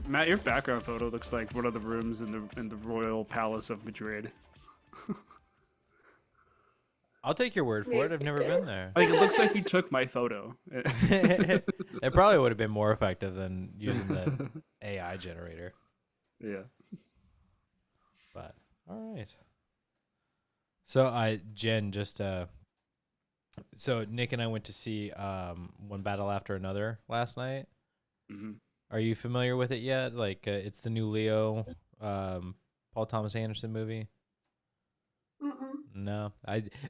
Matt, your background photo looks like one of the rooms in the Royal Palace of Madrid. I'll take your word for it. I've never been there. Like it looks like you took my photo. It probably would have been more effective than using the AI generator. Yeah. But all right. So Jen, just so Nick and I went to see One Battle After Another last night. Mm-hmm. Are you familiar with it yet? Like it's the new Leo Paul Thomas Anderson movie. Mm-mm. No,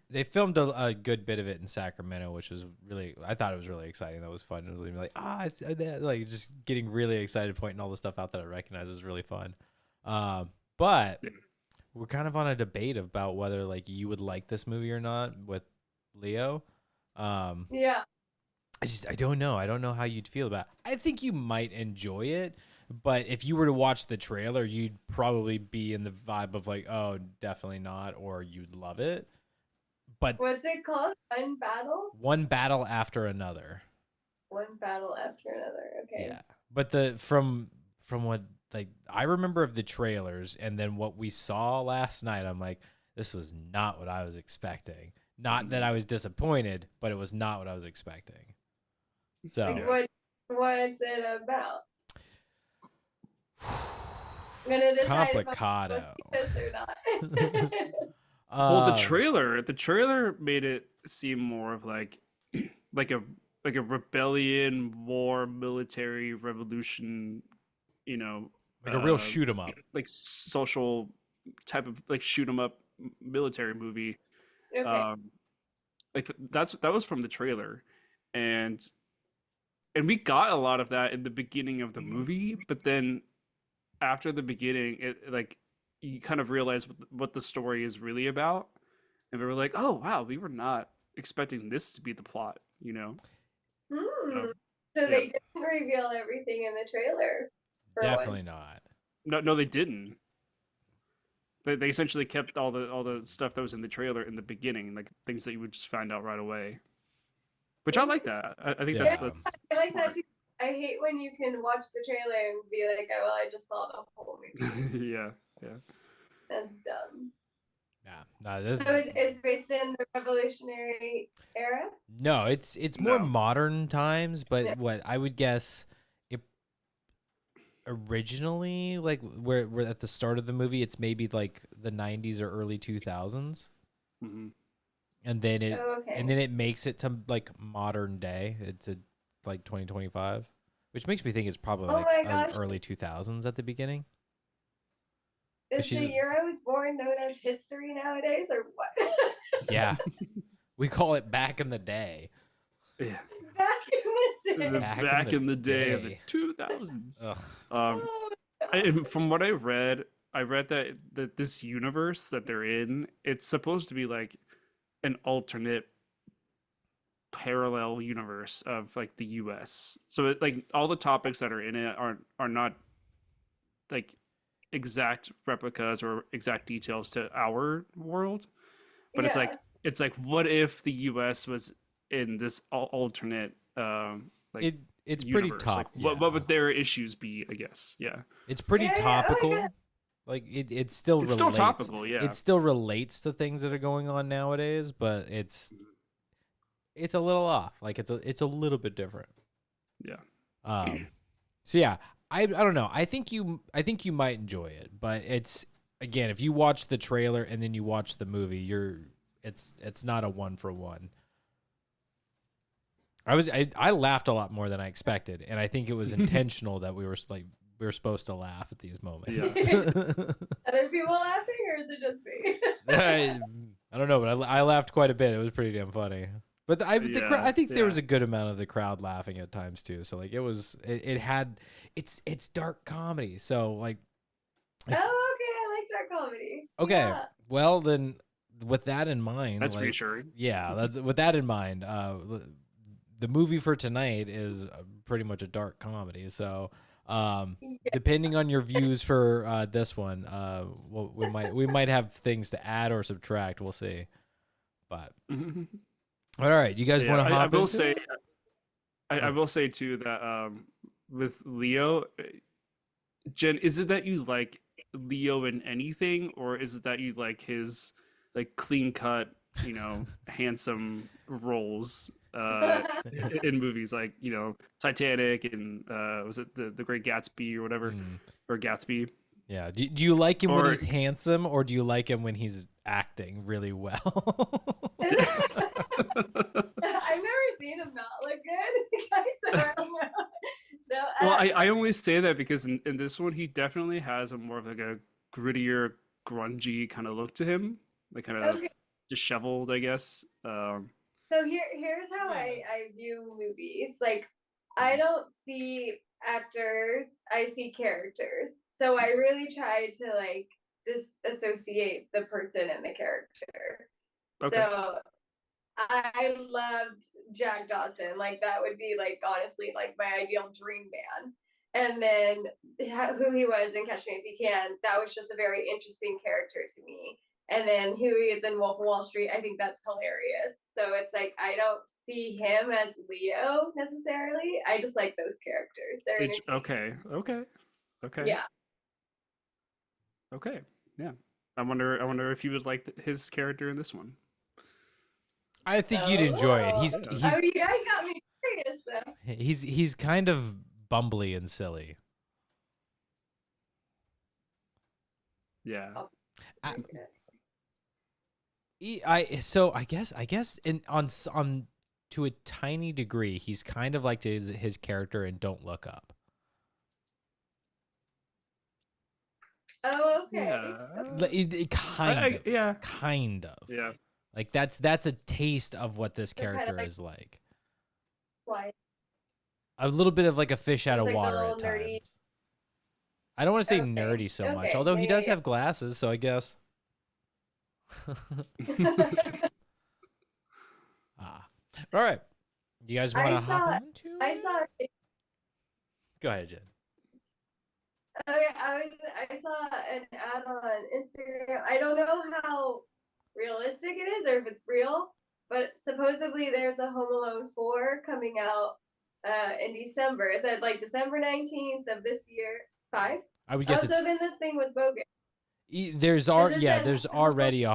they filmed a good bit of it in Sacramento, which was really, I thought it was really exciting. That was fun. It was like it's like just getting really excited, pointing all the stuff out that I recognize was really fun. But we're kind of on a debate about whether like you would like this movie or not with Leo. Yeah. I don't know. I don't know how you'd feel about it. I think you might enjoy it, but if you were to watch the trailer, you'd probably be in the vibe of like, oh, definitely not, or you'd love it. But What's it called? One battle? One Battle After Another. One battle after another. Okay. Yeah. But the from what like I remember of the trailers and then what we saw last night, I'm like, this was not what I was expecting. Not that I was disappointed, but it was not what I was expecting. So Like what's it about? I'm gonna decide if I'm supposed to see this or not. Well, the trailer made it seem more of like like a rebellion, war, military revolution, you know, like a real shoot 'em up. like social type of like shoot 'em up military movie. Okay. Like that was from the trailer, and we got a lot of that in the beginning of the movie, but then after the beginning, it like you kind of realize what the story is really about, and we were like, oh wow, we were not expecting this to be the plot, you know. Hmm. So they didn't reveal everything in the trailer. Definitely not. No, they didn't. They essentially kept all the stuff that was in the trailer in the beginning, like things that you would just find out right away. Which I like that. I think that's I like that too. I hate when you can watch the trailer and be like, oh, well, I just saw the whole movie. yeah. That's dumb. Yeah. No, this So it's based in the Revolutionary era? No, it's more modern times, but what I would guess it originally like we're at the start of the movie, it's maybe like the 90s or early 2000s. Mm-hmm. And then it makes it to like modern day. It's like 2025, which makes me think it's probably like early 2000s at the beginning. Is the year I was born known as history nowadays, or what? Yeah, we call it back in the day. Yeah, back in the day. Of the 2000s. And from what I read that this universe that they're in, it's supposed to be like an alternate parallel universe of like the US. So it, like all the topics that are in it are not like exact replicas or exact details to our world, but it's like what if the US was in this alternate like it's universe? pretty top. Like, what would their issues be? I guess it's pretty topical. Like it's still still topical. Yeah, it still relates to things that are going on nowadays, but it's a little off. Like it's a little bit different. Yeah. So yeah, I don't know. I think you might enjoy it, but it's again, if you watch the trailer and then you watch the movie, it's not a 1-for-1. I laughed a lot more than I expected, and I think it was intentional that we were supposed to laugh at these moments. Yeah. Other people laughing, or is it just me? I don't know, but I laughed quite a bit. It was pretty damn funny. But I think there was a good amount of the crowd laughing at times too. So like it's dark comedy. So like, oh, okay, I like dark comedy. Okay, yeah. Well then, with that in mind, that's reassuring. Yeah, with that in mind, the movie for tonight is pretty much a dark comedy. So depending on your views for this one, we might have things to add or subtract. We'll see. But all right, you guys want to hop into it? I will say too that with Leo, Jen, is it that you like Leo in anything, or is it that you like his like clean cut, handsome roles in movies like, Titanic and was it the Great Gatsby or whatever, Mm. or Gatsby? Yeah. Do you like him when Or he's handsome, or do you like him when he's acting really well? I've never seen him not look good. I swear, no, well, I only say that because in this one he definitely has a more of like a grittier, grungy kind of look to him, like kind of okay. disheveled, I guess. So here's how I view movies. Like, I don't see actors, I see characters. So I really try to like disassociate the person and the character. Okay. So I loved Jack Dawson. Like that would be like honestly like my ideal dream man. And then who he was in Catch Me If You Can, that was just a very interesting character to me. And then who he is in Wolf of Wall Street, I think that's hilarious. So it's like I don't see him as Leo necessarily. I just like those characters. They're entertaining. Okay. Yeah. Okay. Yeah. I wonder if you would like his character in this one. I think you'd enjoy it. He's Oh, you guys got me curious though. he's kind of bumbly and silly. Yeah. I guess on to a tiny degree, he's kind of like his character in Don't Look Up. Oh, okay. Yeah. Kind of. Yeah. Like that's a taste of what this character is like. Why? A little bit of like a fish out of Like water at nerdy. times. I don't want to say Okay. nerdy so much, Okay. although he does Yeah. have glasses, so I guess. All right. You guys want to hop into I saw. Go ahead, Jen. Oh yeah, I saw an ad on Instagram. I don't know how realistic it is or if it's real, but supposedly there's a Home Alone 4 coming out in December. Is that like December 19th of this year? 5? I would guess so then this thing was bogus. there's There's already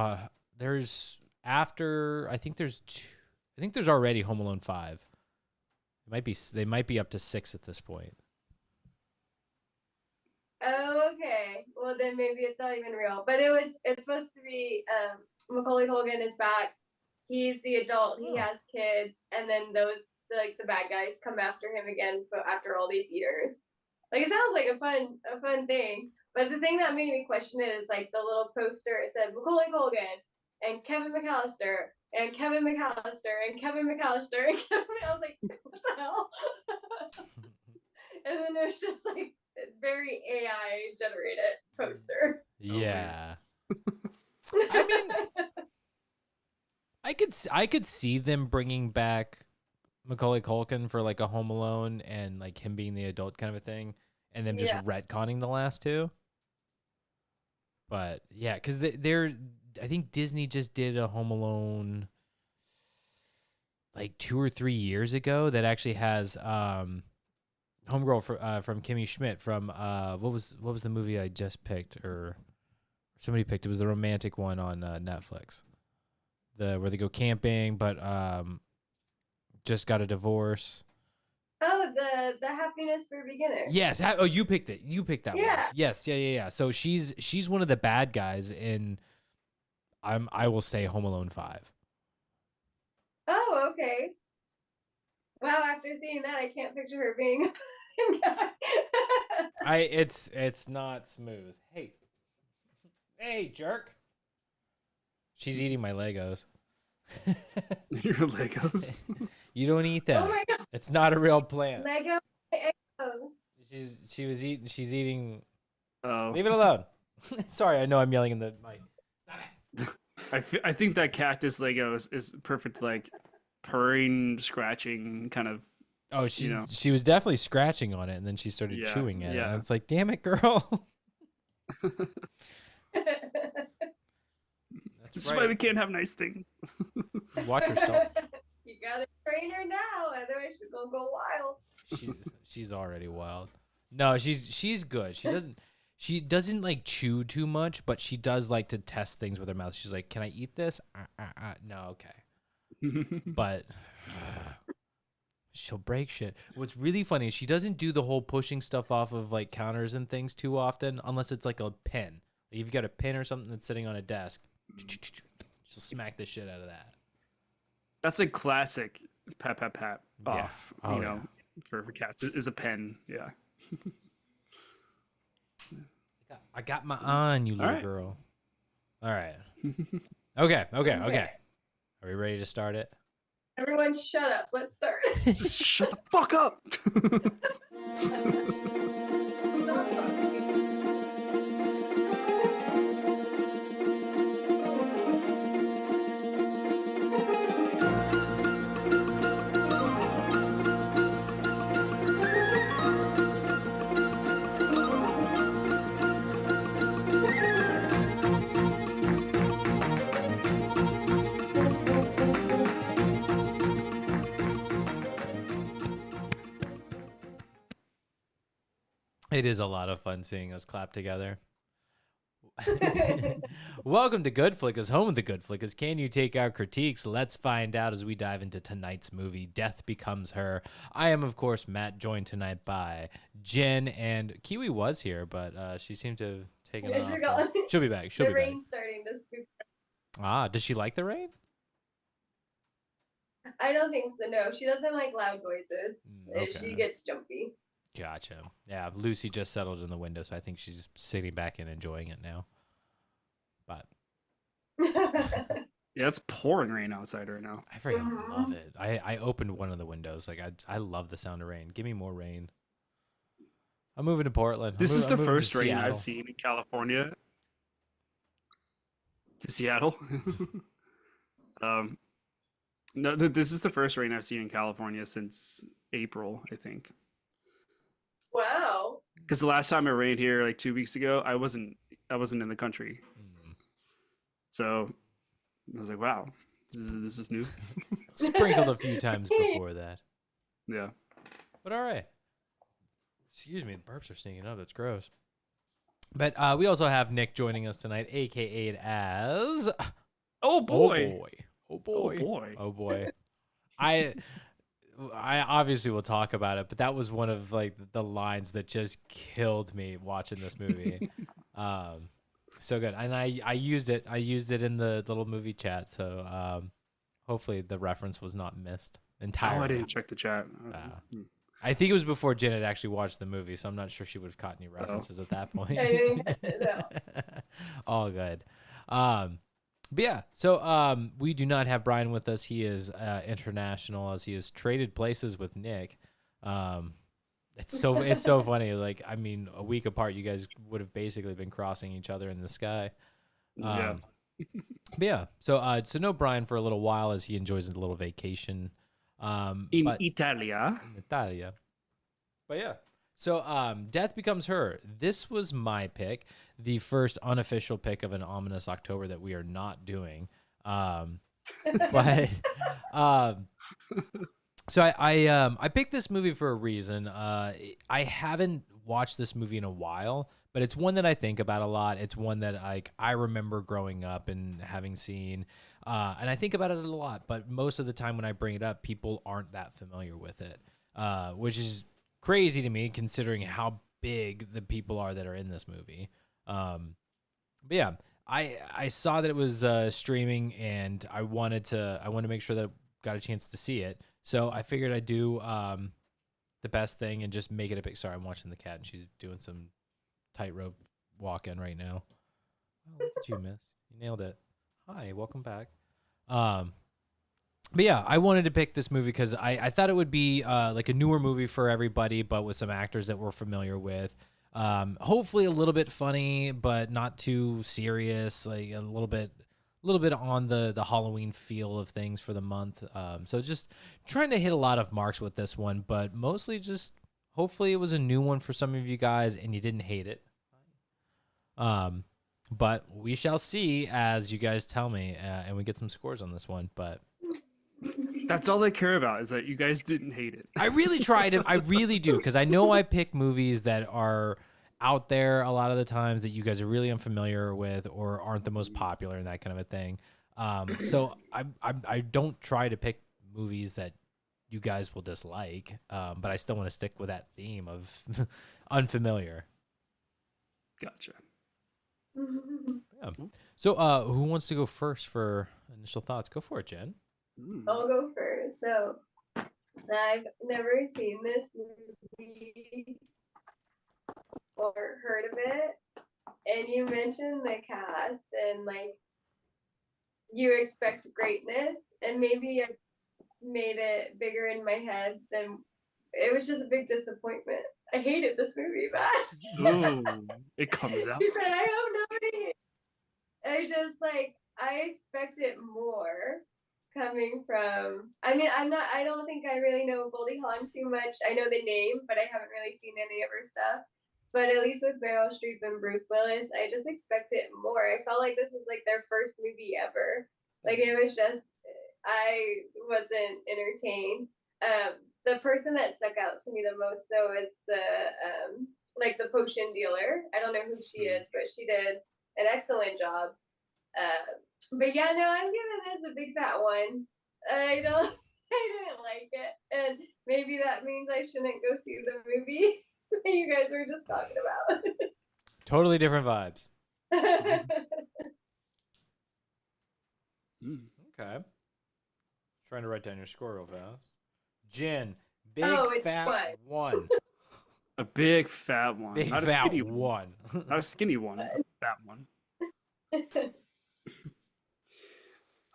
there's after I think there's already Home Alone 5. They might be up to 6 at this point. Oh, okay. Well, then maybe it's not even real. But it's supposed to be Macaulay Culkin is back. He's the adult. He has kids, and then the bad guys come after him again after all these years. Like it sounds like a fun thing. But the thing that made me question it is like the little poster. It said Macaulay Culkin and Kevin McAllister and Kevin McAllister and Kevin McAllister and Kevin. I was like, what the hell? And then it was just like very AI generated poster. Yeah. I mean, I could see them bringing back Macaulay Culkin for like a Home Alone and like him being the adult kind of a thing, and them just retconning the last two. But yeah, because I think Disney just did a Home Alone like 2 or 3 years ago that actually has Homegirl from Kimmy Schmidt from what was the movie I just picked or somebody picked? It was the romantic one on Netflix, where they go camping but just got a divorce. Oh, the Happiness for Beginners. Yes. Oh, you picked it. You picked that one. Yeah. Yes. Yeah. So she's one of the bad guys in I will say Home Alone 5. Oh, okay. Wow, after seeing that, I can't picture her being. It's not smooth. Hey, jerk. She's eating my Legos. Your Legos? You don't eat that. Oh my god. It's not a real plant. Legos. She's eating. Oh. Leave it alone. Sorry, I know I'm yelling in the mic. I think that cactus Lego is perfect, like purring, scratching kind of. Oh, she was definitely scratching on it, and then she started chewing at it. And it's like, damn it, girl. That's why we can't have nice things. Watch yourself. You gotta train her now, otherwise she's gonna go wild. She's already wild. No, she's good. She doesn't like chew too much, but she does like to test things with her mouth. She's like, "Can I eat this?" No, okay. But she'll break shit. What's really funny is she doesn't do the whole pushing stuff off of like counters and things too often, unless it's like a pin. Like if you've got a pin or something that's sitting on a desk, she'll smack the shit out of that. That's a classic pat Yeah. off. Oh, You know, for cats is a pen. Yeah. I got my on, you little right. girl. All right. Okay. Are we ready to start it? Everyone shut up. Let's start. Just shut the fuck up. I'm not talking. It is a lot of fun seeing us clap together. Welcome to GoodFlickas, home of the GoodFlickas. Can you take our critiques? Let's find out as we dive into tonight's movie, Death Becomes Her. I am, of course, Matt, joined tonight by Jen, and Kiwi was here, but she seemed to have taken Yeah, off. she's gone. She'll be back. She'll The be back. rain's starting to scoop. Does she like the rain? I don't think so. No, she doesn't like loud noises. Okay. She gets jumpy. Gotcha. Yeah, Lucy just settled in the window, so I think she's sitting back and enjoying it now. But Yeah, it's pouring rain outside right now. I freaking love it. I opened one of the windows. Like I love the sound of rain. Give me more rain. I'm moving to Portland. This is the I'm moving to first rain Seattle. I've seen in California. To Seattle. No, this is the first rain I've seen in California since April, I think. Wow. Because the last time it rained here, like 2 weeks ago, I wasn't in the country. So I was like, wow, this is new. Sprinkled a few times before that. Yeah. But all right. Excuse me, the burps are sneaking up. That's gross. But we also have Nick joining us tonight, a.k.a. as... Oh boy. Oh boy. Oh boy. Oh boy. I obviously will talk about it, but that was one of like the lines that just killed me watching this movie. So good. And I used it. I used it in the little movie chat. So hopefully the reference was not missed entirely. Oh, I didn't check the chat. I think it was before Jen had actually watched the movie, so I'm not sure she would have caught any references at that point. I didn't catch it, no. All good. But yeah, so we do not have Brian with us. He is international, as he has traded places with Nick. It's so funny. Like, I mean, a week apart, you guys would have basically been crossing each other in the sky. Yeah. But yeah, so no Brian for a little while as he enjoys a little vacation. In Italia. In Italia. But yeah. So Death Becomes Her. This was my pick, the first unofficial pick of an ominous October that we are not doing. But so I picked this movie for a reason. I haven't watched this movie in a while, but it's one that I think about a lot. It's one that I remember growing up and having seen, and I think about it a lot. But most of the time when I bring it up, people aren't that familiar with it, which is crazy to me considering how big the people are that are in this movie. But yeah, I saw that it was streaming, and I wanted to make sure that I got a chance to see it. So I figured I'd do the best thing and just make it a pick. Sorry, I'm watching the cat, and she's doing some tightrope walking right now. Oh, look at you, miss. You nailed it. Hi, welcome back. But yeah, I wanted to pick this movie because I thought it would be like a newer movie for everybody, but with some actors that we're familiar with. Hopefully a little bit funny, but not too serious. Like a little bit on the Halloween feel of things for the month. So just trying to hit a lot of marks with this one, but mostly just hopefully it was a new one for some of you guys and you didn't hate it. But we shall see as you guys tell me, and we get some scores on this one. But That's all I care about is that you guys didn't hate it. I really try to. I really do, because I know I pick movies that are out there a lot of the times that you guys are really unfamiliar with or aren't the most popular and that kind of a thing. So I don't try to pick movies that you guys will dislike, but I still want to stick with that theme of unfamiliar. Gotcha. Yeah. So who wants to go first for initial thoughts? Go for it, Jen. I'll go first. So I've never seen this movie or heard of it. And you mentioned the cast and like you expect greatness, and maybe I made it bigger in my head than it was just a big disappointment. I hated this movie bad. Ooh, it comes out. He said, I have no idea. I just like I expected more coming from I don't think I really know Goldie Hawn too much. I know the name, but I haven't really seen any of her stuff. But at least with Meryl Streep and Bruce Willis, I just expected more. I felt like this was like their first movie ever. Like it was just I wasn't entertained. The person that stuck out to me the most though is the like the potion dealer. I don't know who she is, but she did an excellent job. But yeah, no, I'm giving this a big fat one. I don't, I didn't like it, and maybe that means I shouldn't go see the movie that you guys were just talking about. Totally different vibes. Okay. Trying to write down your score real fast. Jen, big fat one. A big fat one. Big not fat a skinny one. Not a skinny one. A fat one.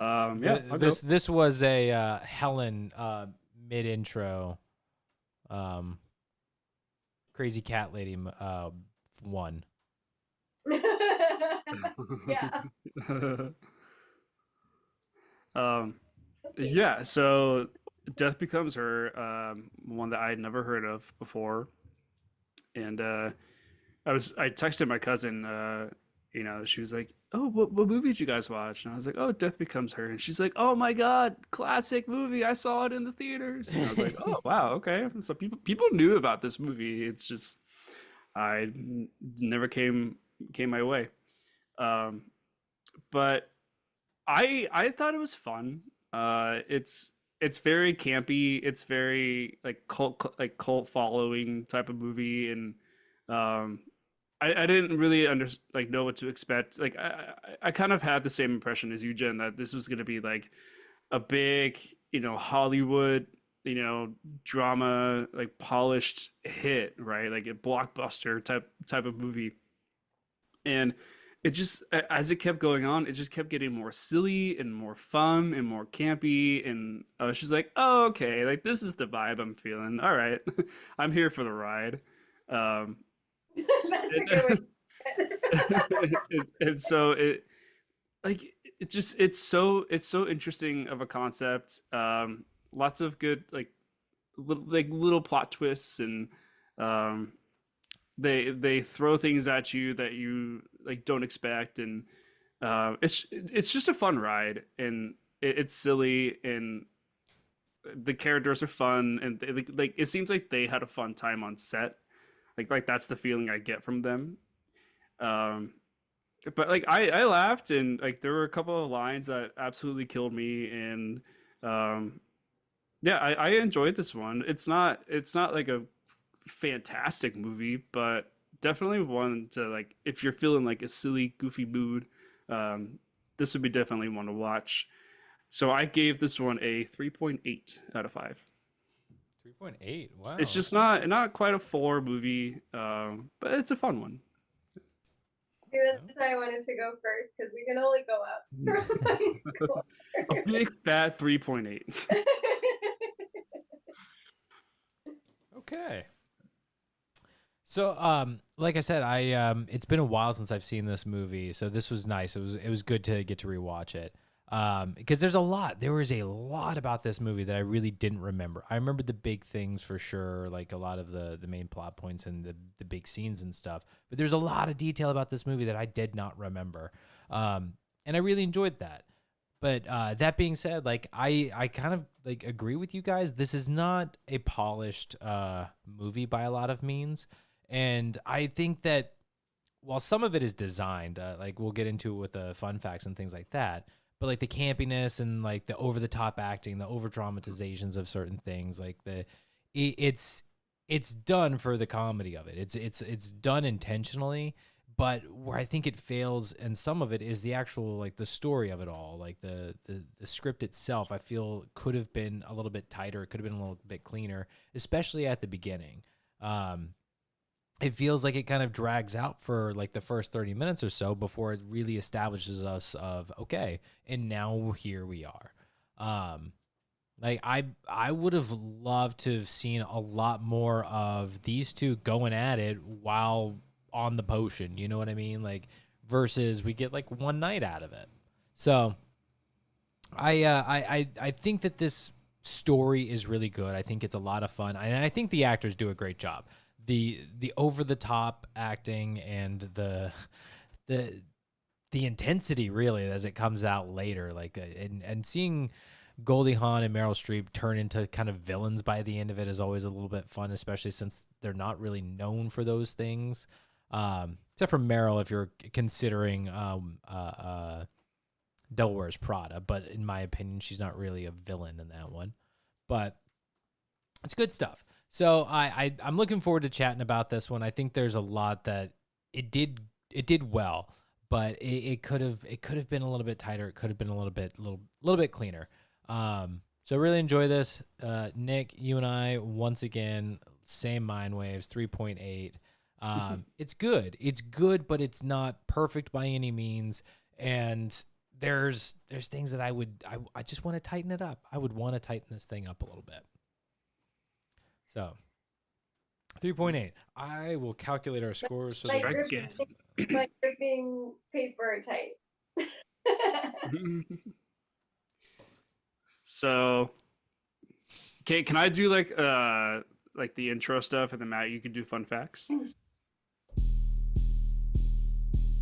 Yeah. This was a Helen mid intro, crazy cat lady one. Yeah. Yeah. So, Death Becomes Her. One that I had never heard of before, and I texted my cousin. She was like, "Oh, what movie did you guys watch?" And I was like, "Oh, Death Becomes Her." And she's like, "Oh my God, classic movie! I saw it in the theaters." And I was like, "Oh wow, okay." So people knew about this movie. It's just never came my way. But I thought it was fun. It's very campy. It's very like cult following type of movie, and I didn't really know what to expect. Like I kind of had the same impression as you, Jen, that this was gonna be like a big, Hollywood, drama, like polished hit, right? Like a blockbuster type of movie. And it just as it kept going on, it just kept getting more silly and more fun and more campy. And I was just like, oh, okay, like this is the vibe I'm feeling. All right, I'm here for the ride. That's a good and, and so it's so interesting of a concept. Lots of good little plot twists, and they throw things at you that you like don't expect, and it's just a fun ride, and it's silly, and the characters are fun, and it seems like they had a fun time on set. Like that's the feeling I get from them. But like I laughed, and like there were a couple of lines that absolutely killed me, and yeah, I enjoyed this one. It's not like a fantastic movie, but definitely one to like if you're feeling like a silly, goofy mood, this would be definitely one to watch. So I gave this one a 3.8 out of 5. 3.8. Wow. It's just not quite a 4 movie, but it's a fun one. That's why I wanted to go first, because we can only go up. A big fat 3.8. Okay. So, like I said, it's been a while since I've seen this movie, so this was nice. It was good to get to rewatch it. Because there was a lot about this movie that I really didn't remember. I remember the big things for sure, like a lot of the main plot points and the big scenes and stuff. But there's a lot of detail about this movie that I did not remember. And I really enjoyed that. But that being said, like I kind of like agree with you guys. This is not a polished movie by a lot of means, and I think that while some of it is designed, like we'll get into it with the fun facts and things like that, but like the campiness and like the over the top acting, the over dramatizations of certain things, like it's done for the comedy of it. It's done intentionally, but where I think it fails, and some of it is the actual like the story of it all, like the script itself. I feel could have been a little bit tighter. It could have been a little bit cleaner, especially at the beginning. It feels like it kind of drags out for like the first 30 minutes or so before it really establishes us of okay, and now here we are. Like I would have loved to have seen a lot more of these two going at it while on the potion, you know what I mean? Like versus we get like one night out of it. So I think that this story is really good. I think it's a lot of fun, and I think the actors do a great job. The over the top acting and the intensity really as it comes out later, like and seeing Goldie Hawn and Meryl Streep turn into kind of villains by the end of it is always a little bit fun, especially since they're not really known for those things. Except for Meryl, if you're considering Devil Wears Prada, but in my opinion, she's not really a villain in that one. But it's good stuff. So I'm looking forward to chatting about this one. I think there's a lot that it did well, but it could have been a little bit tighter. It could have been a little bit cleaner. So really enjoy this. Nick, you and I once again same mind waves 3.8. It's good. It's good, but it's not perfect by any means. And there's things that I just want to tighten it up. I would want to tighten this thing up a little bit. So 3.8. I will calculate our scores. So like gripping paper tight. So, okay, can I do like the intro stuff, and then Matt, you can do fun facts.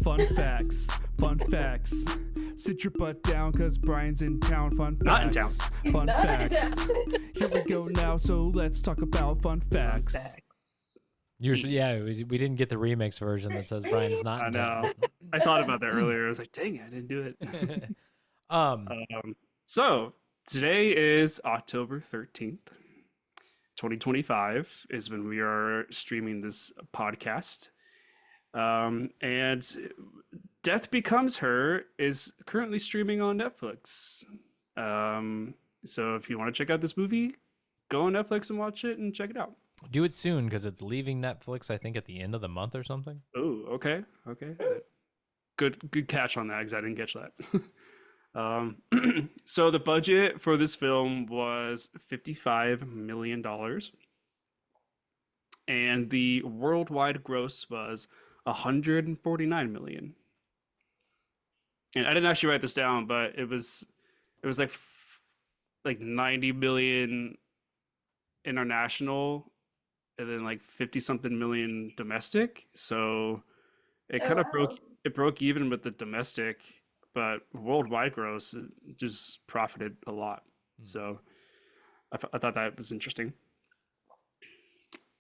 Fun facts. Fun facts. Sit your butt down, cause Brian's in town. Fun facts. Not in town. Fun facts. Here we go now. So let's talk about fun facts. We didn't get the remix version that says Brian's not in town. I know. I thought about that earlier. I was like, dang it, I didn't do it. So today is October 13th, 2025 is when we are streaming this podcast. And Death Becomes Her is currently streaming on Netflix. So if you want to check out this movie, go on Netflix and watch it and check it out. Do it soon because it's leaving Netflix, I think, at the end of the month or something. Oh, okay. Good catch on that because I didn't catch that. So the budget for this film was $55 million. And the worldwide gross was 149 million. And I didn't actually write this down, but it was like 90 million international and then like 50 something million domestic. So it kind of broke even with the domestic, but worldwide gross it just profited a lot. So I thought that was interesting.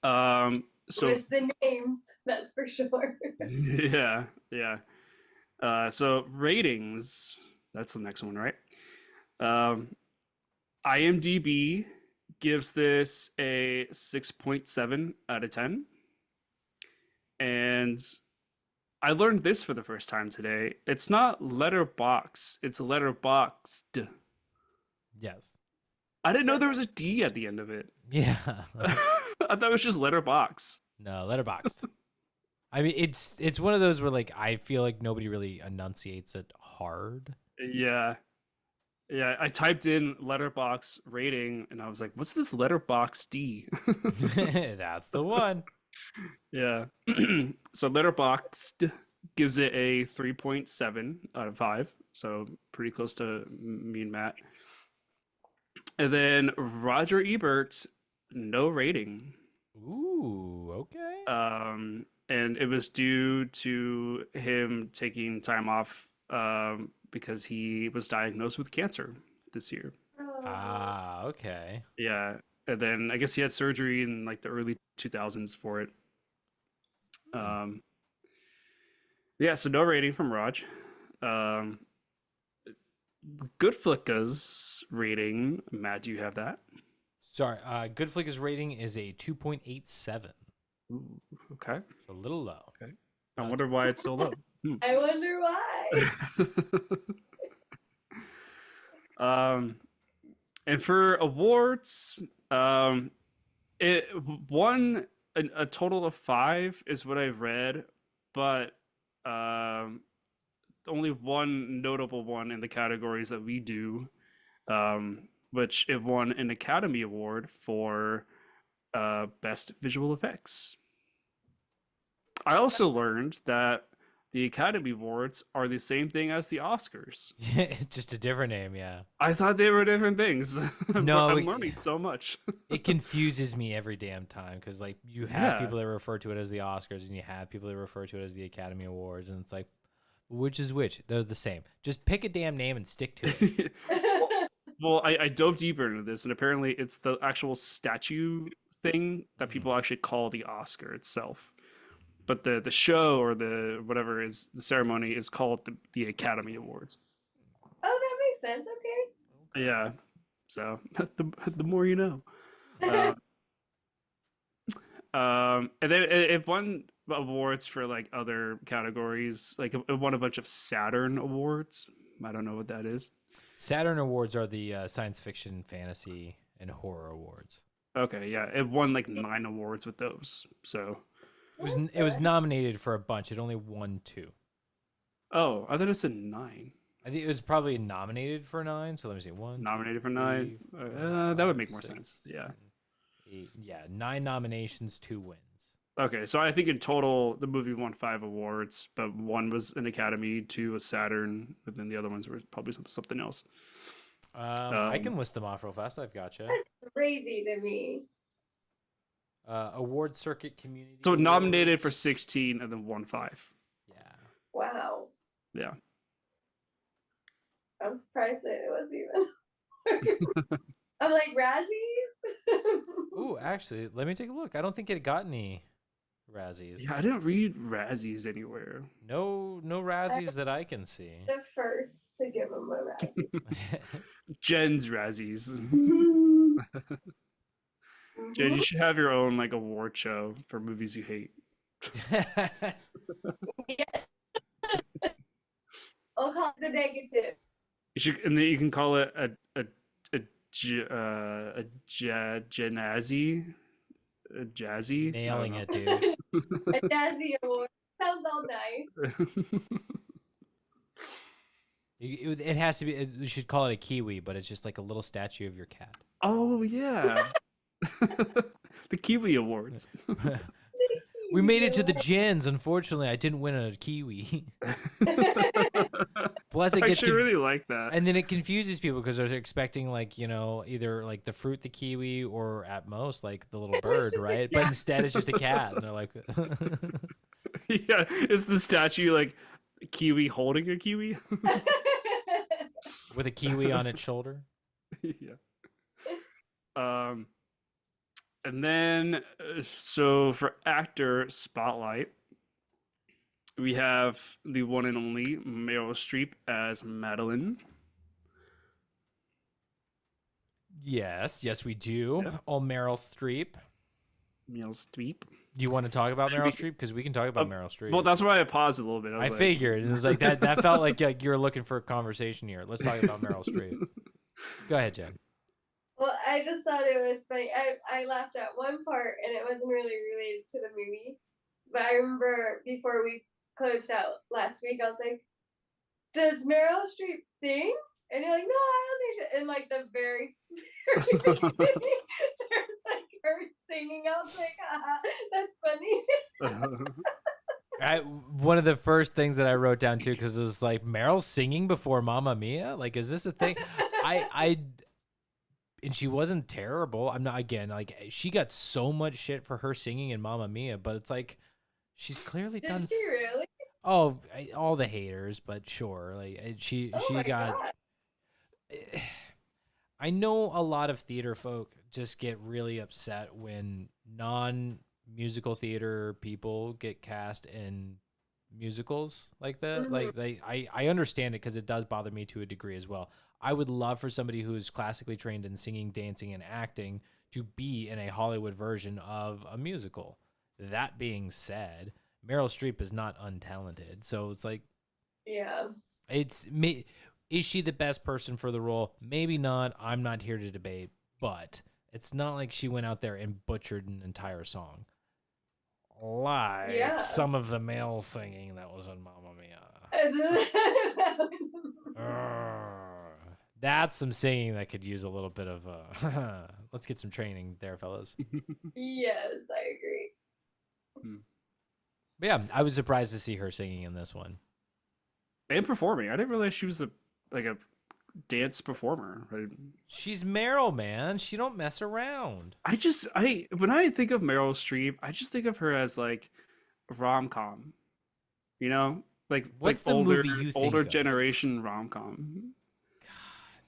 So it's the names, that's for sure. yeah. So ratings, that's the next one, right? IMDb gives this a 6.7 out of 10. And I learned this for the first time today. It's not letterbox, it's letterboxed. Yes. I didn't know there was a D at the end of it. Yeah. I thought it was just letterbox. No, letterboxed. I mean, it's one of those where like I feel like nobody really enunciates it hard. Yeah. I typed in letterbox rating and I was like, what's this letterbox D? That's the one. Yeah. So letterboxed gives it a 3.7 out of 5. So pretty close to me and Matt. And then Roger Ebert, no rating. Ooh, okay. And it was due to him taking time off because he was diagnosed with cancer this year. Ah, okay. Yeah, and then I guess he had surgery in like the early 2000s for it. Um, yeah, so no rating from Raj. Um, GoodFlickas rating, Matt, do you have that? Sorry, GoodFlickas rating is a 2.87. Ooh, okay. It's a little low. Okay. I wonder why it's so low. I wonder why. um, and for awards, it won a total of 5 is what I've read, but only one notable one in the categories that we do, which it won an Academy Award for Best Visual Effects. I also learned that the Academy Awards are the same thing as the Oscars. Just a different name, yeah. I thought they were different things. No, I'm learning so much. It confuses me every damn time because like you have people that refer to it as the Oscars and you have people that refer to it as the Academy Awards, and it's like, which is which? They're the same. Just pick a damn name and stick to it. Well, I dove deeper into this, and apparently it's the actual statue thing that people actually call the Oscar itself. But the show or the whatever is the ceremony is called the Academy Awards. Oh, that makes sense. Okay. Yeah. So the more you know. And then it won awards for like other categories. Like it won a bunch of Saturn awards. I don't know what that is. Saturn Awards are the science fiction, fantasy, and horror awards. Okay, yeah, it won like 9 awards with those. So it was nominated for a bunch. It only won 2. oh, I thought it said 9. I think it was probably nominated for 9. So let me see, 1, Nominated for 3, 9. 4, That would make 5, more 6, sense. Yeah. 8, yeah, 9 nominations, 2 wins. Okay, so I think in total the movie won 5 awards, but 1 was an Academy, 2 was Saturn, and then the other ones were probably something else. I can list them off real fast. I've got you. That's crazy to me. Award circuit community. So nominated for awards. 16 and then won 5. Yeah. Wow. Yeah. I'm surprised that it was even. I'm like, Razzies? Ooh, actually, let me take a look. I don't think it got any Razzies. Yeah, I didn't read Razzies anywhere. No Razzies that I can see. Just first to give him a Razzie. Jen's Razzies. Jen, you should have your own like award show for movies you hate. I'll call it the negative. You should, and then you can call it a jazzy, a jazzy. Nailing it, dude. A Jazzy Award. Sounds all nice. It has to be. We should call it a kiwi, but it's just like a little statue of your cat. Oh yeah, the Kiwi Awards. We made it to the gens. Unfortunately, I didn't win a kiwi. Plus, it I gets actually really like that. and then it confuses people because they're expecting like either like the fruit, the kiwi, or at most like the little bird, right? But instead, it's just a cat, and they're like, Yeah, is the statue like kiwi holding a kiwi? with a kiwi on its shoulder. Yeah. And then so for actor spotlight, we have the one and only Meryl Streep as Madeline. Yes, we do. Yeah. Oh, Meryl Streep. Meryl Streep. Do you want to talk about Meryl Streep? Because we can talk about Meryl Streep. Well, that's why I paused a little bit. I figured. It was like that. That felt like you were looking for a conversation here. Let's talk about Meryl Streep. Go ahead, Jen. Well, I just thought it was funny. I laughed at one part, and it wasn't really related to the movie. But I remember before we closed out last week, I was like, "Does Meryl Streep sing?" And you're like, "No, I don't think she." And like the very beginning, there's like her singing. I was like, "That's funny." One of the first things that I wrote down too, because it was like Meryl singing before Mamma Mia. Like, is this a thing? And she wasn't terrible. I'm not, again, like she got so much shit for her singing in Mamma Mia, but it's like she's clearly Did done. she really? Oh, all the haters, but sure. Like Oh she my got. god. I know a lot of theater folk just get really upset when non-musical theater people get cast in musicals like that. Mhm. Like I understand it because it does bother me to a degree as well. I would love for somebody who is classically trained in singing, dancing, and acting to be in a Hollywood version of a musical. That being said, Meryl Streep is not untalented, so it's like Yeah. it's me. Is she the best person for the role? Maybe not. I'm not here to debate, but it's not like she went out there and butchered an entire song. Like Yeah. some of the male singing that was in Mamma Mia. That's some singing that could use a little bit of let's get some training there, fellas. Yes, I agree. But yeah, I was surprised to see her singing in this one. And performing. I didn't realize she was a dance performer. She's Meryl, man. She don't mess around. I when I think of Meryl Streep, I just think of her as like rom-com. You know? What's the older movie you think older of? generation rom-com.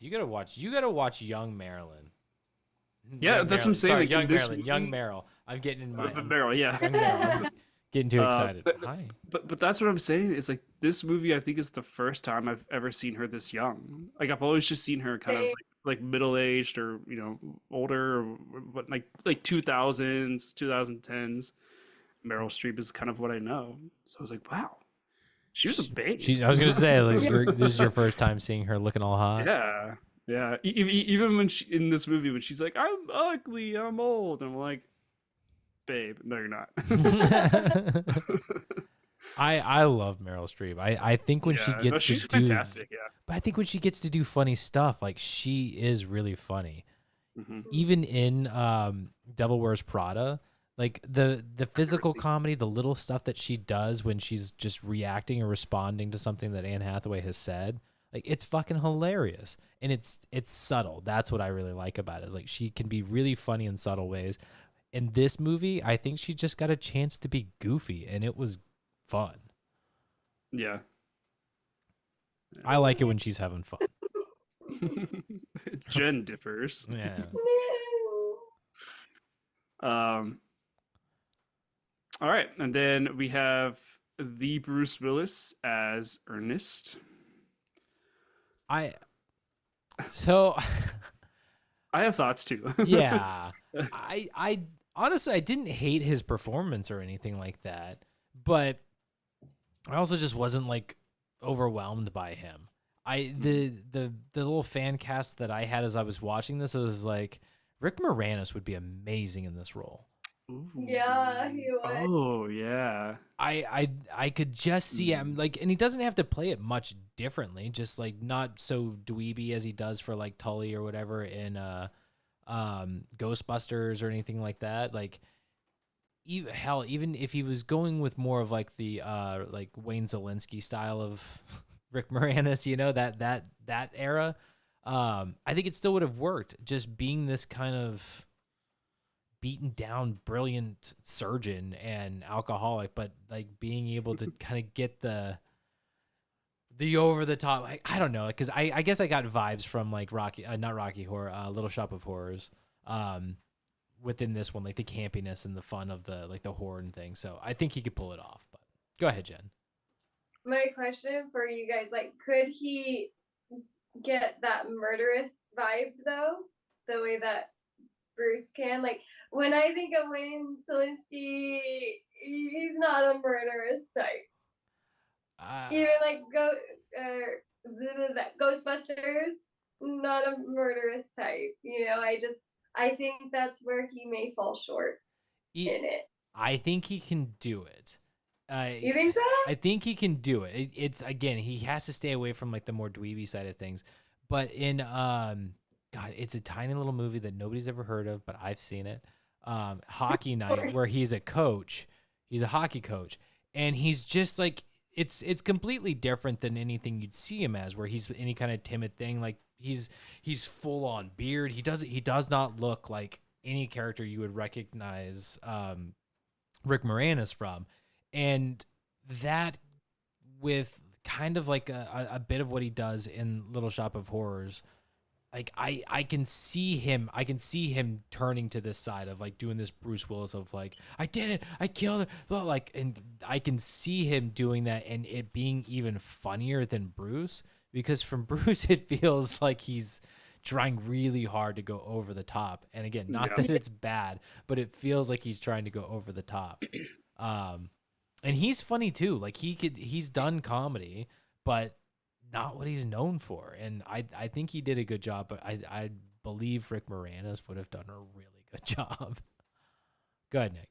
You gotta watch Young Marilyn. Yeah, Young that's what I'm Marilyn. saying. Sorry, Like, in Young this Marilyn. Young movie- Meryl. I'm getting in my Meryl, yeah. Young Meryl. I'm getting too excited. but, Hi. but that's what I'm saying is like this movie I think is the first time I've ever seen her this young. Like I've always just seen her kind of Same. like middle-aged or older or what like 2000s, 2010s. Meryl Streep is kind of what I know. So I was like, wow. She was a babe. I was gonna say, like, Yeah. this is your first time seeing her looking all hot. Yeah. Yeah. Even when she in this movie when she's like, I'm ugly, I'm old, and I'm like, babe, no, you're not. I love Meryl Streep. I think when she Yeah, no, gets she's to do, fantastic. Yeah. but I think when she gets to do funny stuff, like she is really funny. Hmm. Even in Devil Wears Prada, like the physical seen it. comedy, the little stuff that she does when she's just reacting or responding to something that Anne Hathaway has said, like it's fucking hilarious. And it's subtle. That's what I really like about it. Is like she can be really funny in subtle ways. In this movie, I think she just got a chance to be goofy, and it was fun. Yeah. I like it when she's having fun. Jen differs. Yeah. Um. All right, and then we have the Bruce Willis as Ernest. So I have thoughts too. yeah. I honestly I didn't hate his performance or anything like that, but I also just wasn't like overwhelmed by him. The little fan cast that I had as I was watching this was like Rick Moranis would be amazing in this role. Ooh. Yeah, he would. Oh yeah. I could just see him like, and he doesn't have to play it much differently, just like not so dweeby as he does for like Tully or whatever in Ghostbusters or anything like that. Like even if he was going with more of like the like Wayne Zelinsky style of Rick Moranis, you know, that era, I think it still would have worked. Just being this kind of beaten down, brilliant surgeon and alcoholic, but like being able to kind of get the over the top. I don't know, because I guess I got vibes from like Rocky, not Rocky Horror, Little Shop of Horrors, within this one, like the campiness and the fun of the like the horror and thing. So I think he could pull it off. But go ahead, Jen. My question for you guys, like, could he get that murderous vibe though, the way that Bruce can? Like, when I think of Wayne Zelinsky, he's not a murderous type. Even like Ghostbusters, not a murderous type. You know, I think that's where he may fall short in it. I think he can do it. You think so? I think he can do it. It's again, he has to stay away from like the more dweeby side of things. But in God, it's a tiny little movie that nobody's ever heard of, but I've seen it. Hockey Night, where he's a coach. He's a hockey coach, and he's just like it's completely different than anything you'd see him as, where he's any kind of timid thing. Like he's full on beard. He does not look like any character you would recognize Rick Moranis from, and that with kind of like a bit of what he does in Little Shop of Horrors. Like I can see him turning to this side of like doing this Bruce Willis of like, I did it, I killed it, like, and I can see him doing that and it being even funnier than Bruce, because from Bruce it feels like he's trying really hard to go over the top. And again, not that it's bad, but it feels like he's trying to go over the top. And he's funny too. Like he's done comedy, but not what he's known for. And I think he did a good job, but I believe Rick Moranis would have done a really good job. Go ahead, Nick.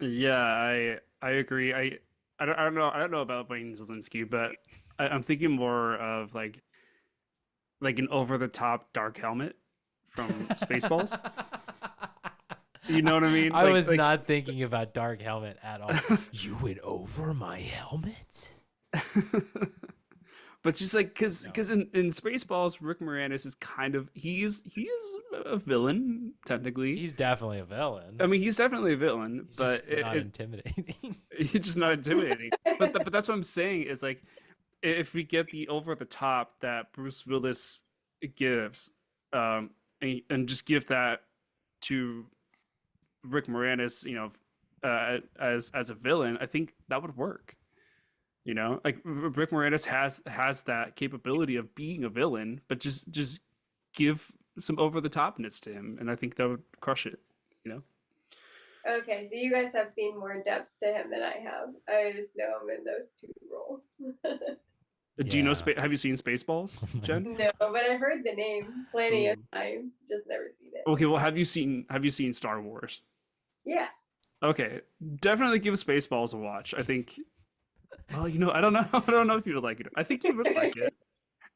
Yeah, I agree. I don't know about Wayne Zielinski, but I'm thinking more of like an over the top Dark Helmet from Spaceballs. You know what I mean? I was not thinking about Dark Helmet at all. You went over my helmet? But just like because in Spaceballs, Rick Moranis is kind of he is a villain technically. He's definitely a villain. I mean, he's definitely a villain, He's but just not intimidating. he's just not intimidating. but that's what I'm saying is like if we get the over the top that Bruce Willis gives, and just give that to Rick Moranis, as a villain, I think that would work. Like Rick Moranis has that capability of being a villain, but just give some over the topness to him, and I think that would crush it. Okay, so you guys have seen more depth to him than I have. I just know him in those two roles. Do you know? Have you seen Spaceballs, Jen? No, but I've heard the name plenty of times, just never seen it. Okay, well, have you seen Star Wars? Yeah. Okay, definitely give Spaceballs a watch. I think. Well, I don't know. I don't know if you would like it. I think you would like it.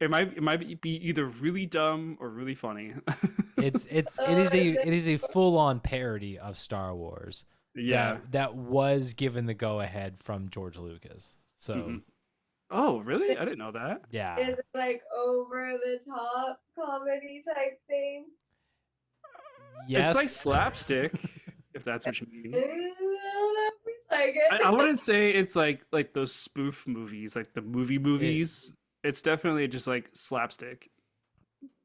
It might be either really dumb or really funny. It is a full on parody of Star Wars. Yeah. That was given the go ahead from George Lucas. So. Mm-hmm. Oh, really? I didn't know that. Yeah. Is it like over the top comedy type thing? Yes. It's like slapstick, if that's what you mean. I don't know if we like it. I wouldn't say it's like those spoof movies, like the movies. It's definitely just like slapstick.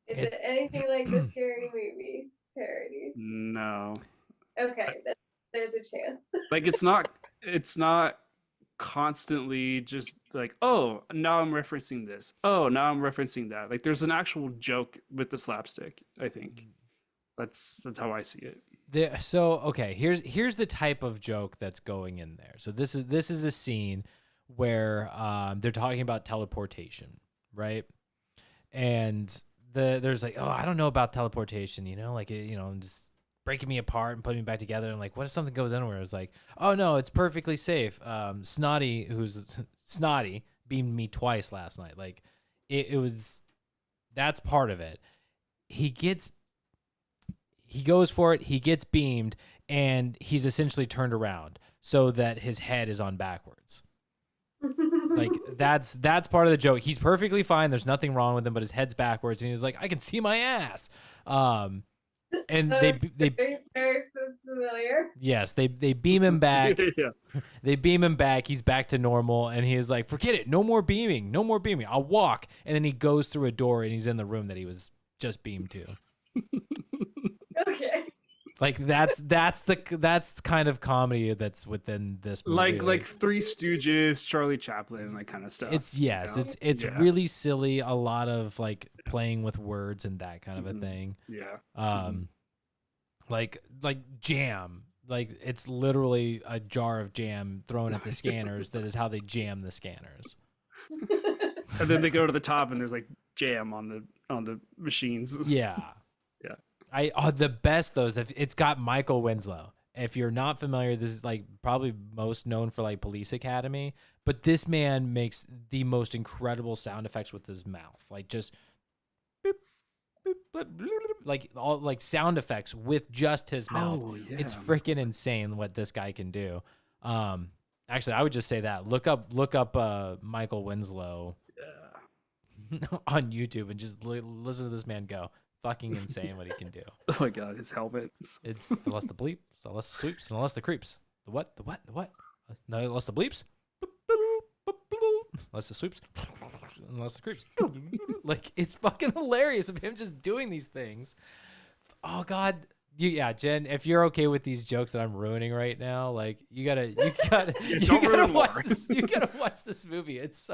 Is it anything like the Scary Movies parody? No. Okay, there's a chance. Like it's not constantly just like, oh, now I'm referencing this. Oh, now I'm referencing that. Like there's an actual joke with the slapstick, I think. That's how I see it. Okay, here's the type of joke that's going in there. So this is a scene where they're talking about teleportation, right? And there's like, oh, I don't know about teleportation, just breaking me apart and putting me back together. And like, what if something goes anywhere? It's like, oh no, it's perfectly safe. Snotty, who's Snotty, beamed me twice last night. Like, that's part of it. He goes for it, he gets beamed, and he's essentially turned around so that his head is on backwards. Like that's part of the joke. He's perfectly fine. There's nothing wrong with him, but his head's backwards, and he's like, I can see my ass. And they very, very familiar. Yes, they beam him back. Yeah. They beam him back. He's back to normal, and he's like, forget it. No more beaming. No more beaming. I'll walk. And then he goes through a door, and he's in the room that he was just beamed to. Okay. Like that's kind of comedy that's within this movie. Like Three Stooges, Charlie Chaplin, like kind of stuff. It's really silly. A lot of like playing with words and that kind of a thing. Yeah. Like jam. Like it's literally a jar of jam thrown at the scanners. That is how they jam the scanners. And then they go to the top and there's like jam on the machines. Yeah. Yeah. The best though is it's got Michael Winslow. If you're not familiar, this is like probably most known for like Police Academy, but this man makes the most incredible sound effects with his mouth. Like just boop, boop, boop, boop, like all like sound effects with just his mouth. Oh, yeah. It's freaking insane what this guy can do. Actually, I would just say that look up Michael Winslow on YouTube and just listen to this man go. Fucking insane what he can do. Oh my god, his helmet. It's unless the bleeps, unless the sweeps, and unless the creeps. The what? No, unless the bleeps. unless the sweeps, unless the creeps. Like, it's fucking hilarious of him just doing these things. Oh God. Yeah, Jen, if you're okay with these jokes that I'm ruining right now, like you gotta watch this. You gotta watch this movie. It's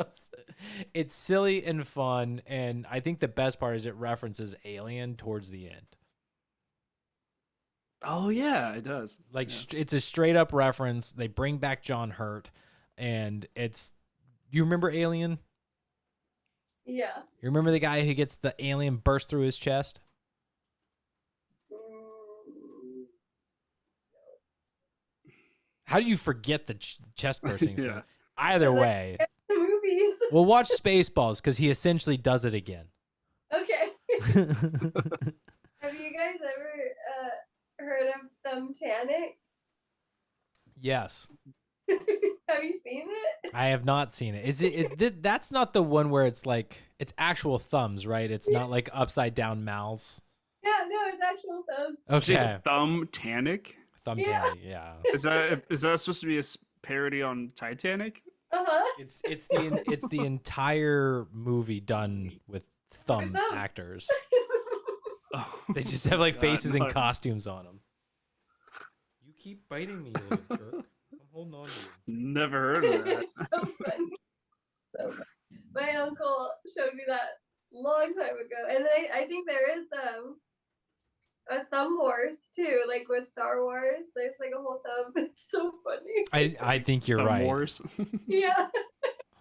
silly and fun, and I think the best part is it references Alien towards the end. Oh yeah, it does. Like Yeah. it's a straight up reference. They bring back John Hurt, and you remember Alien? Yeah. You remember the guy who gets the alien burst through his chest? Mm, How do you forget the chest bursting? Yeah. So either way, the movies. we'll watch Spaceballs because he essentially does it again. Okay. Have you guys ever heard of Thumbtanic? Yes. Have you seen it? I have not seen it. Is it that's not the one where it's like it's actual thumbs, right? It's not like upside down mouths. Yeah, no, it's actual thumbs. Okay. Thumbtanic? Thumbtanic, yeah. Is that supposed to be a parody on Titanic? Uh-huh. It's the entire movie done with thumb With thumb. actors. Oh, They just have like God, faces no. and costumes on them. You keep biting me, you little jerk. I'm holding on to you. Never heard of that. It's so funny. So funny. My uncle showed me that long time ago. And then I think there is a thumb horse too, like with Star Wars. There's like a whole thumb. It's so funny. I think you're Thumb right. Wars. Yeah.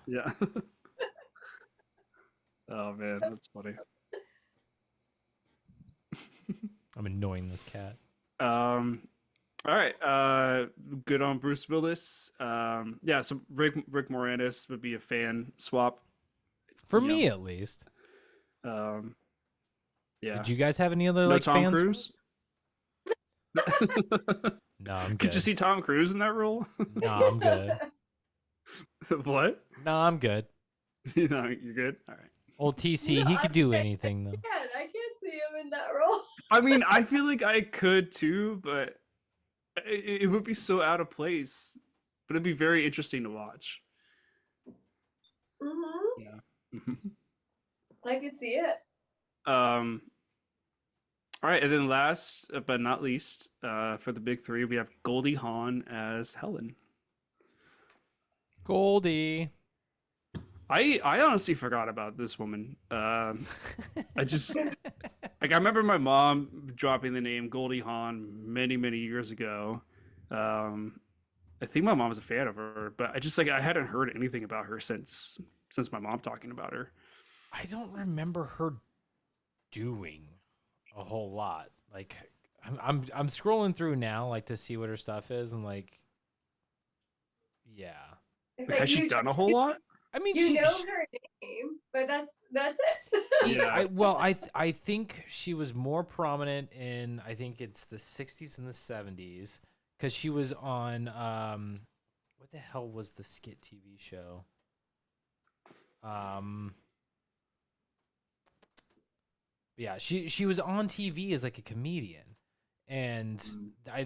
Yeah. Oh man, that's funny. I'm annoying this cat. All right. Good on Bruce Willis. Yeah. So Rick Moranis would be a fan swap. For Yeah. me, at least. Yeah. Did you guys have any other No like Tom fans? Cruise? No, I'm good. Could you see Tom Cruise in that role? No, I'm good. What? No, I'm good. You know, you're good. All right. Old TC, No, he could do I anything though. I can't see him in that role. I mean, I feel like I could too, but it would be so out of place. But it'd be very interesting to watch. Mm-hmm. Yeah. Mhm. I could see it. All right, and then last but not least, for the big three, we have Goldie Hawn as Helen. Goldie. I honestly forgot about this woman. I just like I remember my mom dropping the name Goldie Hawn many years ago. I think my mom was a fan of her, but I hadn't heard anything about her since my mom talking about her. I don't remember her doing a whole lot. Like I'm scrolling through now like to see what her stuff is and like yeah. It's Has she done a whole lot? I mean You know her name, but that's it. Yeah. I think she was more prominent in I think it's the 60s and the 70s cuz she was on what the hell was the skit TV show? Yeah, she was on TV as like a comedian, and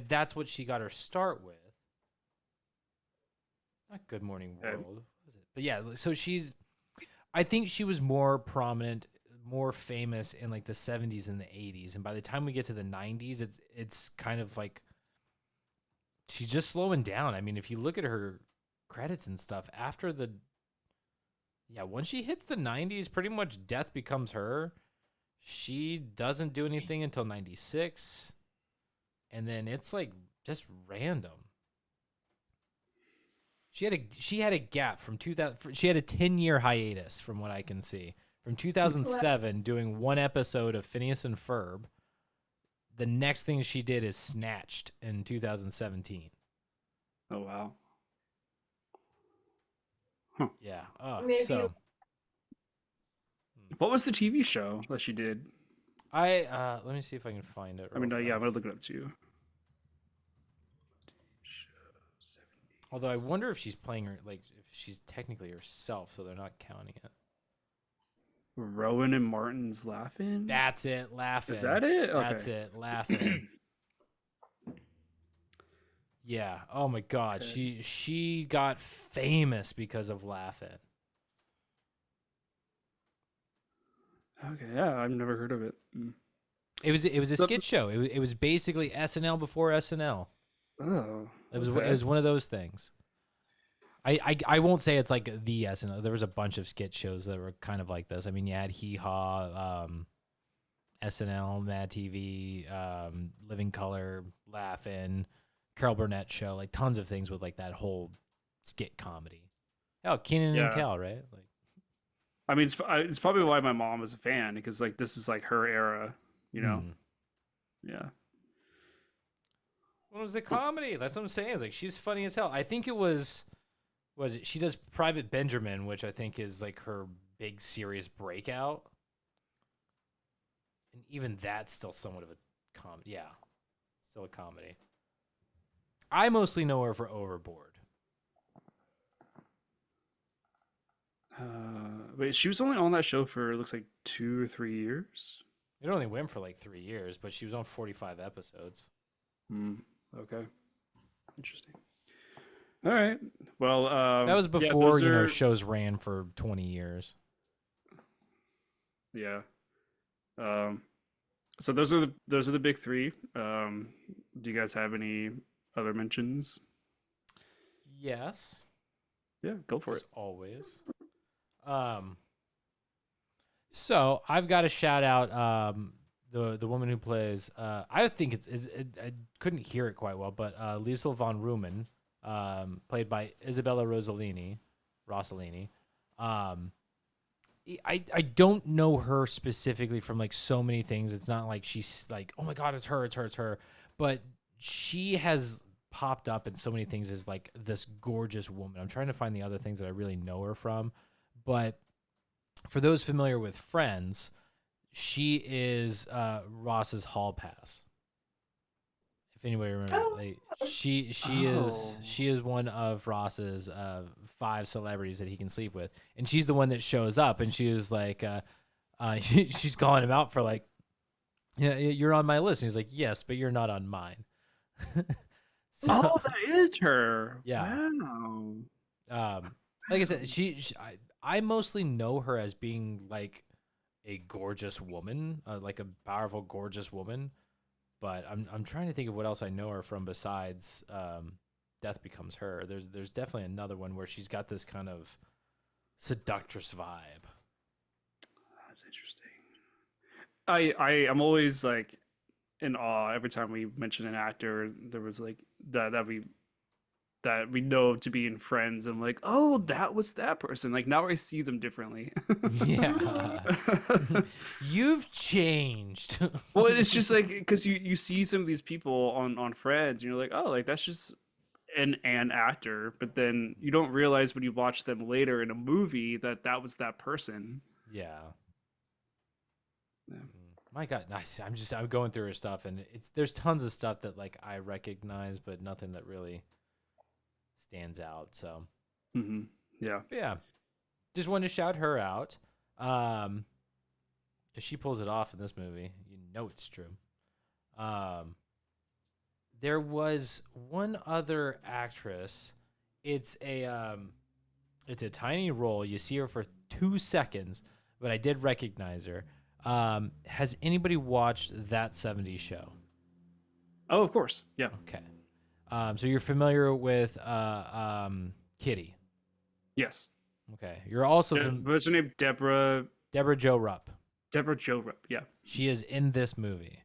that's what she got her start with. Not Good Morning Okay. World, was it? But yeah, so I think she was more prominent, more famous in like the 70s and the 80s, and by the time we get to the 90s, it's kind of like she's just slowing down. I mean, if you look at her credits and stuff once she hits the 90s, pretty much death becomes her. She doesn't do anything until 96. And then it's like just random. She had a gap from 2000. She had a 10-year hiatus from what I can see. From 2007 doing one episode of Phineas and Ferb. The next thing she did is Snatched in 2017. Oh wow. Yeah. Oh, Maybe- so What was the TV show that she did? let me see if I can find it. I mean, real yeah, I'm fast. gonna look it up too. Although I wonder if she's playing her, like, if she's technically herself, so they're not counting it. Rowan and Martin's Laughing. That's it, Laughing. Is that it? Okay. That's it, Laughing. Yeah. Oh my God, Okay. she got famous because of Laughing. Okay, yeah, I've never heard of it. It was a So- skit show. It was basically SNL before SNL. Oh, It okay. was one of those things. I won't say it's like the SNL. There was a bunch of skit shows that were kind of like this. I mean, you had Hee Haw, SNL, Mad TV, Living Color, Laugh-In, Carol Burnett show, like tons of things with like that whole skit comedy. Oh, Keenan and Yeah. Kel, right? Like, I mean, it's probably why my mom was a fan because like this is like her era, you know. Yeah. What was the comedy? That's what I'm saying. It's like she's funny as hell. I think it was it she does Private Benjamin, which I think is like her big serious breakout. And even that's still somewhat of a comedy. Yeah. Still a comedy. I mostly know her for Overboard. Wait, she was only on that show for it looks like 2 or 3 years. It only went for like 3 years, but she was on 45 episodes. Okay. Interesting. All right. Well, That was yeah, before, those you know, are- shows ran for 20 years. Yeah. So those are the big three. Do you guys have any other mentions? Yes. Yeah, go for As it. always. So I've got to shout out the woman who plays I think I couldn't hear it quite well, but Liesl von Rumen, played by Isabella Rossellini. I don't know her specifically from like so many things. It's not like she's like, oh my god, it's her. But she has popped up in so many things as like this gorgeous woman. I'm trying to find the other things that I really know her from. But for those familiar with Friends, she is Ross's hall pass. If anybody remembers, she is one of Ross's 5 celebrities that he can sleep with, and she's the one that shows up, and she is like, she's calling him out for like, yeah, you're on my list, and he's like, yes, but you're not on mine. Oh, that is her. Yeah. Wow. Like I said, I mostly know her as being like a gorgeous woman, like a powerful, gorgeous woman. But I'm trying to think of what else I know her from besides Death Becomes Her. There's definitely another one where she's got this kind of seductress vibe. That's interesting. I'm always like in awe every time we mention an actor. There was like that we know to be in Friends. I'm like, oh, that was that person. Like now I see them differently. Yeah. You've changed. Well, it's just like because you see some of these people on Friends, and you're like, oh, like that's just an actor, but then you don't realize when you watch them later in a movie that was that person. Yeah. Yeah. My God, nice. I'm going through her stuff, and there's tons of stuff that like I recognize, but nothing that really stands out. So, Yeah. but yeah, just wanted to shout her out, because she pulls it off in this movie. You know it's true. There was one other actress. It's a tiny role. You see her for 2 seconds, but I did recognize her. Has anybody watched That 70s Show? Oh, of course. Yeah. Okay. So you're familiar with Kitty? Yes. Okay. You're also What's her name? Deborah Jo Rupp. Deborah Jo Rupp. Yeah. She is in this movie.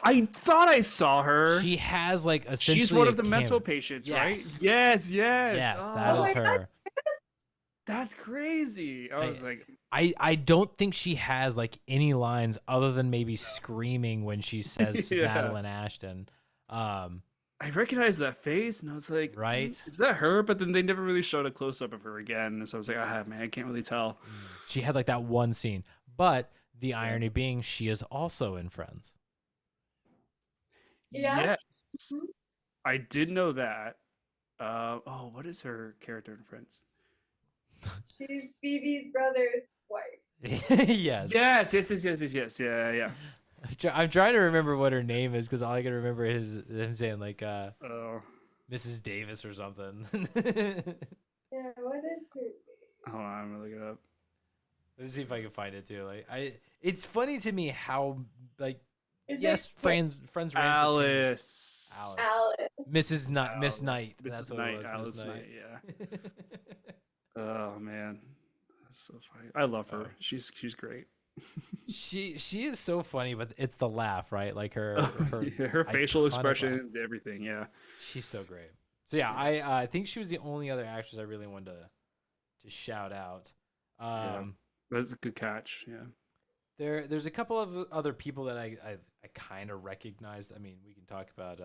I thought I saw her. She has like essentially She's one of the cameo. mental patients, right? Yes. Yes. Yes, that Oh, is her. That's crazy. I was like, I don't think she has like any lines other than maybe screaming when she says Yeah. Madeline Ashton. I recognized that face, and I was like, Right? Is that her? But then they never really showed a close up of her again, so I was like, ah, man, I can't really tell. She had like that one scene, but the irony being she is also in Friends. Yeah. Yes, I did know that. Oh, what is her character in Friends? She's Phoebe's brother's wife. Yes. Yes. Yeah. I'm trying to remember what her name is because all I can remember is him saying like Oh, Mrs. Davis or something. Yeah, what is her name? hold on, I'm gonna look it up. Let me see if I can find it too. It's funny to me how like Is yes, it friends ran for 10 years. Alice. Alice? Miss Knight. That's Mrs. what it Knight. was. Alice Miss Knight. Knight. Yeah. Oh man, that's so funny. I love her. Oh. She's great. She is so funny, but it's the laugh, right? Like her Yeah, her facial iconic expressions, everything. Yeah. laugh. She's so great. So yeah, I think she was the only other actress I really wanted to shout out. Yeah. That's a good catch. Yeah. There's a couple of other people that I kind of recognized. I mean, we can talk about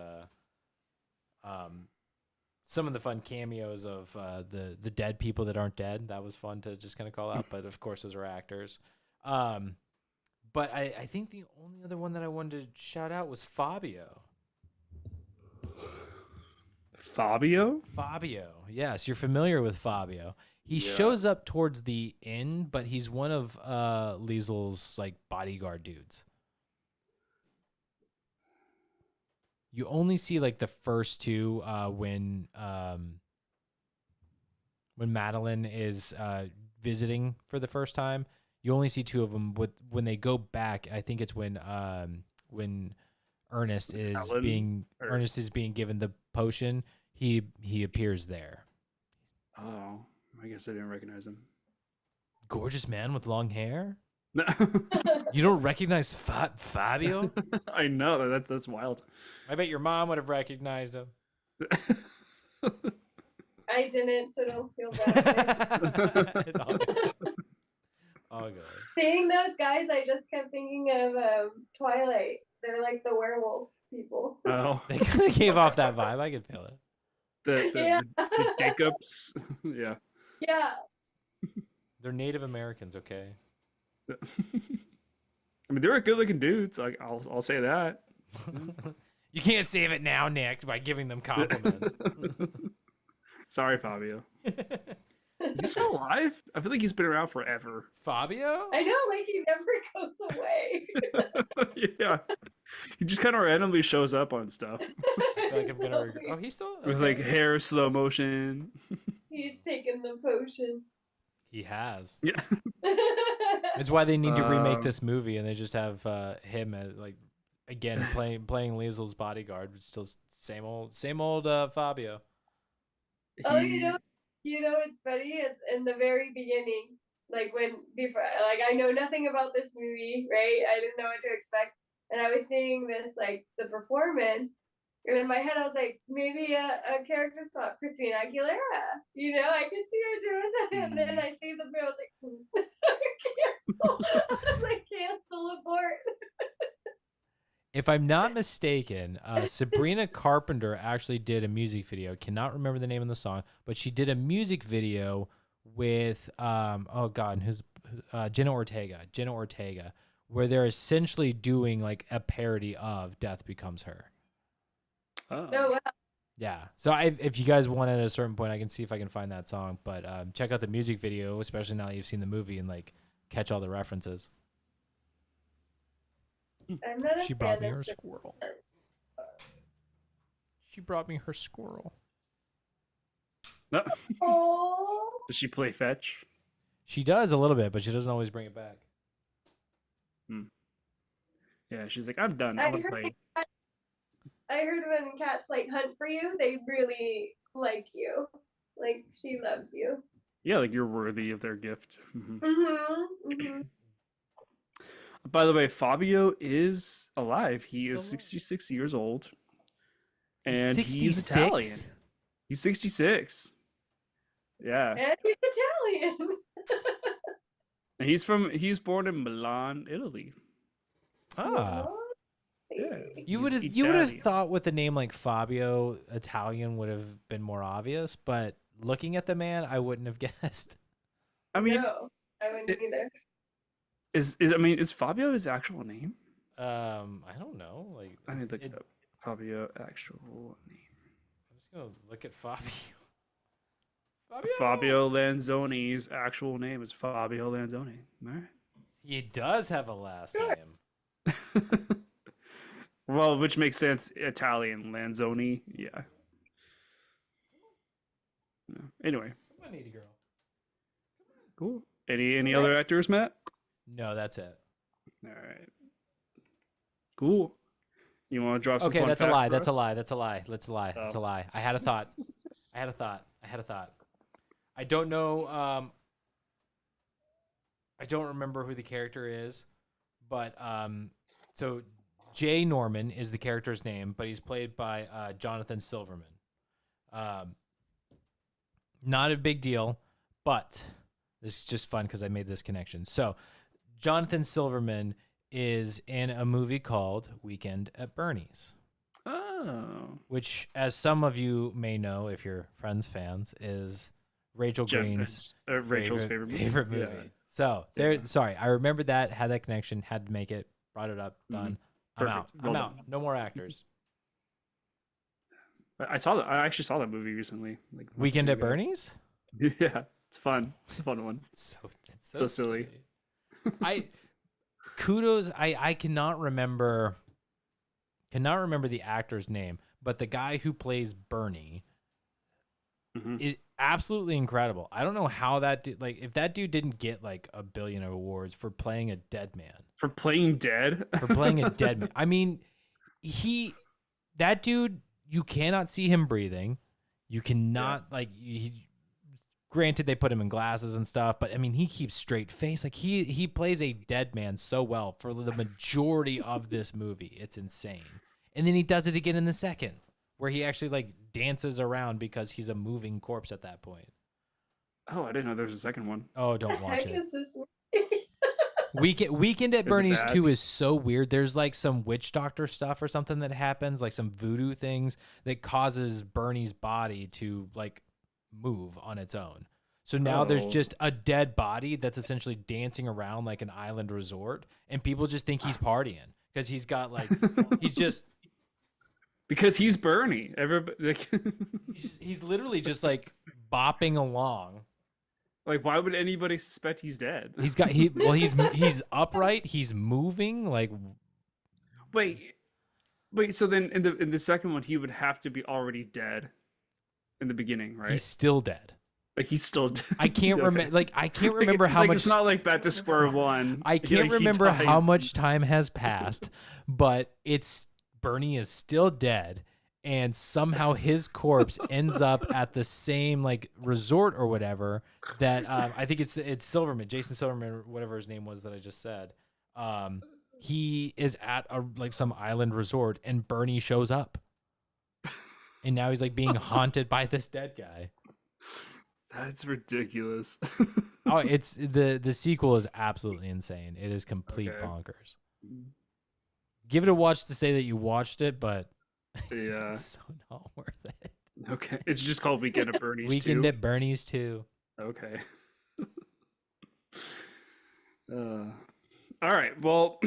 some of the fun cameos of the dead people that aren't dead. That was fun to just kind of call out. But of course, those are actors. But I think the only other one that I wanted to shout out was Fabio. Fabio? Fabio. Yes, you're familiar with Fabio. He Yeah. shows up towards the end, but he's one of Liesel's like bodyguard dudes. You only see like the first two when Madeline is visiting for the first time. You only see two of them. When they go back, I think it's when Ernest is Ernest is being given the potion. He appears there. Oh, I guess I didn't recognize him. Gorgeous man with long hair. No. You don't recognize Fabio? I know that's wild. I bet your mom would have recognized him. I didn't, so don't feel bad. It's all good. All good. Seeing those guys, I just kept thinking of Twilight. They're like the werewolf people. Oh, They kind of gave off that vibe. I could feel it. the Jacobs. Yeah. Yeah. They're Native Americans, okay? I mean, they were good-looking dudes. Like, I'll say that. You can't save it now, Nick, by giving them compliments. Sorry, Fabio. Is he still alive? I feel like he's been around forever. Fabio? I know, like he never goes away. Yeah, he just kind of randomly shows up on stuff I feel like I'm gonna. So Oh, he's still with okay. like hair slow motion. he's taken the potion. He has. Yeah. It's why they need to remake Um, this movie, and they just have him as, like again playing Liesel's bodyguard. But still same old Fabio. Oh, He- you know, it's funny. It's in the very beginning, like I know nothing about this movie, right? I didn't know what to expect, and I was seeing this like the performance, and in my head I was like, maybe a character swap, Christina Aguilera. You know, I could see her doing that, and then I see the bill, I was like, cancel. I was like, cancel, abort. If I'm not mistaken, Sabrina Carpenter actually did a music video. Cannot remember the name of the song, but she did a music video with oh god, who's Jenna Ortega, where they're essentially doing like a parody of Death Becomes Her. Oh. No, wow. Yeah. So if you guys want it at a certain point, I can see if I can find that song. But check out the music video, especially now that you've seen the movie, and like catch all the references. I'm not a She fan brought me of her Sabrina. squirrel. She brought me her squirrel. No. Oh. Does she play fetch? She does a little bit, but she doesn't always bring it back. Yeah, she's like, I'm done. I I'm gonna heard, play. I heard when cats like hunt for you, they really like you. Like she loves you. Yeah, like you're worthy of their gift. Mhm. Mm-hmm. By the way, Fabio is alive. He Still is alive. 66 years old, and he's 66? Italian. He's 66. Yeah, And he's Italian. and he's born in Milan, Italy. Ah. Oh, Yeah. You He's would have Italian. thought with a name like Fabio, Italian would have been more obvious, but looking at the man, I wouldn't have guessed. I mean, no, I wouldn't either. is Fabio his actual name? I don't know. Like I mean, look it- it up. Fabio actual name. I'm just gonna look at Fabio. Fabio Lanzoni's actual name is Fabio Lanzoni. All right. He does have a last Sure. name. Well, which makes sense. Italian Lanzoni. Yeah. Yeah. Anyway, Come on, needy girl. cool. Any other actors, Matt? No, that's it. All right. Cool. You want to drop some Okay, fun that's a facts lie. for That's a us? lie. That's a lie. That's a lie. That's a Oh. lie. I had a thought. I had a thought. I had a thought. I don't know. I don't remember who the character is, but so Jay Norman is the character's name, but he's played by Jonathan Silverman. Not a big deal, but this is just fun because I made this connection. So Jonathan Silverman is in a movie called Weekend at Bernie's. Oh. Which, as some of you may know, if you're Friends fans, is Rachel Green's Rachel's favorite movie. movie. Yeah. So there. Sorry, I remembered that, had that connection, had to make it, brought it up, done. I'm out. Perfect. Well I'm out. done. No more actors. I saw that. I actually saw that movie recently. Like a month or Weekend two at ago. Bernie's. Yeah, it's fun. It's a fun one. It's So silly. Kudos. I cannot remember the actor's name, but the guy who plays Bernie Mhm. is absolutely incredible. I don't know how that dude, like, if that dude didn't get like 1 billion of awards for playing a dead man. For playing dead. For playing a dead man. I mean, that dude, you cannot see him breathing. You cannot granted they put him in glasses and stuff, but I mean, he keeps straight face. Like he plays a dead man so well for the majority of this movie. It's insane. And then he does it again in the second, where he actually like dances around because he's a moving corpse at that point. Oh, I didn't know there was a second one. Oh, don't watch Heck it. is this Weekend at Is it Bernie's bad? 2 is so weird. There's like some witch doctor stuff or something that happens, like some voodoo things that causes Bernie's body to like move on its own. So now there's Oh. just a dead body that's essentially dancing around like an island resort, and people just think he's partying because he's got like he's just Because he's Bernie. Everybody, he's literally just like bopping along. like, why would anybody suspect he's dead? He's upright, he's moving like Wait. So then in the second one, he would have to be already dead in the beginning, right? he's still dead. Like he's still dead. I can't Okay. remember. Like I can't remember how like, much. It's not like back to square one. I can't He remember how dies. much time has passed, but Bernie is still dead, and somehow his corpse ends up at the same like resort or whatever that I think it's Silverman, Jason Silverman, whatever his name was that I just said. He is at like some island resort, and Bernie shows up, and now he's like being haunted by this dead guy. That's ridiculous. Oh, it's the sequel is absolutely insane. It is complete Okay. bonkers. Give it a watch to say that you watched it, but Yeah. it's so not worth it. Okay, it's just called Weekend at Bernie's Weekend too. at Bernie's too. Okay. All right. Well,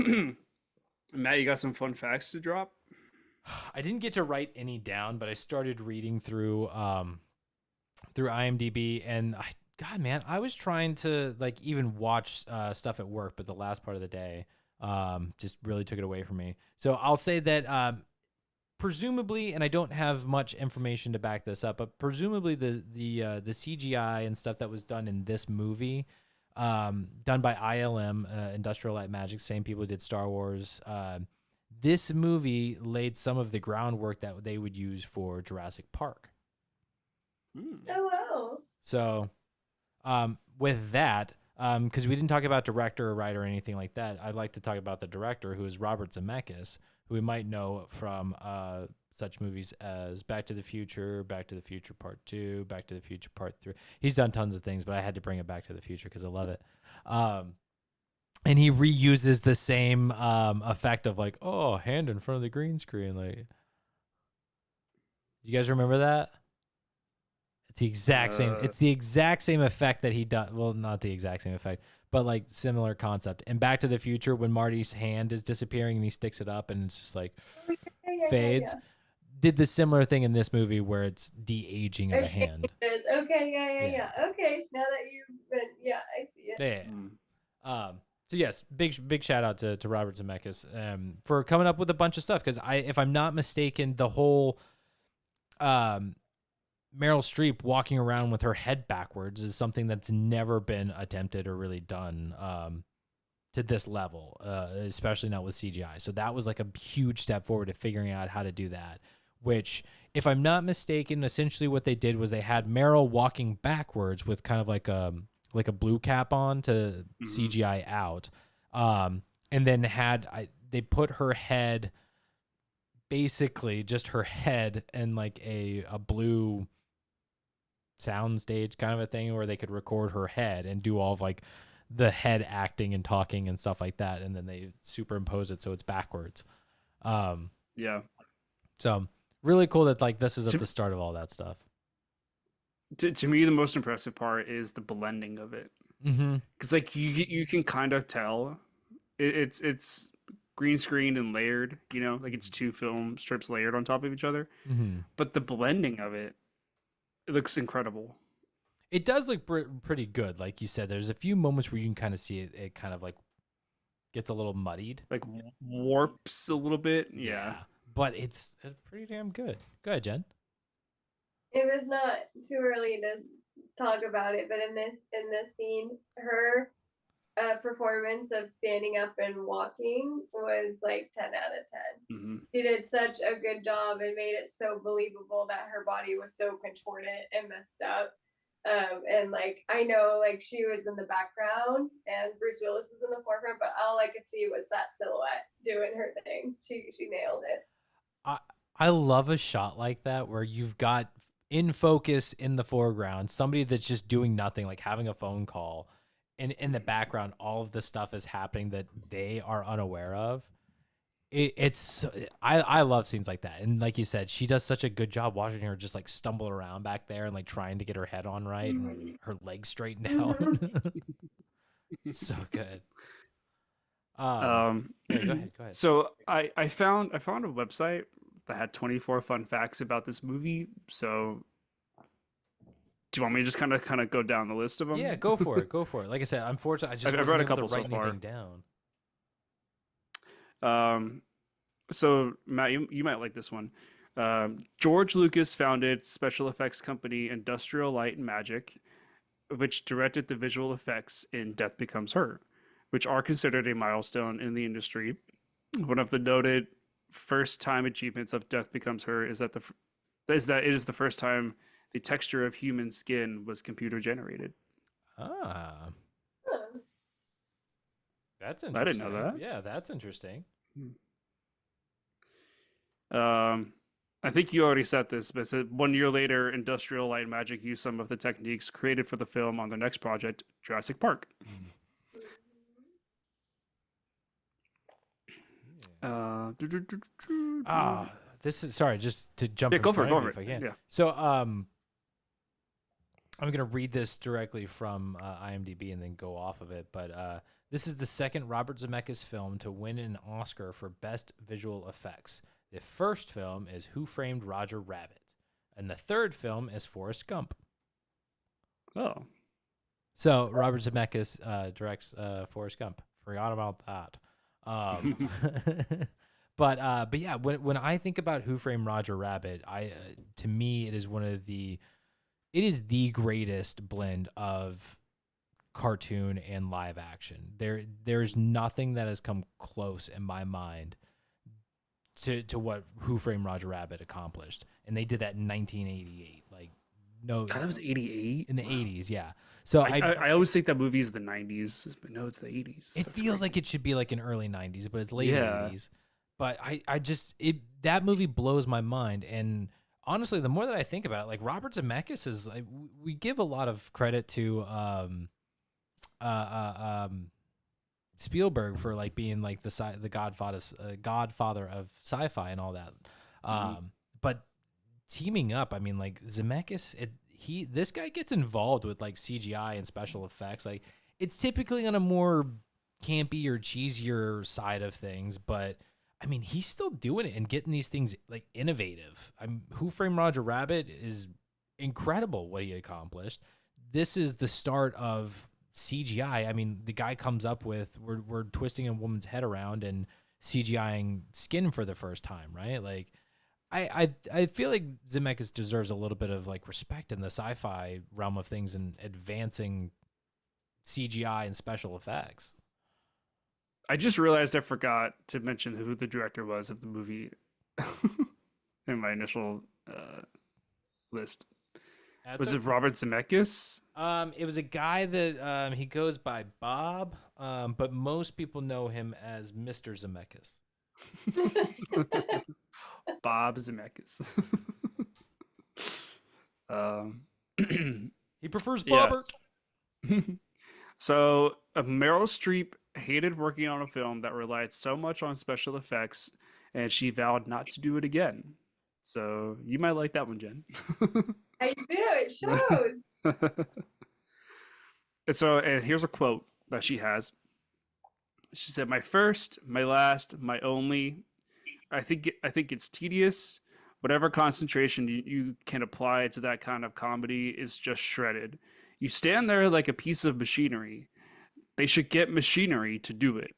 Matt, you got some fun facts to drop? I didn't get to write any down, but I started reading through IMDb, and God, man, I was trying to like even watch stuff at work, but the last part of the day just really took it away from me. So I'll say that presumably, and I don't have much information to back this up, but presumably the CGI and stuff that was done in this movie, done by ILM, Industrial Light Magic, same people who did Star Wars. This movie laid some of the groundwork that they would use for Jurassic Park. Oh wow. So, with that, because we didn't talk about director or writer or anything like that, I'd like to talk about the director, who is Robert Zemeckis, who we might know from such movies as Back to the Future Part 2, Back to the Future Part 3. He's done tons of things, but I had to bring it Back to the Future because I love it. And he reuses the same effect of like, oh, hand in front of the green screen. Like, you guys remember that? It's the exact same. It's the exact same effect that he does. Well, not the exact same effect, but like similar concept. In Back to the Future, when Marty's hand is disappearing and he sticks it up and it's just like fades, did the similar thing in this movie where it's de-aging of the hand. Okay, yeah. Okay, now that you've been, I see it. Yeah. So yes, big shout out to Robert Zemeckis for coming up with a bunch of stuff, because if I'm not mistaken, the whole Meryl Streep walking around with her head backwards is something that's never been attempted or really done to this level, especially not with CGI. So that was like a huge step forward to figuring out how to do that, which, if I'm not mistaken, essentially what they did was they had Meryl walking backwards with kind of like a blue cap on to CGI out. And then they put her head, basically just her head, and like a blue sound stage kind of a thing where they could record her head and do all of like the head acting and talking and stuff like that, and then they superimpose it so it's backwards. Yeah. So really cool that like this is at the start of all that stuff. To me, the most impressive part is the blending of it, because like you can kind of tell it's green screened and layered, you know, like it's two film strips layered on top of each other. But the blending of it looks incredible. It does look pretty good. Like you said, there's a few moments where you can kind of see it kind of like gets a little muddied. Like warps a little bit. Yeah. But it's pretty damn good. Go ahead, Jen. It was not too early to talk about it, but in this scene, her performance of standing up and walking was like 10 out of 10. She did such a good job and made it so believable that her body was so contorted and messed up. And like, I know like she was in the background and Bruce Willis was in the forefront, but all I could see was that silhouette doing her thing. She nailed it. I love a shot like that where you've got in focus in the foreground somebody that's just doing nothing, like having a phone call, and in the background all of the stuff is happening that they are unaware of. I love scenes like that, and like you said, she does such a good job watching her just like stumble around back there and like trying to get her head on right and her legs straightened out. So good. Yeah, go ahead. So I found a website that had 24 fun facts about this movie. So do you want me to just kind of go down the list of them? Yeah, go for it. Go for it. Like I said, unfortunately, I just I've wasn't read a able couple to write so far. anything down. So Matt, you might like this one. George Lucas founded special effects company Industrial Light and Magic, which directed the visual effects in Death Becomes Her, which are considered a milestone in the industry. One of the noted first-time achievements of Death Becomes Her is that it is the first time the texture of human skin was computer generated. That's interesting. I didn't know that. Yeah, that's interesting. I think you already said this, but it said 1 year later, Industrial Light and Magic used some of the techniques created for the film on their next project, Jurassic Park. This is sorry, just to jump. Yeah, go for it. If I can. Yeah. So, I'm gonna read this directly from IMDb and then go off of it. But this is the second Robert Zemeckis film to win an Oscar for Best Visual Effects. The first film is Who Framed Roger Rabbit, and the third film is Forrest Gump. Oh. So Robert Zemeckis directs Forrest Gump. Forgot about that. But yeah, when I think about Who Framed Roger Rabbit, to me it is the greatest blend of cartoon and live action. There's nothing that has come close in my mind to what Who Framed Roger Rabbit accomplished, and they did that in 1988. Like, no, God, that was 88 in the 80s, yeah. So I always think that movie is the 90s, but no, it's the 80s. It feels like it should be like in early 90s, but it's late 80s. But that movie blows my mind, and honestly, the more that I think about it, like Robert Zemeckis is, like, we give a lot of credit to Spielberg for like being like the godfather of sci-fi and all that. But teaming up, I mean, like Zemeckis, this guy gets involved with like CGI and special effects. Like, it's typically on a more campy or cheesier side of things, but I mean, he's still doing it and getting these things like innovative. Who Framed Roger Rabbit is incredible what he accomplished. This is the start of CGI. I mean, the guy comes up with we're twisting a woman's head around and CGIing skin for the first time, right? Like, I feel like Zemeckis deserves a little bit of like respect in the sci-fi realm of things and advancing CGI and special effects. I just realized I forgot to mention who the director was of the movie in my initial list. Was it Robert Zemeckis? It was a guy that he goes by Bob, but most people know him as Mr. Zemeckis. Bob Zemeckis. um, He prefers yeah. Bobbert. So Meryl Streep hated working on a film that relied so much on special effects, and she vowed not to do it again. So you might like that one, Jen. I do. It shows. And here's a quote that she has. She said, "My first, my last, my only. I think it's tedious. Whatever concentration you can apply to that kind of comedy is just shredded. You stand there like a piece of machinery. They should get machinery to do it.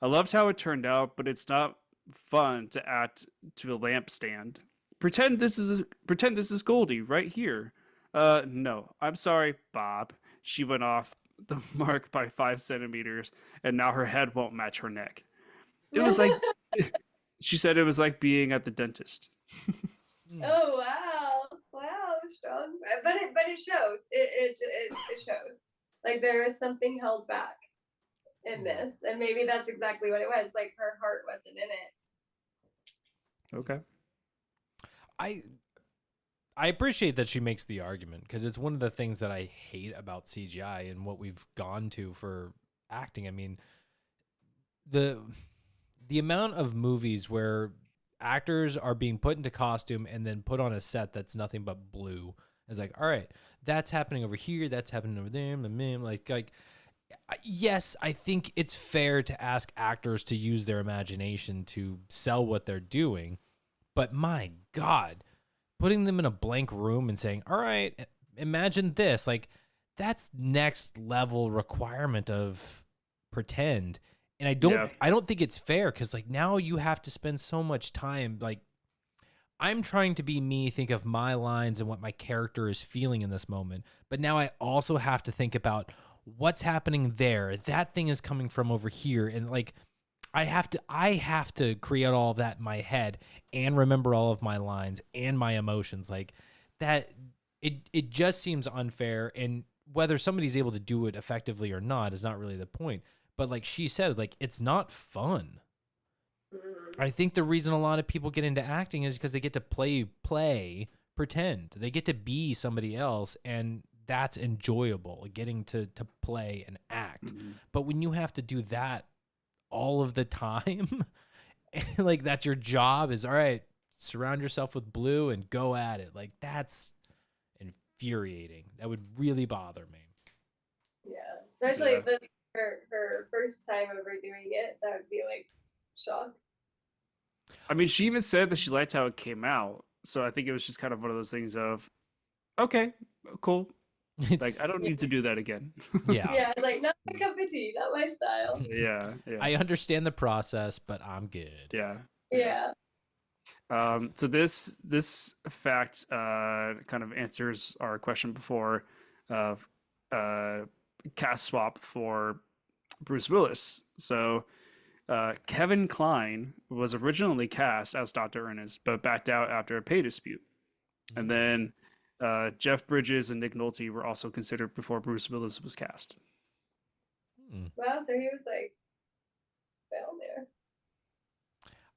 I loved how it turned out, but it's not fun to act to a lampstand. Pretend this is Goldie right here. No, I'm sorry, Bob." She went off the mark by 5 centimeters, and now her head won't match her neck. It was like she said it was like being at the dentist. Oh wow, strong. But it shows. It shows. Like there is something held back in this, and maybe that's exactly what it was. Like her heart wasn't in it. Okay. I appreciate that she makes the argument because it's one of the things that I hate about CGI and what we've gone to for acting. I mean, the amount of movies where actors are being put into costume and then put on a set that's nothing but blue. It's like, all right, that's happening over here, that's happening over there, like yes, I think it's fair to ask actors to use their imagination to sell what they're doing, but my God, putting them in a blank room and saying, all right, imagine this, like that's next level requirement of pretend. And I don't think it's fair because like now you have to spend so much time. Like I'm trying to be me, think of my lines and what my character is feeling in this moment. But now I also have to think about what's happening there. That thing is coming from over here. And like I have to create all of that in my head and remember all of my lines and my emotions. Like that it just seems unfair. And whether somebody's able to do it effectively or not is not really the point. But like she said, like it's not fun. I think the reason a lot of people get into acting is because they get to pretend. They get to be somebody else, and that's enjoyable, getting to play and act. Mm-hmm. But when you have to do that all of the time, like that's your job is, all right, surround yourself with blue and go at it. Like that's infuriating. That would really bother me. Yeah, especially if this her first time ever doing it, that would be like shock. I mean, she even said that she liked how it came out, so I think it was just kind of one of those things of, okay, cool. Like I don't need to do that again. Yeah, like not my cup of tea, not my style. Yeah. I understand the process, but I'm good. Yeah. So this fact kind of answers our question before of cast swap for Bruce Willis. So Kevin Kline was originally cast as Dr. Ernest, but backed out after a pay dispute. And then Jeff Bridges and Nick Nolte were also considered before Bruce Willis was cast. Wow, so he was like down there.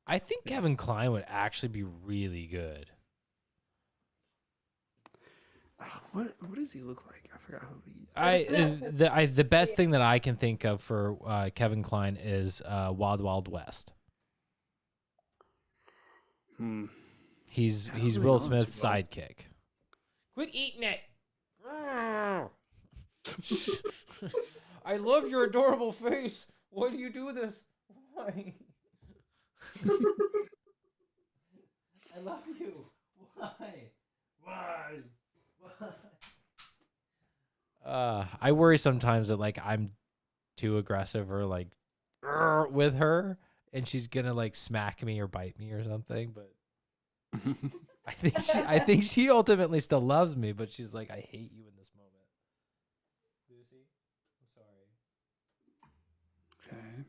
I think Kevin Kline would actually be really good. What does he look like? I forgot who he. The best thing that I can think of for Kevin Kline is Wild Wild West. He's Will Smith's sidekick. Quit eating it. I love your adorable face. Why do you do this? Why? I love you. Why? I worry sometimes that like I'm too aggressive or like with her and she's gonna like smack me or bite me or something, but I think she ultimately still loves me, but she's like, I hate you in this moment. Lucy, I'm sorry. Okay.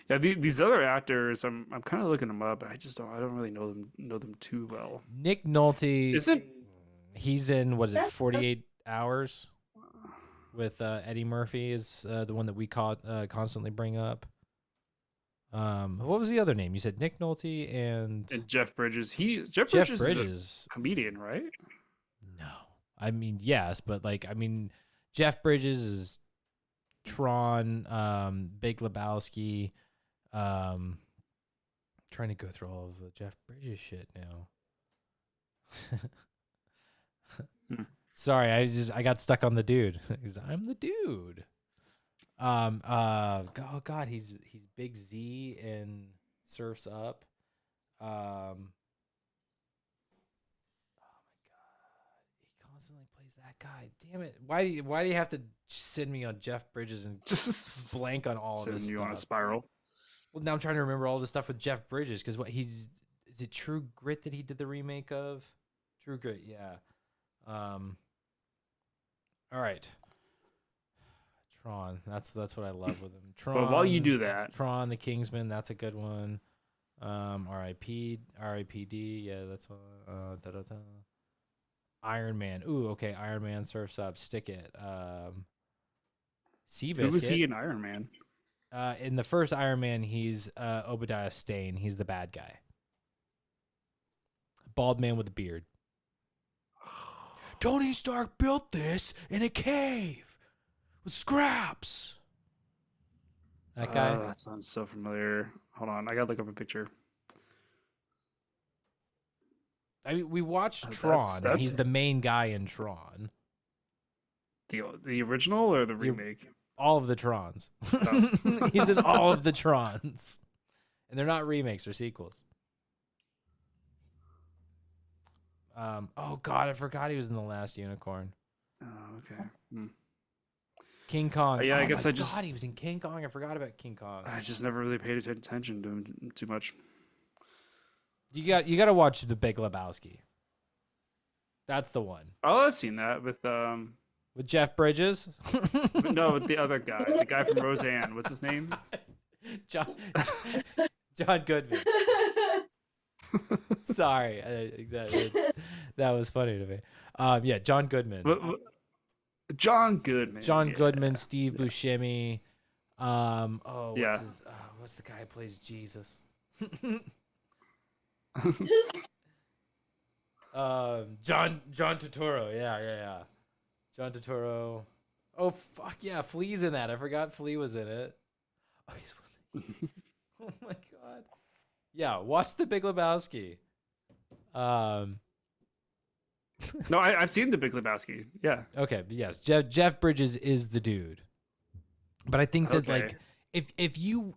Yeah, these other actors, I'm kind of looking them up, but I don't really know them too well. Nick Nolte, Isn't he's in, was it 48 Hours with Eddie Murphy is the one that we constantly bring up. What was the other name? You said Nick Nolte and Jeff Bridges? Jeff Jeff Bridges Bridges. is a comedian, right? No, I mean yes, but like Jeff Bridges is Tron, Big Lebowski. Trying to go through all of the Jeff Bridges shit now. Sorry, I got stuck on the dude. I'm the dude. Oh God, he's Big Z in Surfs Up. Oh my God, he constantly plays that guy. Damn it! Why do you have to send me on Jeff Bridges and Just blank on all of this you stuff? on a spiral. Well, now I'm trying to remember all this stuff with Jeff Bridges because is it True Grit that he did the remake of? True Grit, yeah. All right. Tron. That's what I love with him. Tron. But while you do that, Tron the Kingsman, that's a good one. R.I.P.D. Yeah, that's one. Iron Man. Ooh, okay. Iron Man, Surf's Up, Stick It. Seabiscuit. who was he in Iron Man? In the first Iron Man, he's Obadiah Stane. He's the bad guy. Bald man with a beard. Tony Stark built this in a cave with scraps. That guy? That sounds so familiar. Hold on, I gotta look up a picture. I mean, we watched Tron, and he's the main guy in Tron. The original or the remake? All of the Trons. Oh. He's in all of the Trons. And they're not remakes or sequels. Oh, God, I forgot he was in The Last Unicorn. Oh, okay. Hmm. King Kong. Yeah, I guess my I just... God, he was in King Kong. I forgot about King Kong. I just never really paid attention to him too much. You got to watch The Big Lebowski. That's the one. Oh, I've seen that with Jeff Bridges? no, with the other guy, the guy from Roseanne. What's his name? John Goodman. Sorry, that was funny to me. Yeah, John Goodman. John Goodman. John Goodman, Steve Buscemi. Yeah. What's the guy who plays Jesus? John Turturro. Yeah. John Turturro. Oh fuck yeah, Flea's in that. I forgot Flea was in it. Oh my God. Yeah, watch The Big Lebowski. No, I've seen The Big Lebowski. Yeah. Okay, but yes, Jeff Bridges is the dude. But I think that like if you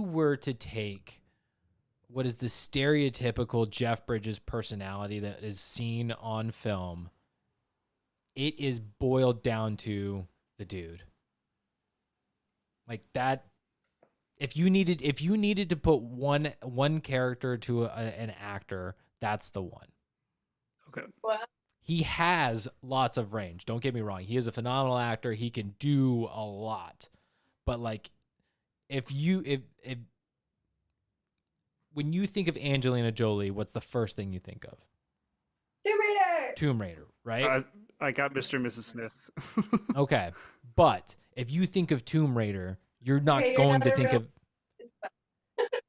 were to take what is the stereotypical Jeff Bridges personality that is seen on film, it is boiled down to the dude. Like that. If you needed to put one character to an actor, that's the one. Okay. Well, He has lots of range. Don't get me wrong. He is a phenomenal actor. He can do a lot. But like, if when you think of Angelina Jolie, what's the first thing you think of? Tomb Raider. Tomb Raider, right? I got Mr. and Mrs. Smith. Okay. But if you think of Tomb Raider, you're not going to think of...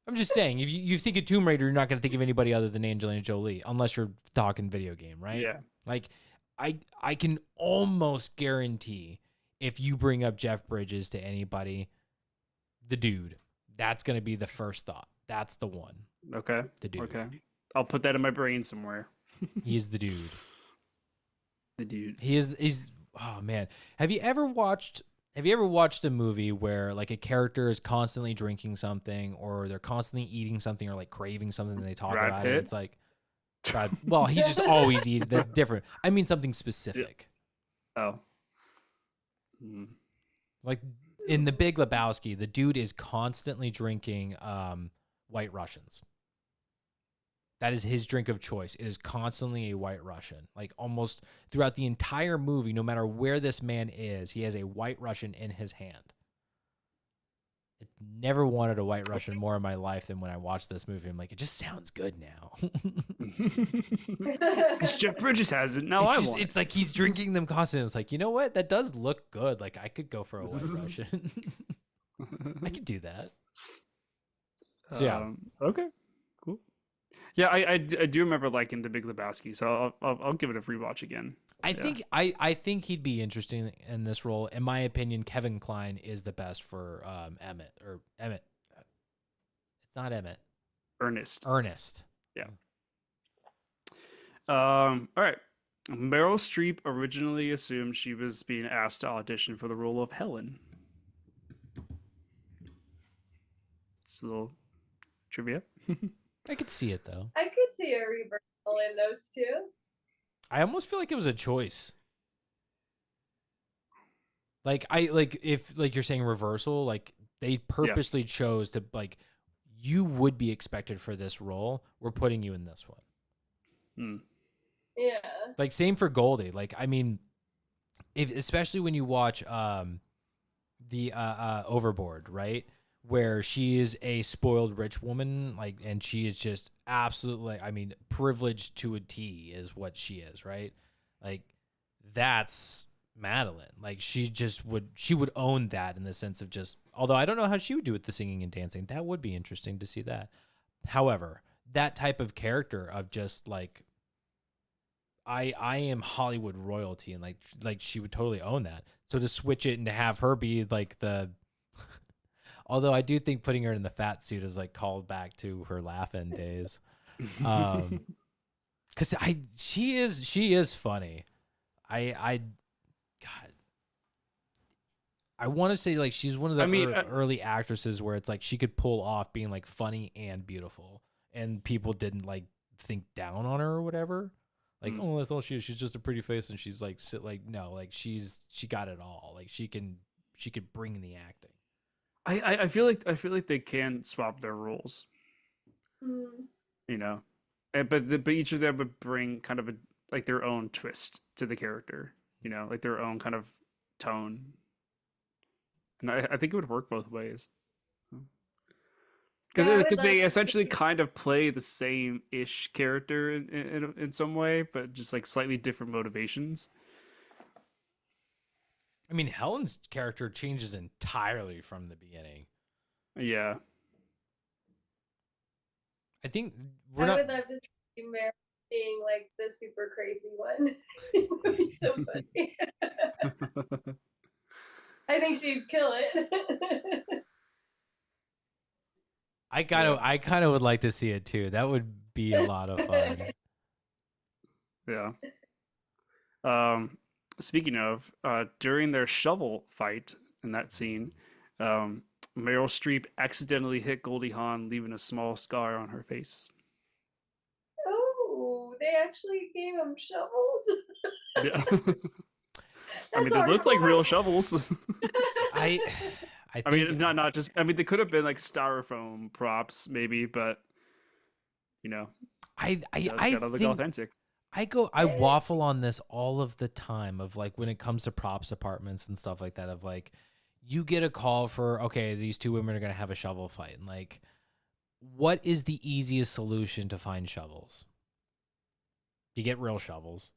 I'm just saying, if you think of Tomb Raider, you're not going to think of anybody other than Angelina Jolie, unless you're talking video game, right? Yeah. Like, I can almost guarantee if you bring up Jeff Bridges to anybody, the dude, that's going to be the first thought. That's the one. Okay. The dude. Okay. I'll put that in my brain somewhere. He's the dude. The dude. He's oh man. Have you ever watched a movie where like a character is constantly drinking something or they're constantly eating something or like craving something and they talk Brad about Pitt? it? It's like well, he's just always eating. That's different. I mean something specific. Oh. Mm. Like in The Big Lebowski, the dude is constantly drinking White Russians. That is his drink of choice. It is constantly a White Russian. Like almost throughout the entire movie, no matter where this man is, he has a White Russian in his hand. I never wanted a White Russian more in my life than when I watched this movie. I'm like, it just sounds good now. Because Jeff Bridges has it. Now I want it. It's like he's drinking them constantly. It's like, you know what? That does look good. Like I could go for a White Russian. I could do that. So yeah. Okay. Cool. Yeah, I do remember liking The Big Lebowski, so I'll give it a rewatch again. I think he'd be interesting in this role. In my opinion, Kevin Kline is the best for Emmett. It's not Emmett. Ernest. Yeah. All right. Meryl Streep originally assumed she was being asked to audition for the role of Helen. It's a little trivia. I could see it though. I could see a reversal in those two. I almost feel like it was a choice. Like if you're saying reversal, like they purposely chose to like you would be expected for this role. We're putting you in this one. Yeah. Like same for Goldie. Like I mean, especially when you watch the Overboard, right? Where she is a spoiled rich woman, like, and she is just absolutely, I mean, privileged to a T is what she is, right? Like, that's Madeline. Like, she would own that in the sense of just, although I don't know how she would do with the singing and dancing. That would be interesting to see that. However, that type of character of just like, I am Hollywood royalty, and like she would totally own that. So to switch it and to have her be like the, although I do think putting her in the fat suit is like called back to her Laugh-In days. Cause she is funny. I want to say like she's one of the early actresses where it's like she could pull off being like funny and beautiful, and people didn't like think down on her or whatever. Like, oh, that's all she is. She's just a pretty face, and she's like no, like she got it all. Like she could bring the acting. I feel like they can swap their roles, you know, but each of them would bring kind of like their own twist to the character, you know, like their own kind of tone, and I think it would work both ways, because they essentially kind of play the same ish character in some way, but just like slightly different motivations. I mean, Helen's character changes entirely from the beginning. Yeah. I think I would love to see Mary being like the super crazy one. It would be so funny. I think she'd kill it. I kind of would like to see it too. That would be a lot of fun. Yeah. Speaking of, during their shovel fight in that scene, Meryl Streep accidentally hit Goldie Hawn, leaving a small scar on her face. Oh, they actually gave him shovels? Yeah. I mean, they looked like real shovels. I mean, not just. I mean, they could have been like styrofoam props, maybe, but you know, I gotta look authentic. I waffle on this all of the time of like when it comes to props departments and stuff like that of like you get a call for, okay, these two women are going to have a shovel fight. And like, what is the easiest solution to find shovels? You get real shovels.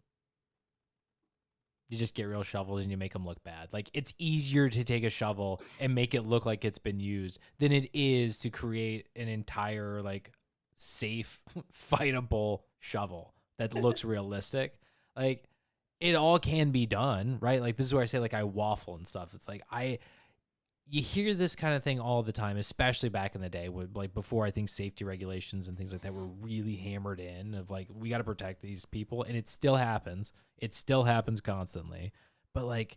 You just get real shovels and you make them look bad. Like it's easier to take a shovel and make it look like it's been used than it is to create an entire like safe, fightable shovel that looks realistic. Like it all can be done, right? Like this is where I say like I waffle and stuff. It's like you hear this kind of thing all the time, especially back in the day with like before I think safety regulations and things like that were really hammered in of like we got to protect these people, and it still happens. It still happens constantly. But like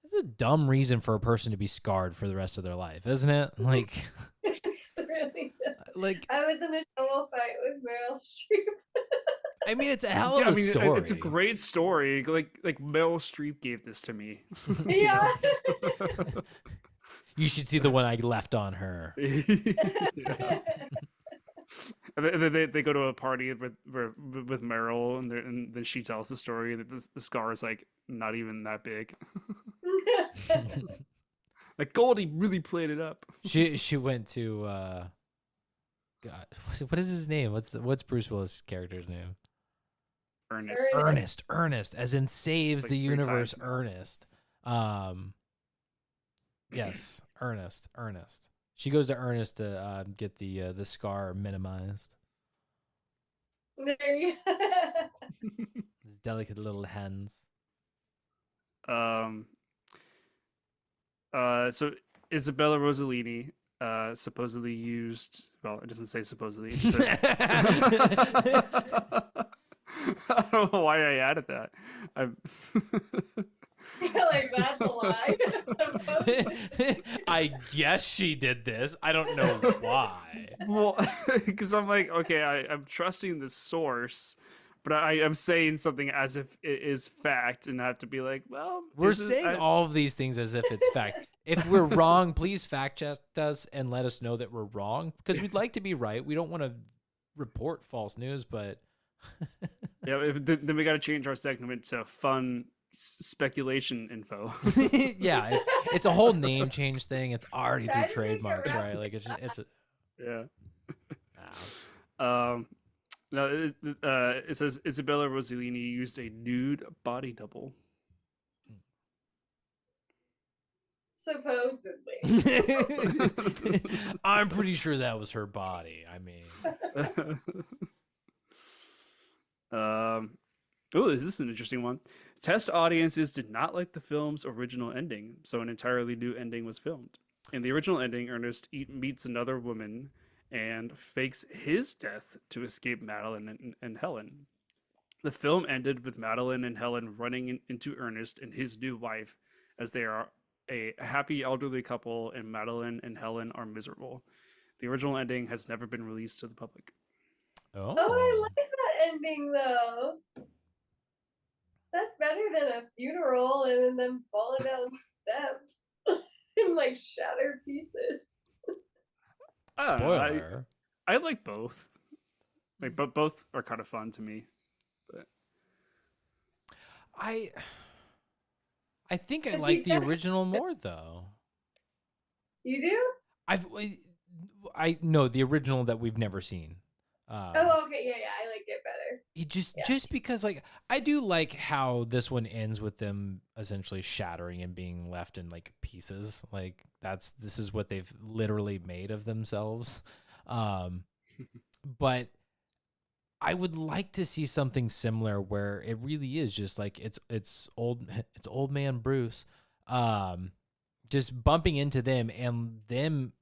it's a dumb reason for a person to be scarred for the rest of their life, isn't it? Like it's really dumb. Like I was in a shovel fight with Meryl Streep. I mean, it's a hell of a story. It's a great story. Like Meryl Streep gave this to me. Yeah. You should see the one I left on her. And they go to a party with Meryl, and then she tells the story that the scar is like not even that big. Like Goldie really played it up. She went to God, what is his name? What's Bruce Willis' character's name? Ernest, as in saves Like the 3 universe. times now. Ernest. Yes, Ernest. She goes to Ernest to get the scar minimized. There you His delicate little hands. Um. So Isabella Rossellini supposedly used. Well, it doesn't say supposedly. It just says, I don't know why I added that. I'm. like, that's a lie. I guess she did this. I don't know why. Well, because I'm like, okay, I'm trusting the source, but I'm saying something as if it is fact, and I have to be like, well, We're saying all of these things as if it's fact. If we're wrong, please fact check us and let us know that we're wrong, because we'd like to be right. We don't want to report false news, but yeah, then we got to change our segment to fun speculation info. yeah, it's a whole name change thing. It's already through That is like a trademarks, rap. right? Like it's a, Yeah. wow. No, it says Isabella Rossellini used a nude body double. Supposedly. I'm pretty sure that was her body. I mean, Oh, is this an interesting one? Test audiences did not like the film's original ending, so an entirely new ending was filmed. In the original ending, Ernest meets another woman and fakes his death to escape Madeline and Helen. The film ended with Madeline and Helen running into Ernest and his new wife, as they are a happy elderly couple, and Madeline and Helen are miserable. The original ending has never been released to the public. Oh, I like that ending though. That's better than a funeral and then them falling down steps in like shattered pieces. Spoiler. I like both. Like, but both are kind of fun to me. But I think I Does like he- the original more though. You do? I know the original that we've never seen. Oh, okay, yeah, I like it better. It Yeah. just because like I do like how this one ends with them essentially shattering and being left in like pieces. Like this is what they've literally made of themselves. But I would like to see something similar where it really is just like it's old man Bruce just bumping into them and them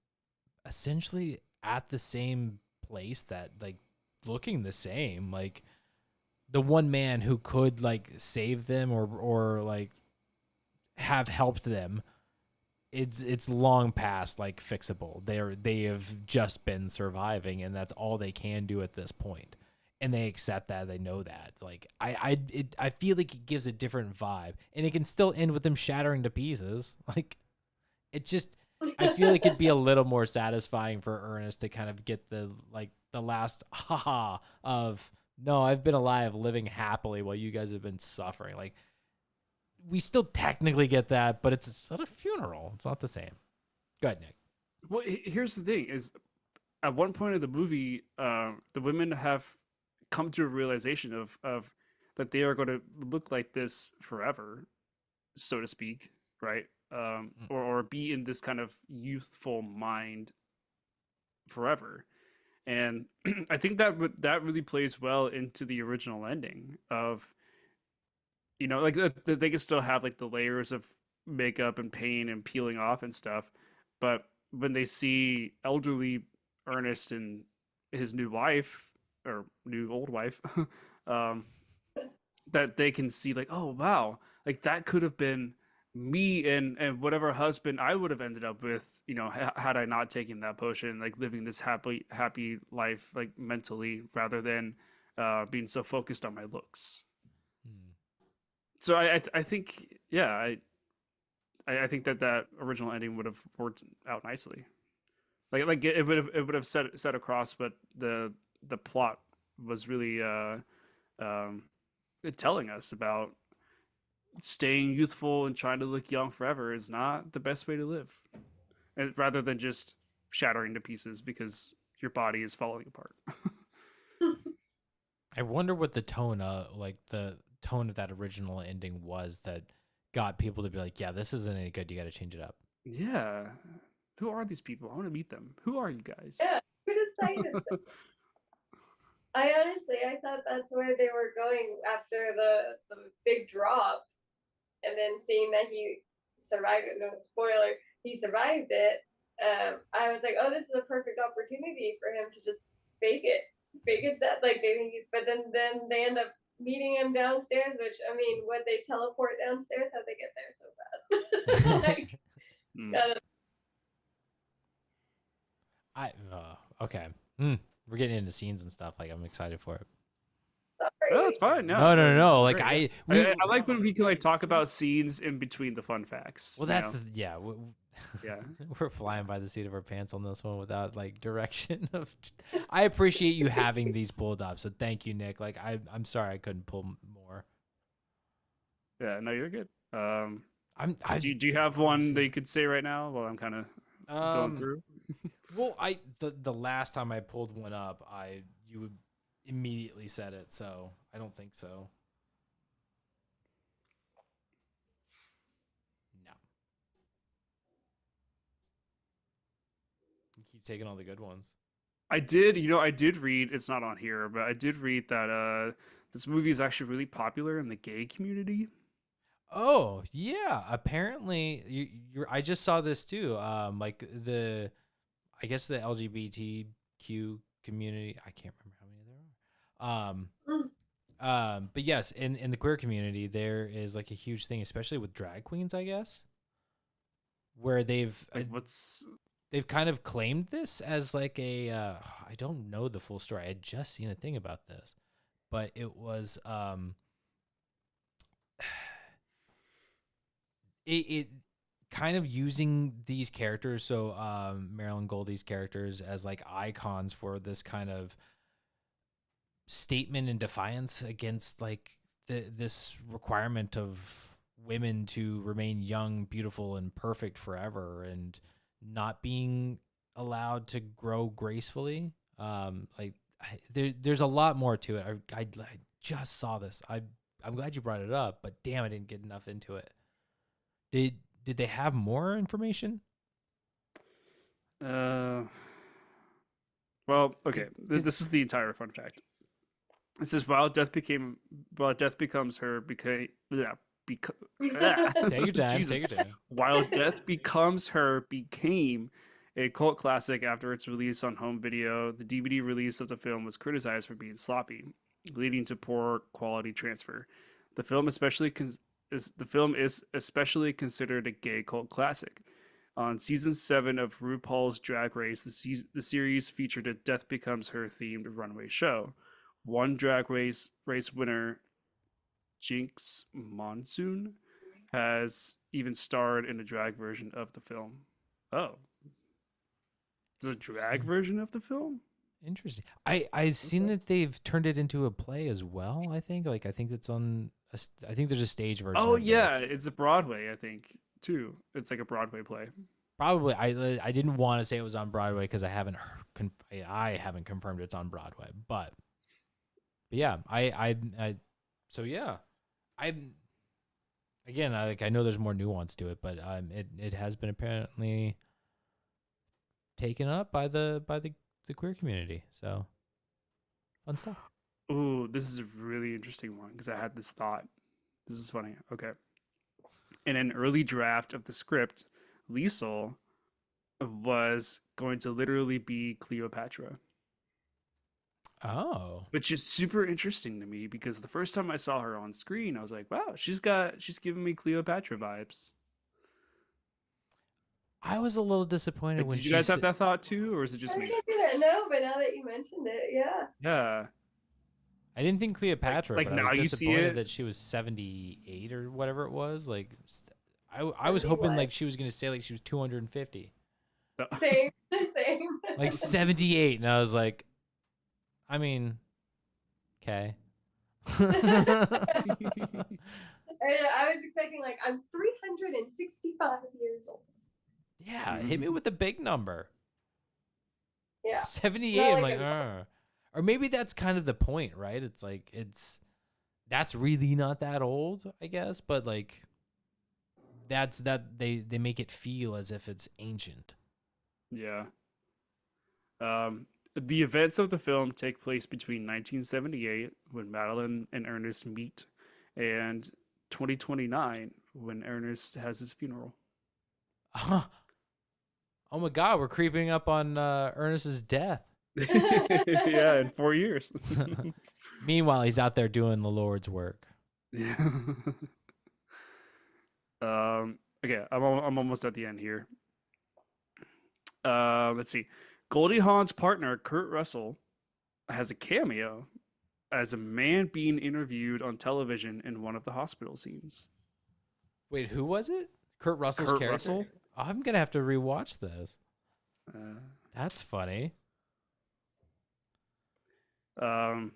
essentially at the same place, that like looking the same, like the one man who could like save them or like have helped them, it's long past like fixable. They have just been surviving, and that's all they can do at this point. And they accept that, they know that. Like I feel like it gives a different vibe, and it can still end with them shattering to pieces. Like it just, I feel like it'd be a little more satisfying for Ernest to kind of get the last haha of, no, I've been alive living happily while you guys have been suffering. Like we still technically get that, but it's not a funeral. It's not the same. Go ahead, Nick. well, here's the thing: is at one point of the movie, the women have come to a realization of that they are going to look like this forever, so to speak, right? Or be in this kind of youthful mind forever. And I think that really plays well into the original ending of, like they can still have like the layers of makeup and pain and peeling off and stuff, but when they see elderly Ernest and his new wife, or new old wife, um, that they can see like, oh wow, like that could have been me and whatever husband I would have ended up with, had I not taken that potion, like living this happy life, like mentally, rather than being so focused on my looks. So I think, yeah, I think that original ending would have worked out nicely. Like it would have set across what the the plot was really telling us about staying youthful and trying to look young forever is not the best way to live, and rather than just shattering to pieces because your body is falling apart. I wonder what the tone of that original ending was that got people to be like, yeah, this isn't any good. You got to change it up. Yeah. Who are these people? I want to meet them. Who are you guys? Yeah, who decided that? I thought that's where they were going after the big drop, and then seeing that he survived it. No spoiler, he survived it. I was like, oh, this is a perfect opportunity for him to just fake his death. Like they think, but then they end up meeting him downstairs. Which I mean, when they teleport downstairs, how they get there so fast? Like, Okay. We're getting into scenes and stuff. Like I'm excited for it. Oh, it's fine. No. Like I like when we can like talk about scenes in between the fun facts. Well, that's yeah. Yeah. We're flying by the seat of our pants on this one without like direction of. I appreciate you having these pulled up, so thank you, Nick. Like I'm sorry I couldn't pull more. Yeah, no, you're good. Do you have I'm one that you could say right now? Well, I'm kind of going through. Well, the last time I pulled one up, you immediately said it, so I don't think so. No. You keep taking all the good ones. I did read, it's not on here, but I did read that this movie is actually really popular in the gay community. Oh, yeah. Apparently, I just saw this too. Like I guess the LGBTQ community, I can't remember how many there are. But yes, in the queer community, there is like a huge thing, especially with drag queens, I guess, where they've kind of claimed this as like a I don't know the full story. I had just seen a thing about this, but it was it kind of using these characters, so Marilyn Goldie's characters, as like icons for this kind of statement and defiance against like this requirement of women to remain young, beautiful, and perfect forever, and not being allowed to grow gracefully. There's a lot more to it. I just saw this. I'm glad you brought it up, but damn, I didn't get enough into it. Did they have more information? Well, okay. This is the entire fun fact. It says while death becomes her became Take your time. Jesus. Take your time. While Death Becomes Her became a cult classic after its release on home video, the DVD release of the film was criticized for being sloppy, leading to poor quality transfer. The film is especially considered a gay cult classic. On season 7 of RuPaul's Drag Race, the series featured a Death Becomes Her themed runway show. One Drag Race winner, Jinx Monsoon, has even starred in a drag version of the film. Oh. There's a drag version of the film? Interesting. I've seen that they've turned it into a play as well, I think. Like, I think it's on... I think there's a stage version. Oh, yeah. It's a Broadway, I think, too. It's like a Broadway play. Probably. I didn't want to say it was on Broadway because I haven't confirmed it's on Broadway. But yeah, so yeah. I know there's more nuance to it, but it has been apparently taken up by the queer community. So fun stuff. Ooh, this is a really interesting one because I had this thought. This is funny. Okay. In an early draft of the script, Liesel was going to literally be Cleopatra. Oh. Which is super interesting to me because the first time I saw her on screen, I was like, wow, she's giving me Cleopatra vibes. I was a little disappointed when did you guys have that thought too, or is it just me? I didn't know, but now that you mentioned it, yeah. Yeah. I didn't think Cleopatra, like but now I was you disappointed see it? that she was 78 or whatever it was. Like, I was hoping like she was gonna say like she was 250. Same. Like 78, and I was like, I mean, okay. I was expecting like I'm 365 years old. Yeah, hit me with the big number. Yeah. 78. Not I'm like like, or maybe that's kind of the point, right? It's like that's really not that old, I guess, but like that's they make it feel as if it's ancient. Yeah. The events of the film take place between 1978, when Madeline and Ernest meet, and 2029, when Ernest has his funeral. Oh my God, we're creeping up on Ernest's death. Yeah, in 4 years. Meanwhile, he's out there doing the Lord's work. Yeah. Okay, I'm almost at the end here. Let's see. Goldie Hawn's partner, Kurt Russell, has a cameo as a man being interviewed on television in one of the hospital scenes. Wait, who was it? Kurt Russell's Kurt character? Russell? I'm going to have to rewatch this. Uh, That's funny. Matt,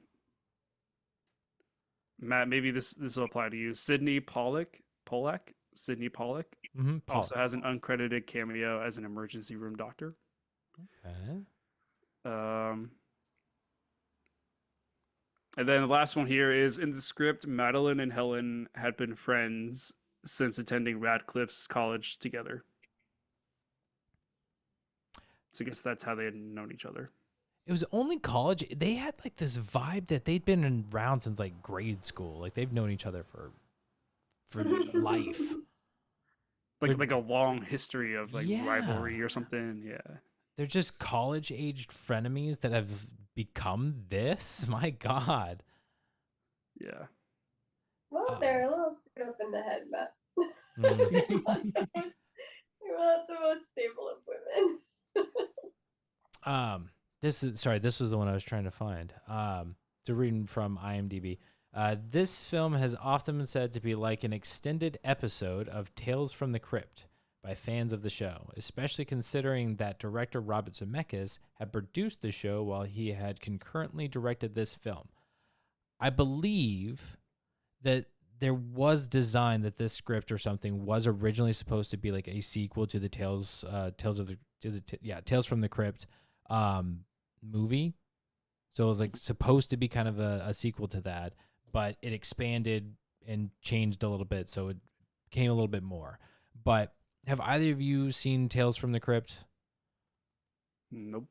maybe this will apply to you. Sydney Sydney Pollack Mm-hmm. also has an uncredited cameo as an emergency room doctor. Okay. And then the last one here is, in the script, Madeline and Helen had been friends since attending Radcliffe's college together. So I guess that's how they had known each other. It was only college. They had like this vibe that they'd been around since like grade school. Like they've known each other for life. Like a long history of like Yeah. rivalry or something. Yeah. They're just college-aged frenemies that have become this. My God. Yeah. Well, they're a little screwed up in the head, but Mm. they're not the most stable of women. This was the one I was trying to find. To reading from IMDb. This film has often been said to be like an extended episode of Tales from the Crypt by fans of the show, especially considering that director Robert Zemeckis had produced the show while he had concurrently directed this film. I believe that there was design that this script or something was originally supposed to be like a sequel to the Tales from the Crypt movie. So it was like supposed to be kind of a sequel to that, but it expanded and changed a little bit, so it became a little bit more. But have either of you seen Tales from the Crypt? Nope.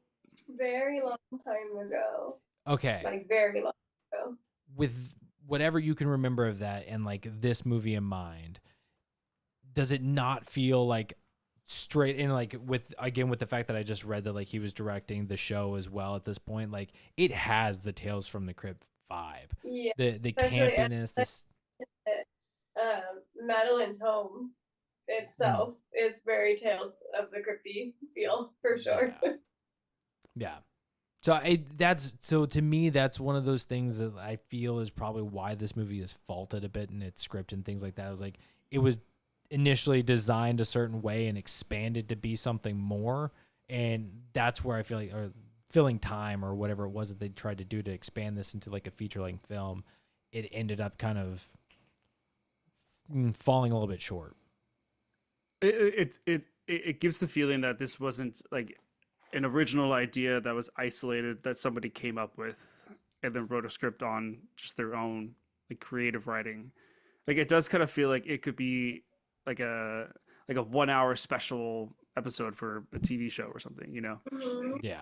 Very long time ago. Okay. Like very long ago. With whatever you can remember of that and like this movie in mind, does it not feel like straight in, like with the fact that I just read that like he was directing the show as well at this point, like it has the Tales from the Crypt vibe. Yeah. The campiness, this Madeline's home itself is very Tales of the Crypty feel for sure. Yeah. So to me, that's one of those things that I feel is probably why this movie is faulted a bit in its script and things like that. I was like, it was initially designed a certain way and expanded to be something more, and that's where I feel like, or filling time or whatever it was that they tried to do to expand this into like a feature-length film, it ended up kind of falling a little bit short. It gives the feeling that this wasn't like an original idea that was isolated that somebody came up with and then wrote a script on just their own like creative writing. Like it does kind of feel like it could be like a 1 hour special episode for a TV show or something, you know? Yeah.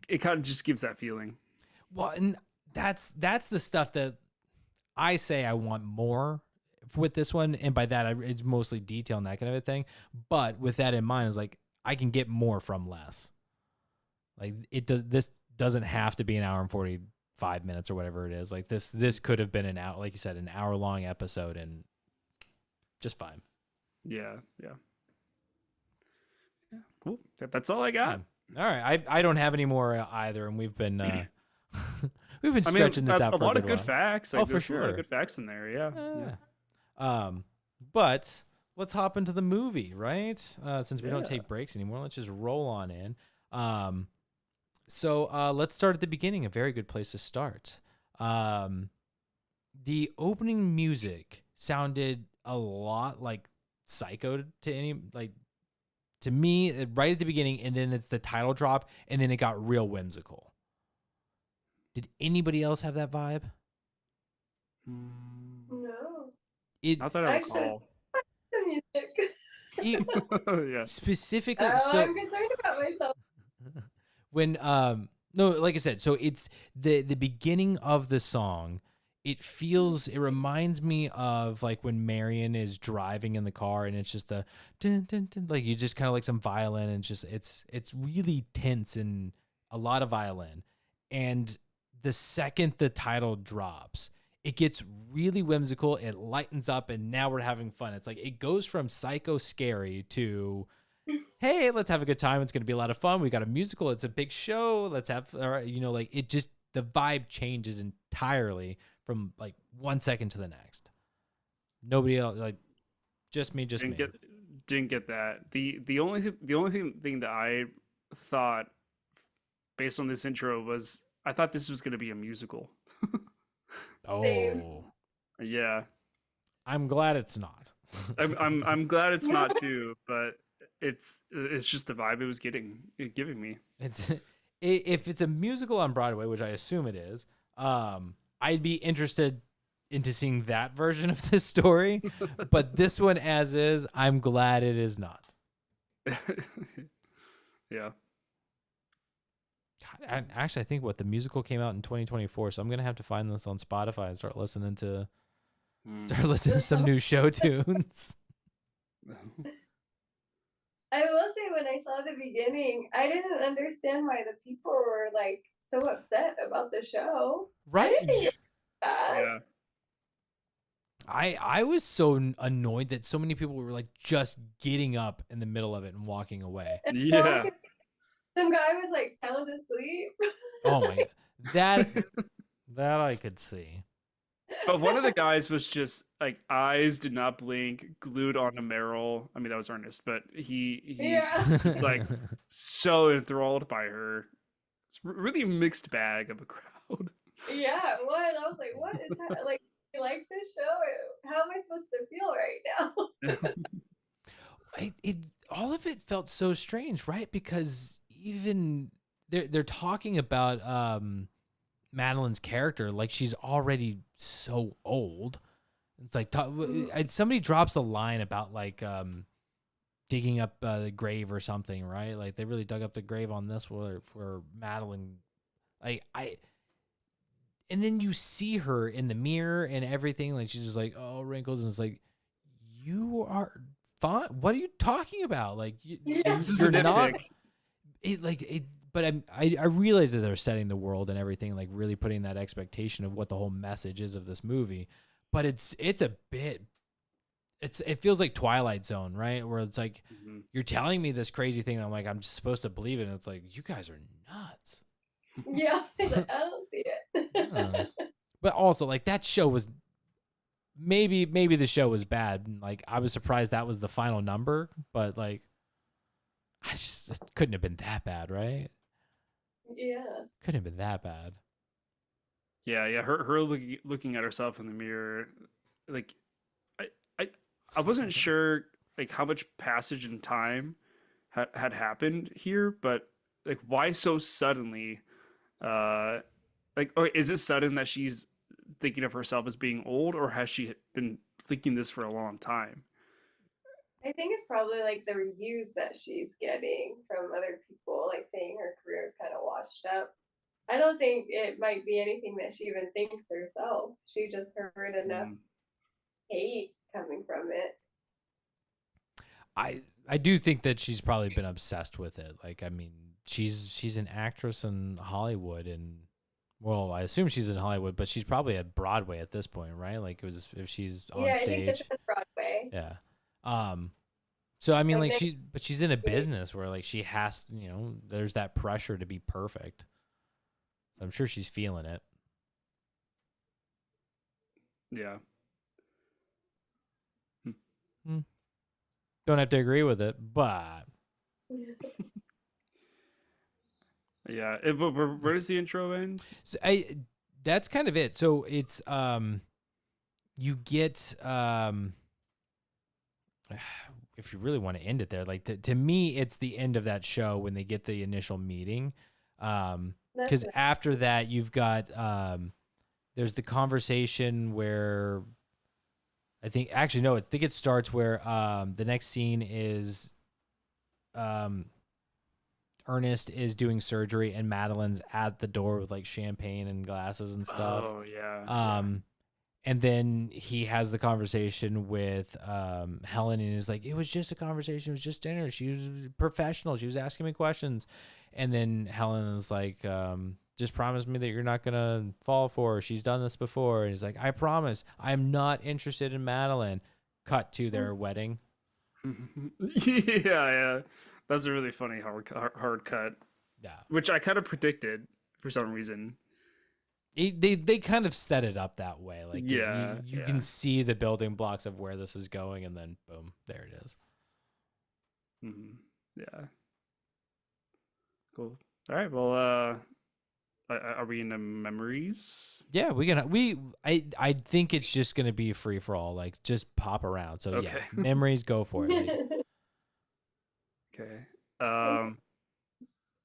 It kind of just gives that feeling. Well, and that's the stuff that I say I want more with this one, and by that it's mostly detail and that kind of a thing. But with that in mind, it's like I can get more from less. Like this doesn't have to be an hour and 45 minutes or whatever it is. Like this could have been like you said, an hour long episode and just fine. Yeah. Cool. That's all I got. All right. I don't have any more either, and we've been stretching this out for a lot of good while. facts. Like, for there's sure. a lot of good facts in there. Yeah. But let's hop into the movie, right? Since we don't take breaks anymore, let's just roll on in. So let's start at the beginning. A very good place to start. Um, the opening music sounded a lot like Psycho to any like to me right at the beginning, and then it's the title drop, and then it got real whimsical. Did anybody else have that vibe? No. It Not that I Actually, recall. the music. it Yeah. specifically Oh, so I'm concerned about myself. when no, like I said, so it's the beginning of the song. It reminds me of like when Marion is driving in the car and it's just a dun, dun, dun, like you just kind of like some violin and just it's really tense and a lot of violin. And the second the title drops, it gets really whimsical, it lightens up, and now we're having fun. It's like it goes from psycho scary to hey, let's have a good time. It's going to be a lot of fun. We got a musical. It's a big show. Let's have, like it just, the vibe changes entirely from like 1 second to the next. Nobody else, like just me, just Didn't me. get didn't get that. The only thing that I thought based on this intro was I thought this was going to be a musical. Same. Oh, Yeah. I'm glad it's not. I'm glad it's not too, but it's just the vibe it giving me. It's if it's a musical on Broadway, which I assume it is, I'd be interested into seeing that version of this story. But this one, as is, I'm glad it is not. Yeah. Actually, I think the musical came out in 2024, so I'm gonna have to find this on Spotify and start listening to some new show tunes. I will say, when I saw the beginning, I didn't understand why the people were like so upset about the show. I didn't think Right? it was bad. Yeah. I was so annoyed that so many people were like just getting up in the middle of it and walking away. And Yeah. some guy was like sound asleep. Oh my god, that I could see. But one of the guys was just like eyes did not blink, glued on to Meryl. I mean, that was Ernest, but he Yeah. was like so enthralled by her. It's really a mixed bag of a crowd. Yeah, what? I was like, what is that? Like, you like this show? How am I supposed to feel right now? it all of it felt so strange, right? Because even they're talking about Madeline's character like she's already so old. It's like somebody drops a line about like digging up the grave or something, right? Like they really dug up the grave on this for Madeline. Like and then you see her in the mirror and everything, like she's just like, oh, wrinkles, and it's like, you are fine. What are you talking about? Like Yeah. This is you're a not. nitpick. But I realize that they're setting the world and everything, like really putting that expectation of what the whole message is of this movie. But it feels like Twilight Zone, right? Where it's like Mhm. you're telling me this crazy thing, and I'm like, I'm just supposed to believe it, and it's like you guys are nuts. Yeah, he's like, I don't see it. But also, like that show was maybe the show was bad. And, like I was surprised that was the final number, but like it couldn't have been that bad, right? Yeah. Couldn't have been that bad. Yeah. Her looking at herself in the mirror, like I I I wasn't sure like how much passage in time had happened here, but like why so suddenly? Like, or is it sudden that she's thinking of herself as being old, or has she been thinking this for a long time? I think it's probably like the reviews that she's getting from other people, like saying her career is kind of washed up. I don't think it might be anything that she even thinks herself. She just heard enough Mm. hate coming from it. I do think that she's probably been obsessed with it. Like, I mean, she's an actress in Hollywood, and well, I assume she's in Hollywood, but she's probably at Broadway at this point, right? Like, it was if she's on Yeah, I think this stage, is Broadway. yeah. So I mean, Like like but she's in a business where like she has, there's that pressure to be perfect. So I'm sure she's feeling it. Yeah. Don't have to agree with it, but Yeah. But where does the intro end? So that's kind of it. So it's you get if you really want to end it there, like to me, it's the end of that show when they get the initial meeting. That's Because after that, you've got there's the conversation where I think actually no, I think it starts where the next scene is Ernest is doing surgery and Madeline's at the door with like champagne and glasses and stuff. Oh yeah. And then he has the conversation with Helen and is like, it was just a conversation. It was just dinner. She was professional. She was asking me questions. And then Helen is like, just promise me that you're not going to fall for her. She's done this before. And he's like, I promise. I'm not interested in Madeline. Cut to their wedding. Yeah. That's a really funny hard cut, Yeah. which I kind of predicted for some reason. They kind of set it up that way. Like Yeah, you can see the building blocks of where this is going, and then boom, there it is. Yeah. Cool. All right. Well, are we into memories? Yeah, I think it's just gonna be free for all. Like just pop around. So Okay. yeah, memories, go for it. Like, Okay.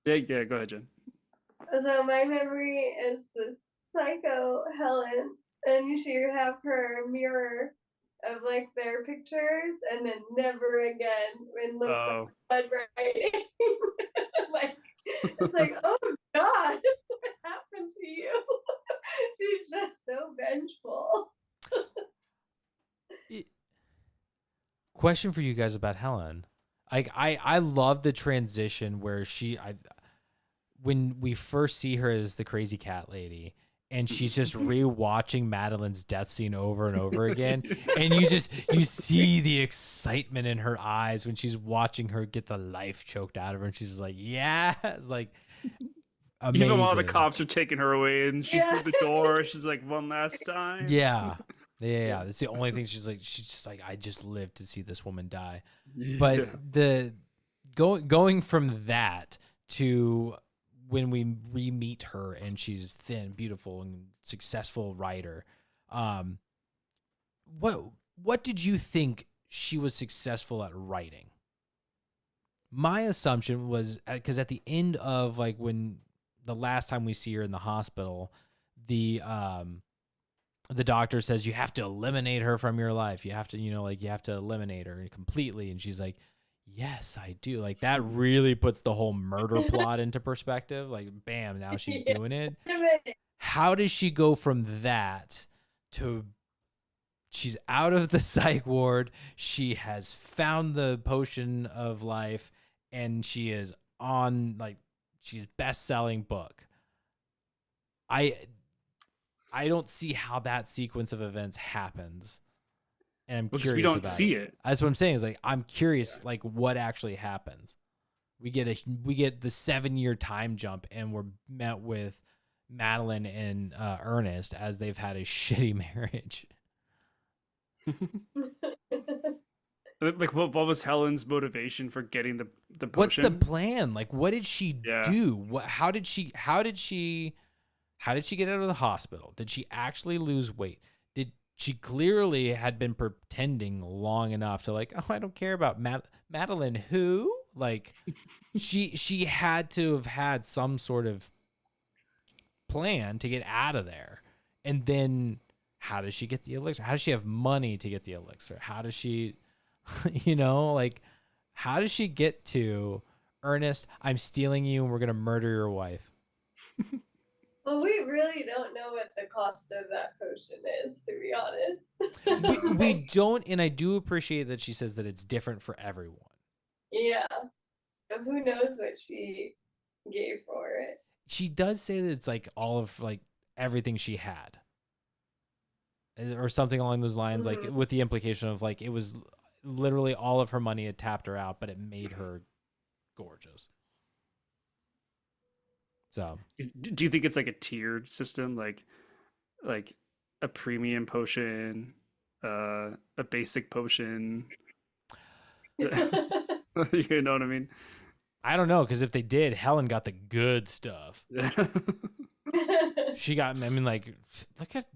Yeah. Go ahead, Jen. So my memory is this psycho Helen, and she have her mirror of like their pictures, and then never again when looks Oh. like blood writing. Like it's like, oh God, what happened to you? She's just so vengeful. question for you guys about Helen. I love the transition where when we first see her as the crazy cat lady and she's just rewatching Madeline's death scene over and over again. And you see the excitement in her eyes when she's watching her get the life choked out of her. And she's like, yeah, like amazing. Even while the cops are taking her away and she's through the door, she's like, one last time. Yeah. That's the only thing she's just like, I just lived to see this woman die. But the going from that to when we re-meet her and she's thin, beautiful, and successful writer, what did you think she was successful at writing? My assumption was because at the end of like when the last time we see her in the hospital, the doctor says you have to eliminate her from your life. You have to, you have to eliminate her completely. And she's like, yes, I do. Like that really puts the whole murder plot into perspective. Like, bam, now she's doing it. How does she go from that to she's out of the psych ward? She has found the potion of life and she is on she's best-selling book. I don't see how that sequence of events happens. And I'm curious. We don't about see it. it. That's what I'm saying. Is like I'm curious, like what actually happens. We get the 7-year time jump, and we're met with Madeline and Ernest as they've had a shitty marriage. Like what was Helen's motivation for getting the potion? What's the plan? Like what did she do? How did she get out of the hospital? Did she actually lose weight? She clearly had been pretending long enough to like, oh, I don't care about Madeline. Who? Like, she had to have had some sort of plan to get out of there. And then how does she get the elixir? How does she have money to get the elixir? How does she, how does she get to Ernest? I'm stealing you and we're going to murder your wife. Well, we really don't know what the cost of that potion is, to be honest. we don't, and I do appreciate that she says that it's different for everyone. Yeah. So who knows what she gave for it? She does say that it's like all of like everything she had. Or something along those lines, like with the implication of like it was literally all of her money had tapped her out, but it made her gorgeous. So, do you think it's like a tiered system, like a premium potion, a basic potion? You know what I mean? I don't know, because if they did, Helen got the good stuff. She got, I mean, like,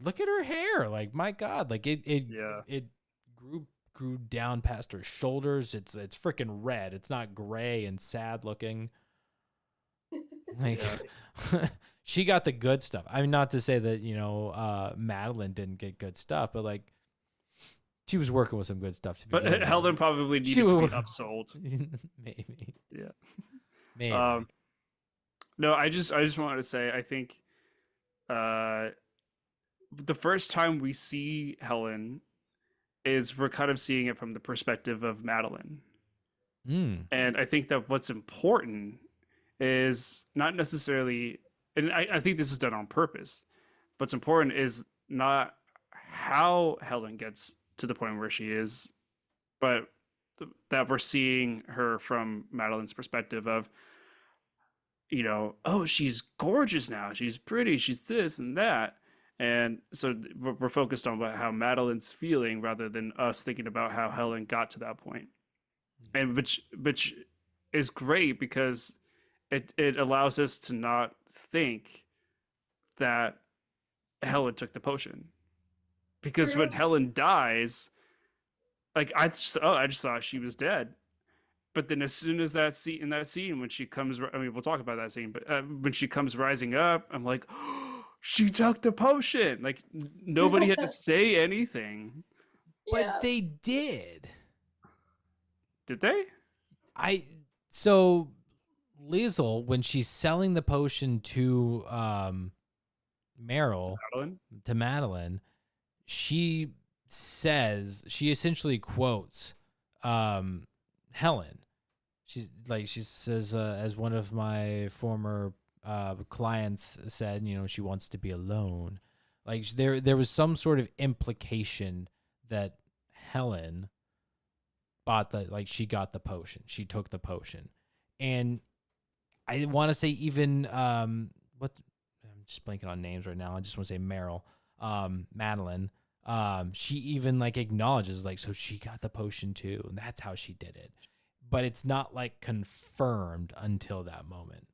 look at her hair. Like, my God, like it grew down past her shoulders. It's freaking red. It's not gray and sad looking. Like, she got the good stuff. I mean, not to say that, Madeline didn't get good stuff, but like, she was working with some good stuff to begin with. Helen probably needed to be upsold. Maybe. Yeah. Maybe. No, I just wanted to say, I think the first time we see Helen is we're kind of seeing it from the perspective of Madeline. And I think that what's important is not necessarily, and I think this is done on purpose, what's important is not how Helen gets to the point where she is, but that we're seeing her from Madeline's perspective of, oh, she's gorgeous now, she's pretty, she's this and that. And so we're focused on how Madeline's feeling rather than us thinking about how Helen got to that point. And which is great because it allows us to not think that Helen took the potion. Because when Helen dies, like I just thought she was dead. But then as soon as that scene when she comes, I mean, we'll talk about that scene, but when she comes rising up, I'm like, oh, she took the potion. Like nobody had to say anything. But they did. Did they? So Liesl, when she's selling the potion to to Madeline, she essentially quotes Helen. She says, as one of my former clients said, she wants to be alone. Like there was some sort of implication that Helen she got the potion. She took the potion. And I want to say even I'm just blanking on names right now. I just want to say Madeline. She even acknowledges so she got the potion too, and that's how she did it. But it's not confirmed until that moment.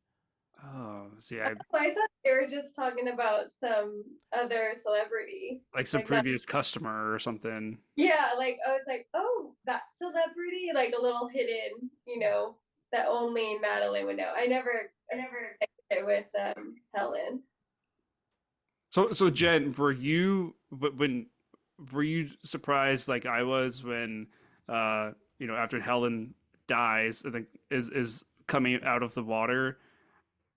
Oh, see, I thought they were just talking about some other celebrity, some previous customer or something. Yeah, it's that celebrity, a little hidden, that only Madeline would know. I never connected it with Helen. So Jen, were you surprised like I was when after Helen dies, I think is coming out of the water?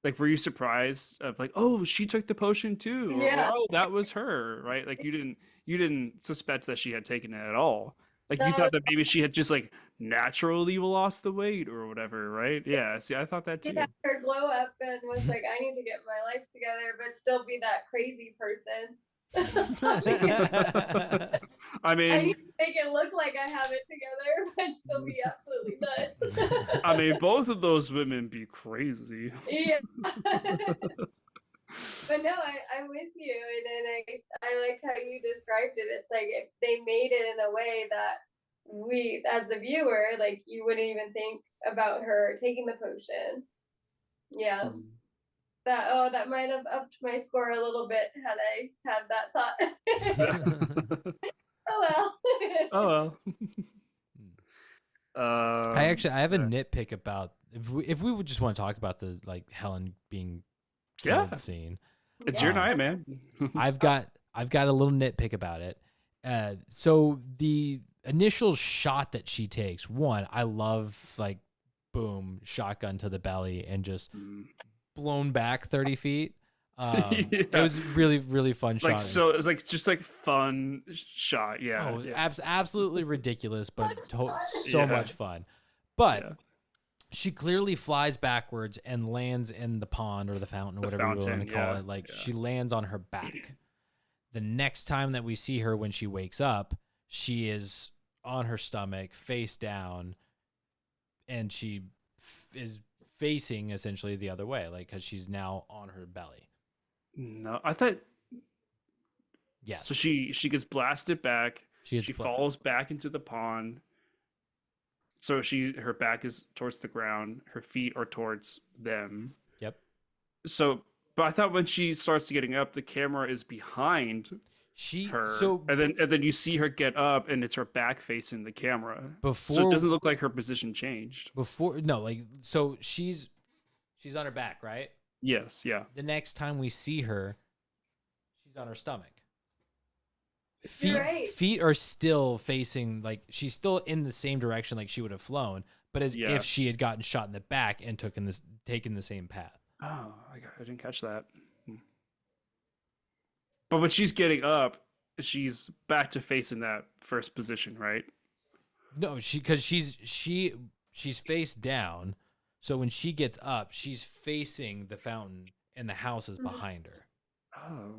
Like, were you surprised of oh, she took the potion too? Yeah. Or, oh, that was her, right? Like you didn't suspect that she had taken it at all. Like you thought that maybe she had just naturally lost the weight or whatever, right? Yeah. See, I thought that too. Yeah, her glow up and was I need to get my life together, but still be that crazy person. I mean, I need to make it look like I have it together, but still be absolutely nuts. I mean, both of those women be crazy. Yeah. But no, I'm with you, and I liked how you described it. It's if they made it in a way that we, as the viewer, you wouldn't even think about her taking the potion. Yeah. That might have upped my score a little bit had I had that thought. Oh well. I have a nitpick about if we would just want to talk about the Helen being killed scene. It's your night, man. I've got a little nitpick about it. So the initial shot that she takes, one, I love boom, shotgun to the belly and just blown back 30 feet. It was really, really fun shot. So it was just fun shot. Yeah. Oh, absolutely ridiculous, but so much fun. But she clearly flies backwards and lands in the pond or the fountain or whatever you want to call it. She lands on her back. The next time that we see her when she wakes up, she is on her stomach, face down, and she is facing essentially the other way, because she's now on her belly. No, I thought. Yes. So she gets blasted back. She falls back into the pond. so her back is towards the ground, her feet are towards them. Yep. So, but I thought when she starts getting up, the camera is behind her, So and then you see her get up, and it's her back facing the camera. So it before doesn't look like her position changed. no, like, so she's on her back, right? Yes, yeah. The next time we see her, she's on her stomach. You're right. Feet are still facing, like, she's still in the same direction like she would have flown, but as Yeah. if she had gotten shot in the back and taken the same path. Oh, I didn't catch that. But when she's getting up, she's back to facing that first position, right? No, because she's face down, so when she gets up, she's facing the fountain and the house is behind her. Oh.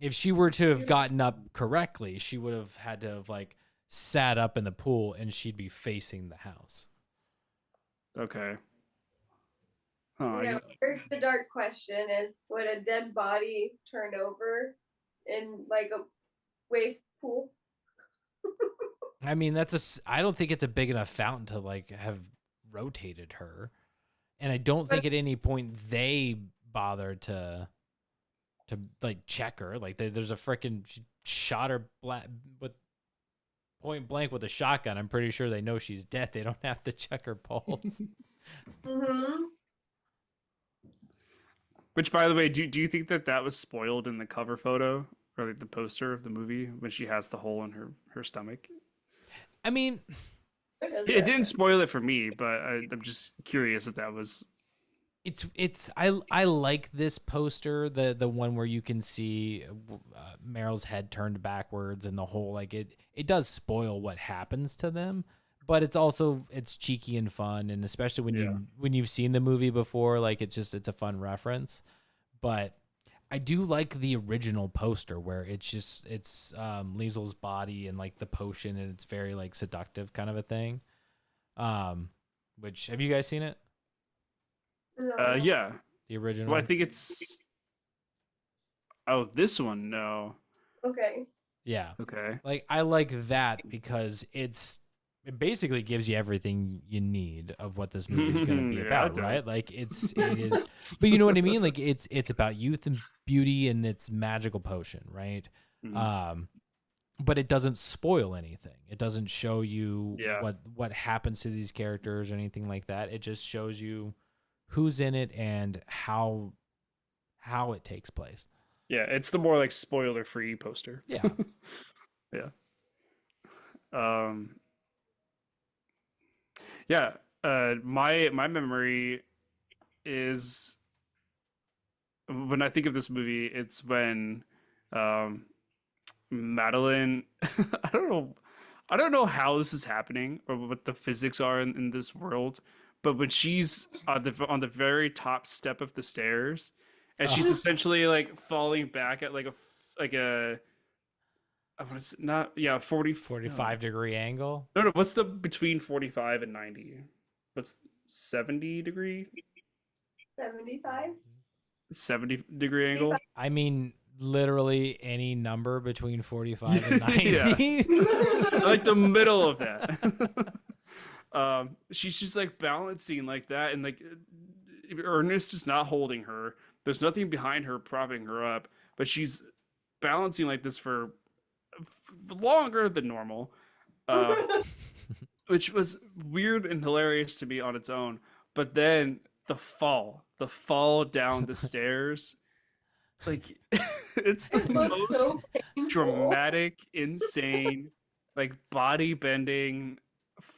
If she were to have gotten up correctly, she would have had to have, like, sat up in the pool and she'd be facing the house. Okay. Huh, You know, here's the dark question: is would a dead body turn over in like a wave pool? I mean, I don't think it's a big enough fountain to, like, have rotated her. And I don't think at any point they bothered to like check her. Like, there's a freaking shot her with point blank with a shotgun. I'm pretty sure they know she's dead. They don't have to check her pulse. Mm-hmm. Which, by the way, do you think that was spoiled in the cover photo or like the poster of the movie when she has the hole in her stomach? I mean, It didn't spoil it for me, but I'm just curious if that was. I like this poster, the one where you can see Meryl's head turned backwards and the whole, like, it does spoil what happens to them, but it's cheeky and fun, and especially when you've seen the movie before, like, it's a fun reference. But I do like the original poster where it's Liesel's body and, like, the potion, and it's very, like, seductive kind of a thing. Which, have you guys seen it? Yeah. The original. Well, I think it's. Oh, this one, no. Okay. Yeah. Okay. Like, I like that because it basically gives you everything you need of what this movie is going to be Yeah, about, it right? does. Like, it is, but you know what I mean? Like, it's about youth and beauty and its magical potion, right? Mhm. But it doesn't spoil anything. It doesn't show you Yeah. what happens to these characters or anything like that. It just shows you who's in it and how it takes place. Yeah, it's the more like spoiler-free poster. Yeah. Yeah. Yeah. My memory is when I think of this movie, it's when Madeline. I don't know how this is happening or what the physics are in this world, but when she's on the very top step of the stairs, and she's essentially like falling back at like a I want to say not 45-degree angle. no, what's the between 45 and 90? What's 70-degree? 75. 70-degree angle? I mean, literally any number between 45 and 90. Yeah. Like the middle of that. She's just like balancing like that, and like Ernest is not holding her. There's nothing behind her propping her up, but she's balancing like this for longer than normal, which was weird and hilarious to me on its own. But then the fall down the stairs, like it's the It looks most so painful. dramatic, insane, like body bending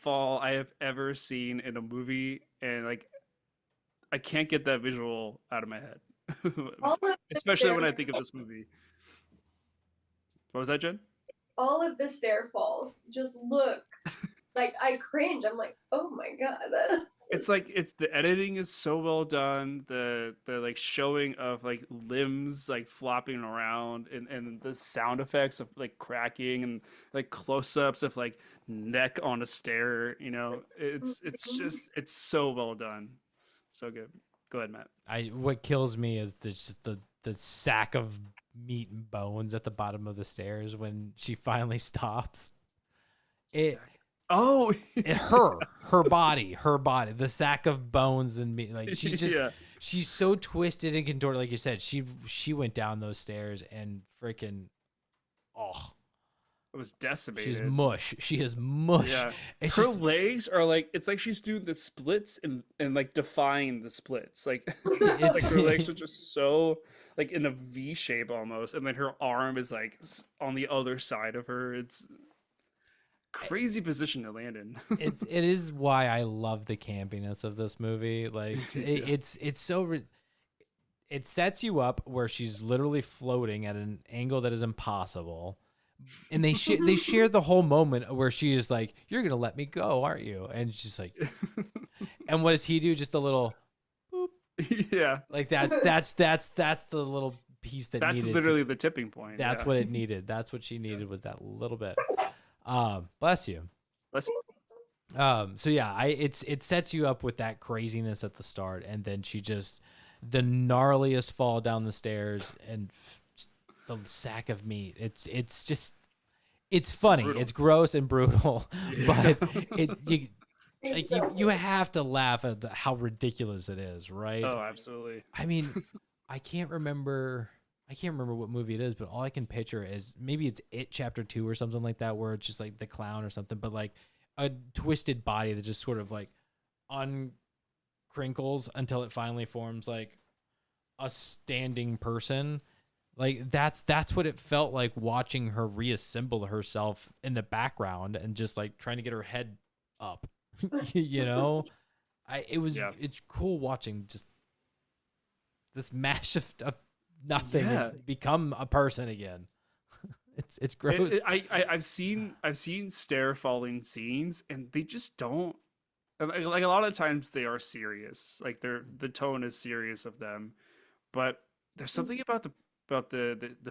fall I have ever seen in a movie, and like I can't get that visual out of my head. All of the Especially when I stair- think of this movie. What was that, Jen? all of the stair falls just look like I cringe. I'm like, oh my god, It's like the editing is so well done. The like showing of like limbs like flopping around, and the sound effects of like cracking and like close-ups of like neck on a stair, it's just it's so well done. So good. Go ahead, Matt. What kills me is the sack of meat and bones at the bottom of the stairs when she finally stops. Oh, Her body, the sack of bones and me. Like she's just, yeah, she's so twisted and contorted. Like you said, she went down those stairs and freaking, oh, it was she's decimated. mush. She is mush. Yeah. It's Her just, legs are like it's like she's doing the splits and like defying the splits. Like it's like her legs are just so like in a V shape almost, and then her arm is like on the other side of her. It's crazy position to land in. it is why I love the campiness of this movie. Like Yeah. it's so it sets you up where she's literally floating at an angle that is impossible. And they share the whole moment where she is like, "You're gonna let me go, aren't you?" And she's like, and what does he do? Just a little boop. Yeah. Like that's the little piece that That's needed. literally the tipping point. That's Yeah. what it needed. That's what she needed was that little bit. Bless you. Let's So yeah, it sets you up with that craziness at the start, and then she just the gnarliest fall down the stairs and the sack of meat. It's just it's funny. Brutal. It's gross and brutal, Yeah. but you have to laugh at how ridiculous it is, right? Oh, absolutely. I mean, I can't remember. I can't remember what movie it is, but all I can picture is maybe it's It Chapter 2 or something like that, where it's just like the clown or something, but like a twisted body that just sort of like uncrinkles until it finally forms like a standing person. Like that's what it felt like watching her reassemble herself in the background and just like trying to get her head up. You know? Yeah. It's cool watching just this mash of nothing Yeah. and become a person again. It's gross. I've seen stair falling scenes, and they just don't like a lot of times they are serious, like the tone is serious of them, but there's something about the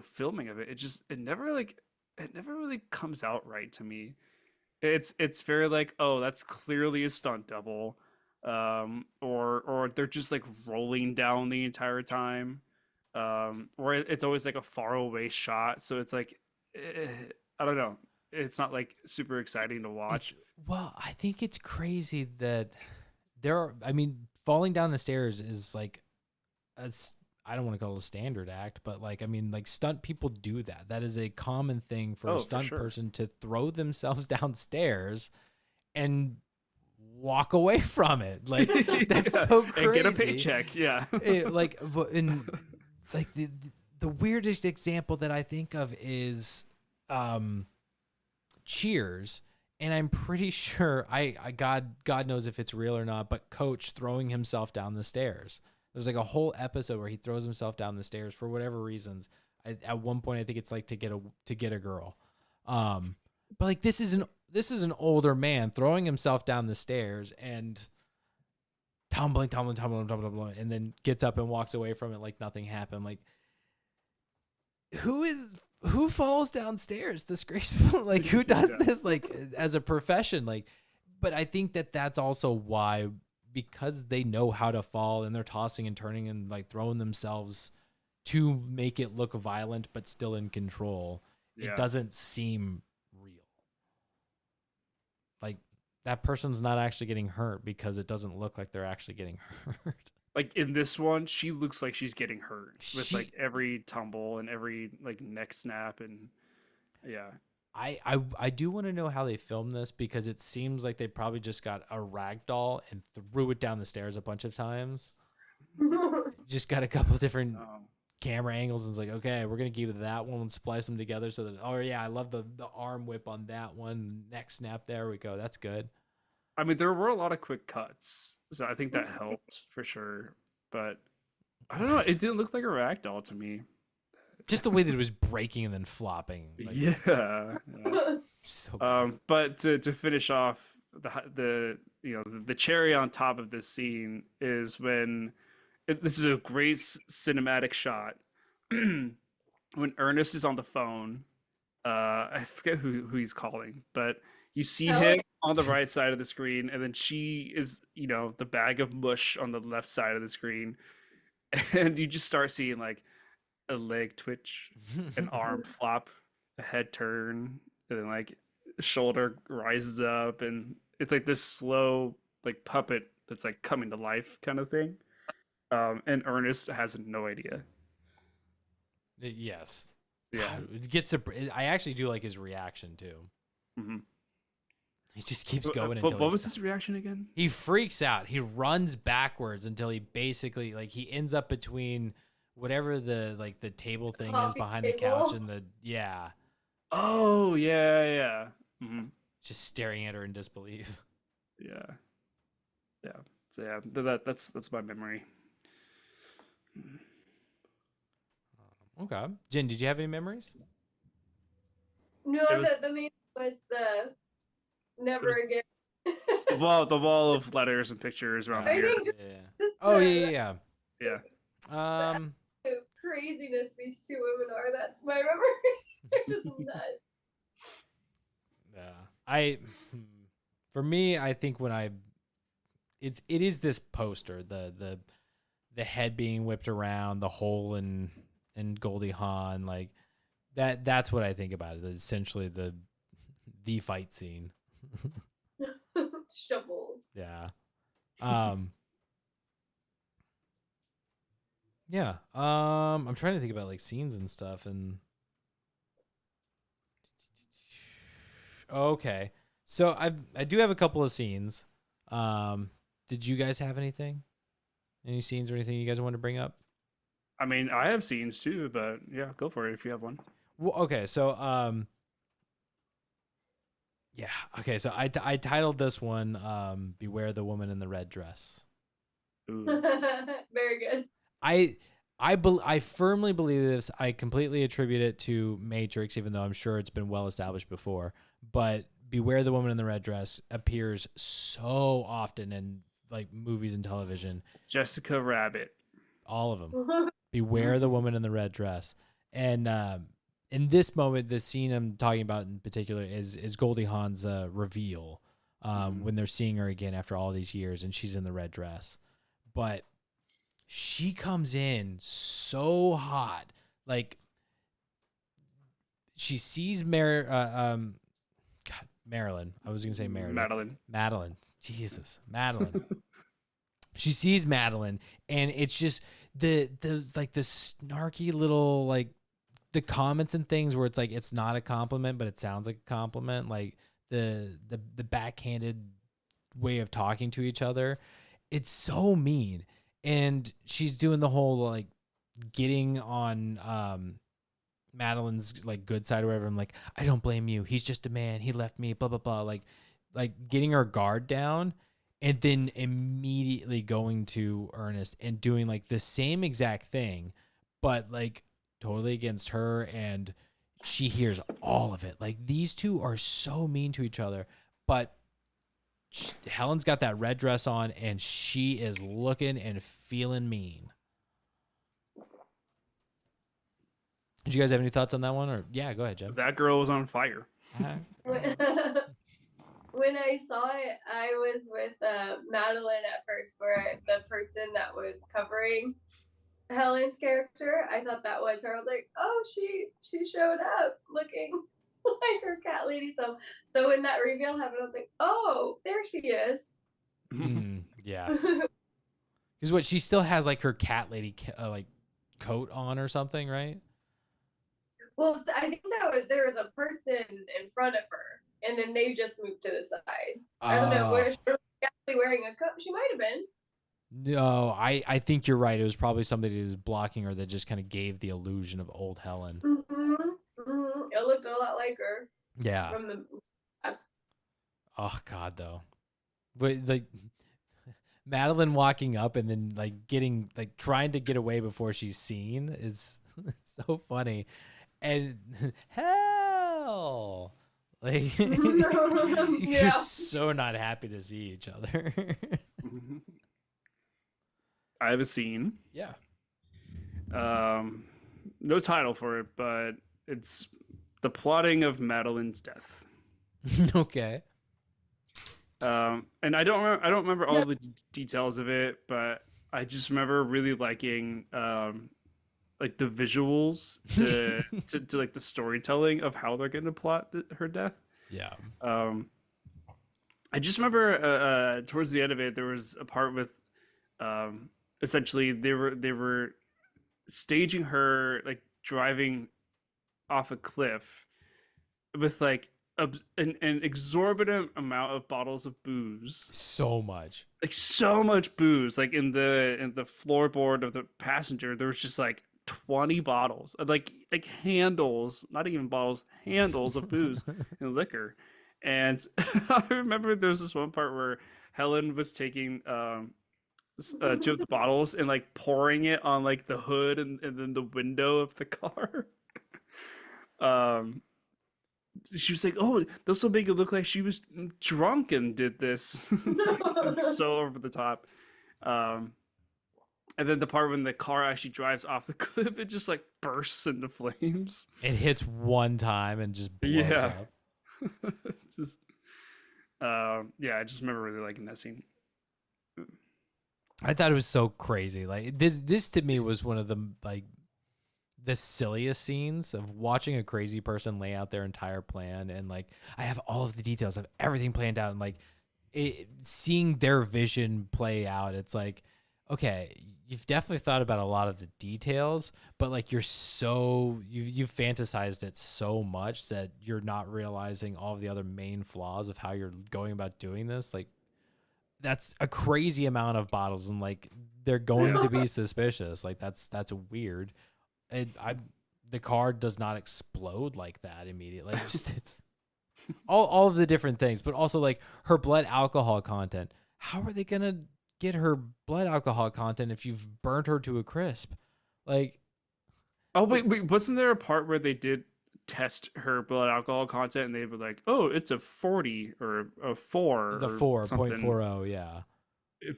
filming of it. It never really comes out right to me. It's very like, oh, that's clearly a stunt double, or they're just like rolling down the entire time, or it's always like a far away shot, so it's like, eh, I don't know, it's not like super exciting to It's watch. well, I think it's crazy that there are. I mean, falling down the stairs is like I don't want to call it a standard act, but like I mean, like stunt people do that. That is a common thing for Oh, a for stunt sure. person to throw themselves downstairs and walk away from it. Like that's Yeah, so and get a crazy. paycheck. Yeah. Like and like the weirdest example that I think of is Cheers, and I'm pretty sure I God knows if it's real or not, but Coach throwing himself down the stairs. There's like a whole episode where he throws himself down the stairs for whatever reasons. At one point, I think it's like to get a girl. But like this is an older man throwing himself down the stairs and tumbling, and then gets up and walks away from it like nothing happened. Like who falls downstairs disgraceful? Like who does Yeah. this like as a profession? Like, but I think that that's also why, because they know how to fall and they're tossing and turning and like throwing themselves to make it look violent but still in control. Yeah. It doesn't seem real. Like that person's not actually getting hurt because it doesn't look like they're actually getting hurt. Like in this one, she looks like she's getting hurt with She like every tumble and every like neck snap, and yeah. I do want to know how they filmed this, because it seems like they probably just got a rag doll and threw it down the stairs a bunch of times. Just got a couple different Um, camera angles and it's like, okay, we're gonna give that one and splice them together so that, oh yeah, I love the arm whip on that one, neck snap, there we go, that's good. I mean, there were a lot of quick cuts, so I think that helped for sure. But I don't know, it didn't look like a ragdoll to me. Just the way that it was breaking and then flopping, like, Yeah. Yeah. so bad. But to finish off the the cherry on top of this scene is when this is a great cinematic shot when Ernest is on the phone. I forget who he's calling, but you see him on the right side of the screen, and then she is, the bag of mush on the left side of the screen, and you just start seeing like a leg twitch, an arm flop, a head turn, and then like shoulder rises up, and it's like this slow like puppet that's like coming to life kind of thing. And Ernest has no idea. Yes. Yeah. God, it gets. I actually do like his reaction too. Hmm. He just keeps But going until what he was his stops. reaction again? He freaks out. He runs backwards until he basically like he ends up between whatever the table thing is Coffee behind the table. couch and the yeah, Oh yeah, yeah. Hmm. just staring at her in disbelief. Yeah, yeah. So yeah, that's my memory. Okay, Jen, did you have any memories? No, It was the main was the it never was again. the wall of letters and pictures around the I beer. think Yeah. just Oh the, yeah, Yeah. yeah. the craziness these two women are. That's my memory. They're just nuts. Yeah. I for me, I think when it is this poster, the head being whipped around, the hole in Goldie Hawn, like that's what I think about it. Essentially the fight scene. Shovels. Yeah. Um yeah. I'm trying to think about like scenes and stuff and okay. So I do have a couple of scenes. Did you guys have anything? Any scenes or anything you guys want to bring up? I mean, I have scenes too, but yeah, go for it if you have one. Well, okay, so yeah, okay, so I titled this one "Beware the Woman in the Red Dress." Ooh. Very good. I firmly believe this. I completely attribute it to Matrix, even though I'm sure it's been well established before. But "Beware the Woman in the Red Dress" appears so often in like movies and television. Jessica Rabbit. All of them. Beware the woman in the red dress. And in this moment, the scene I'm talking about in particular is Goldie Hawn's reveal when they're seeing her again after all these years, and she's in the red dress. But she comes in so hot, like she sees Marilyn. I was gonna say Meredith. Madeline. Jesus, Madeline. She sees Madeline, and it's just the like the snarky little like the comments and things where it's like it's not a compliment, but it sounds like a compliment. Like the backhanded way of talking to each other. It's so mean, and she's doing the whole like getting on Madeline's like good side or whatever. I'm like, I don't blame you. He's just a man. He left me. Blah blah blah. Like getting her guard down. And then immediately going to Ernest and doing like the same exact thing, but like totally against her. And she hears all of it. Like these two are so mean to each other, but Helen's got that red dress on and she is looking and feeling mean. Did you guys have any thoughts on that one? Or yeah, go ahead, Jim. That girl was on fire. When I saw it, I was with Madeline at first, where the person that was covering Helen's character, I thought that was her. I was like, oh, she showed up looking like her cat lady. So when that reveal happened, I was like, oh, there she is. Yes. Because what she still has like her cat lady like coat on or something, right? Well, I think there was a person in front of her, and then they just moved to the side. I don't know where she was actually wearing a coat. She might have been. No, I think you're right. It was probably somebody that was blocking her that just kind of gave the illusion of old Helen. It looked a lot like her. Yeah. From the. Oh God, though. But like Madeline walking up and then like getting like trying to get away before she's seen is so funny. And hell, like you're so not happy to see each other. I have a scene. Yeah. No title for it, but it's the plotting of Madeline's death. Okay. And I don't remember all the details of it, but I just remember really liking like the visuals to like the storytelling of how they're going to plot her death. Yeah. Um, I just remember towards the end of it, there was a part with essentially they were staging her like driving off a cliff with like an exorbitant amount of bottles of booze, So much. like so much booze, like in the floorboard of the passenger there was just like 20 bottles, like handles, not even bottles, handles of booze and liquor. And I remember there was this one part where Helen was taking two of the bottles and like pouring it on like the hood and then the window of the car. um she was like, "Oh, this will make it look like she was drunk and did this." It's so over the top. Um, and then the part when the car actually drives off the cliff, it just like bursts into flames. It hits one time and just blows Yeah, up. it's just yeah. I just remember really liking that scene. I thought it was so crazy. Like this to me was one of the like the silliest scenes of watching a crazy person lay out their entire plan, and like I have all of the details of everything planned out, and like seeing their vision play out. It's like, okay, you've definitely thought about a lot of the details, but like you've fantasized it so much that you're not realizing all of the other main flaws of how you're going about doing this. Like that's a crazy amount of bottles, and like they're going to be suspicious. Like that's weird. The car does not explode like that immediately. Like just it's all of the different things, but also like her blood alcohol content. How are they gonna get her blood alcohol content if you've burnt her to a crisp? Like, Oh wait, wasn't there a part where they did test her blood alcohol content and they were like, "Oh, it's a 40 or a 4 it's a or something." 4.40, yeah.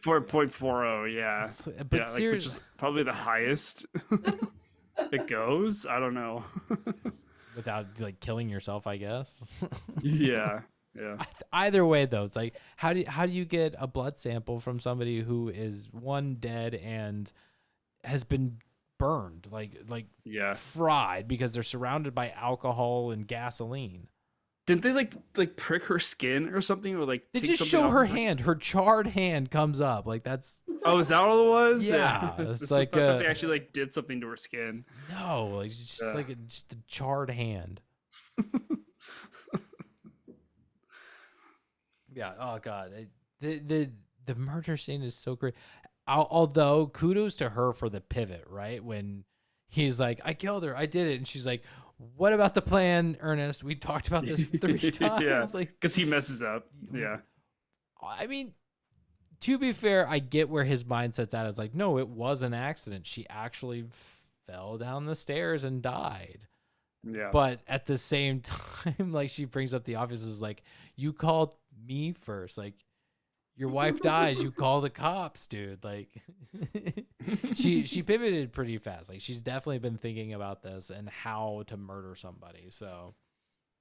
4.40, yeah. But Yeah, like which seriously, is probably the highest it goes. I don't know. without like killing yourself, I guess. Yeah. Yeah. Either way, though, it's like how do you get a blood sample from somebody who is one dead and has been burned, like Yeah. fried because they're surrounded by alcohol and gasoline? Didn't they like prick her skin or something, or like They take just something show off her of hand, her charred hand comes up. Like that's Oh, is that all it was? yeah, It's it's I like thought they actually like did something to her skin. no, like it's just Yeah. like just a charred hand. Yeah. Oh god, the murder scene is so great. Although kudos to her for the pivot, right? When he's like, "I killed her, I did it," and she's like, "What about the plan, Ernest? We talked about this 3 times." Yeah. Like, Because he messes up. Yeah. I mean, to be fair, I get where his mindset's at. It's like, no, it was an accident. She actually fell down the stairs and died. Yeah. But at the same time, like she brings up the obvious is like, you called me first. Like your wife dies, you call the cops, dude. Like she pivoted pretty fast. Like she's definitely been thinking about this and how to murder somebody. So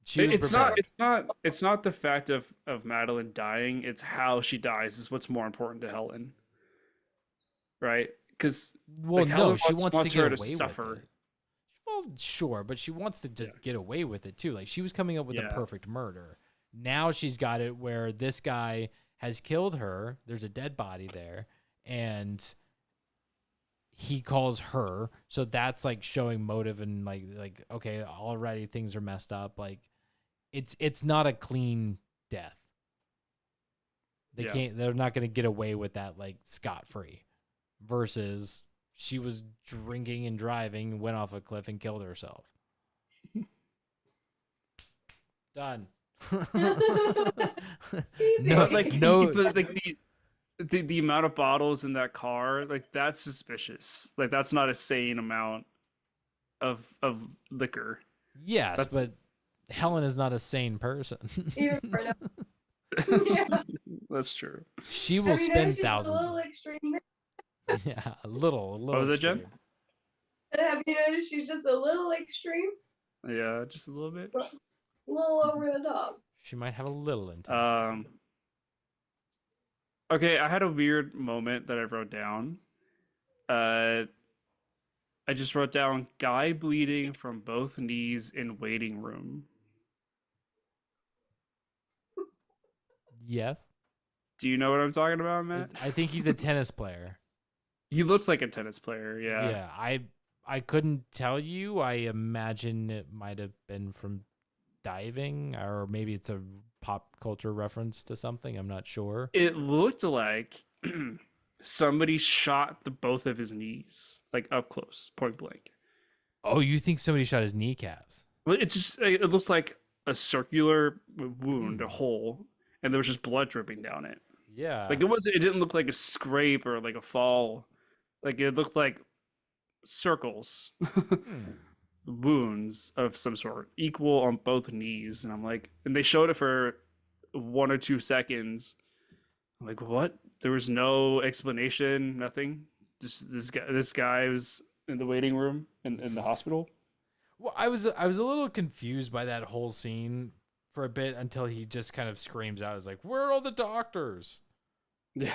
she was It's not prepared. it's not the fact of Madeline dying, it's how she dies is what's more important to Helen, right? Because Well, like no, Helen she wants, wants to get her to away with suffer. it. Well, sure, but she wants to just Yeah. get away with it too. Like she was coming up with a Yeah. perfect murder. Now she's got it where this guy has killed her. There's a dead body there, and he calls her. So that's like showing motive and like okay, already things are messed up. Like it's not a clean death. They Yeah. can't. They're not going to get away with that like scot free. Versus she was drinking and driving, went off a cliff and killed herself. Done. Easy. No, But like no. but like the amount of bottles in that car, like that's suspicious. Like that's not a sane amount of liquor. Yes, That's but Helen is not a sane person. Even for now. Yeah. that's true. She will Have you spend noticed she's a thousands. little extreme? Yeah, a little. What was it, Jen? extreme. Have you noticed she's just a little extreme? Yeah, just a little bit. A little over the top. She might have a little intensity. Okay, I had a weird moment that I wrote down. I just wrote down guy bleeding from both knees in waiting room. Yes. Do you know what I'm talking about, Matt? I think he's a tennis player. He looks like a tennis player. Yeah. Yeah, I couldn't tell you. I imagine it might have been from diving, or maybe it's a pop culture reference to something. I'm not sure. It looked like somebody shot the both of his knees, like up close, point blank. Oh, you think somebody shot his kneecaps? Well, it looks like a circular wound, a Hmm. hole, and there was just blood dripping down it. Yeah. Like it didn't look like a scrape or like a fall. Like it looked like circles, Hmm. wounds of some sort, equal on both knees. And I'm like, and they showed it for 1 or 2 seconds. I'm like, what? There was no explanation, nothing. Just this guy was in the waiting room in the hospital. Well, I was a little confused by that whole scene for a bit until he just kind of screams out, "Is like, where are all the doctors?" Yeah.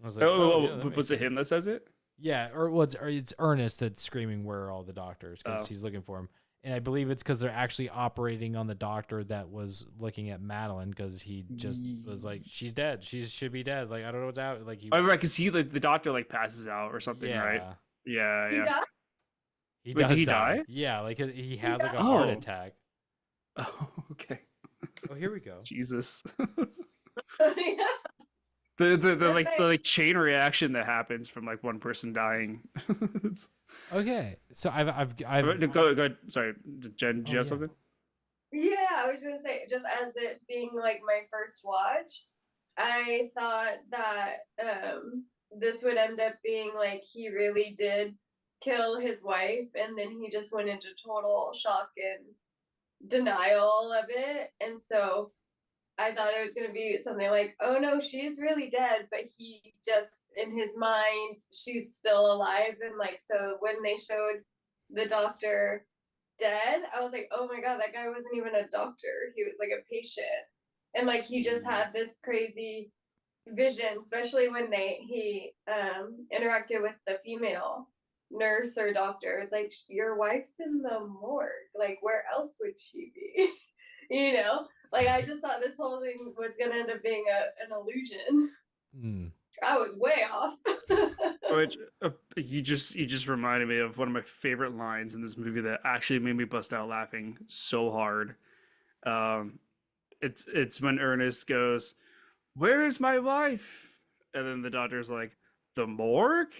I was like, "Oh yeah, that makes Was it sense." him that says it? Yeah, or it's Ernest that's screaming, "Where are all the doctors?" Because Oh. he's looking for him, and I believe it's because they're actually operating on the doctor that was looking at Madeline because he just was like, "She's dead. She should be dead." Like I don't know what's out. Like he, Oh, right, because he like the doctor like passes out or something, right? yeah, Yeah, He yeah. died. he Wait, did does he die. die? Yeah, like he He has like died. a heart Oh. attack. Oh, okay. Oh, here we go. Jesus. Yeah, The that's like the like like chain reaction that happens from like one person dying. It's- Okay, so I've go ahead. Sorry, Jen, do oh you have yeah. something? yeah. I was gonna say, just as it being like my first watch, I thought that this would end up being like he really did kill his wife, and then he just went into total shock and denial of it, and so I thought it was going to be something like, oh no, she's really dead, but he just, in his mind, she's still alive. And like, so when they showed the doctor dead, I was like, oh my God, that guy wasn't even a doctor. He was like a patient. And like, he just Mm. had this crazy vision, especially when he interacted with the female nurse or doctor. It's like, your wife's in the morgue. Like, where else would she be? you know? Like, I just thought this whole thing was gonna end up being an illusion. Mm. I was way off. Which you just reminded me of one of my favorite lines in this movie that actually made me bust out laughing so hard. Um, it's when Ernest goes, "Where is my wife?" And then the doctor's like, "The morgue."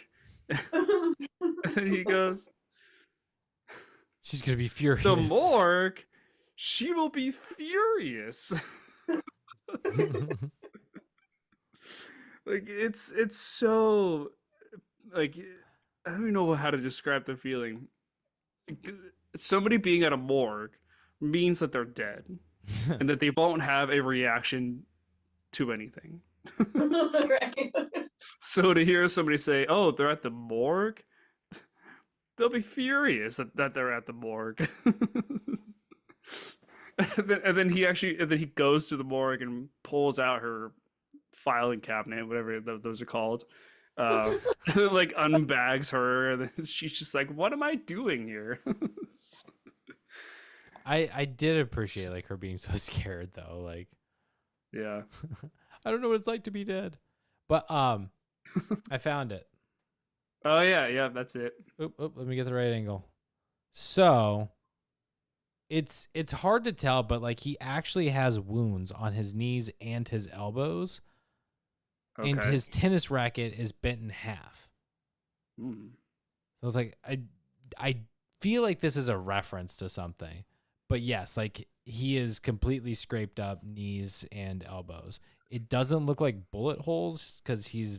And then he goes, She's gonna be "The furious. morgue? She will be furious." Like it's so like I don't even know how to describe the feeling. Somebody being at a morgue means that they're dead and that they won't have a reaction to anything. right. So to hear somebody say, "Oh, they're at the morgue," they'll be furious that they're at the morgue. And then he goes to the morgue and pulls out her filing cabinet, whatever those are called. Like unbags her, and then she's just like, "What am I doing here?" I did appreciate like her being so scared though. Like Yeah. I don't know what it's like to be dead. But I found it. Oh yeah, yeah, that's it. Oop, let me get the right angle. So it's hard to tell, but like he actually has wounds on his knees and his elbows, and Okay. his tennis racket is bent in half. Mm. So it's like I feel like this is a reference to something. But yes, like he is completely scraped up knees and elbows. It doesn't look like bullet holes because he's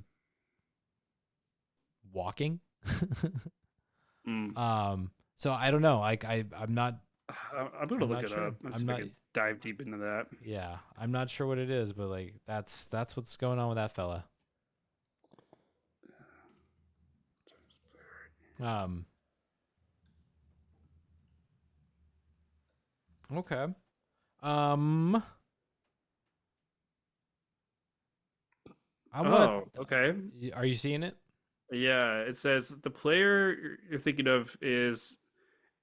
walking. Mm. So I don't know. Like I'm not I'm gonna I'm look not it sure. up. Let's I'm see if not I can dive deep into that. yeah, I'm not sure what it is, but like that's what's going on with that fella. Um okay. Um I want Oh, okay. to are you seeing it? Yeah, it says the player you're thinking of is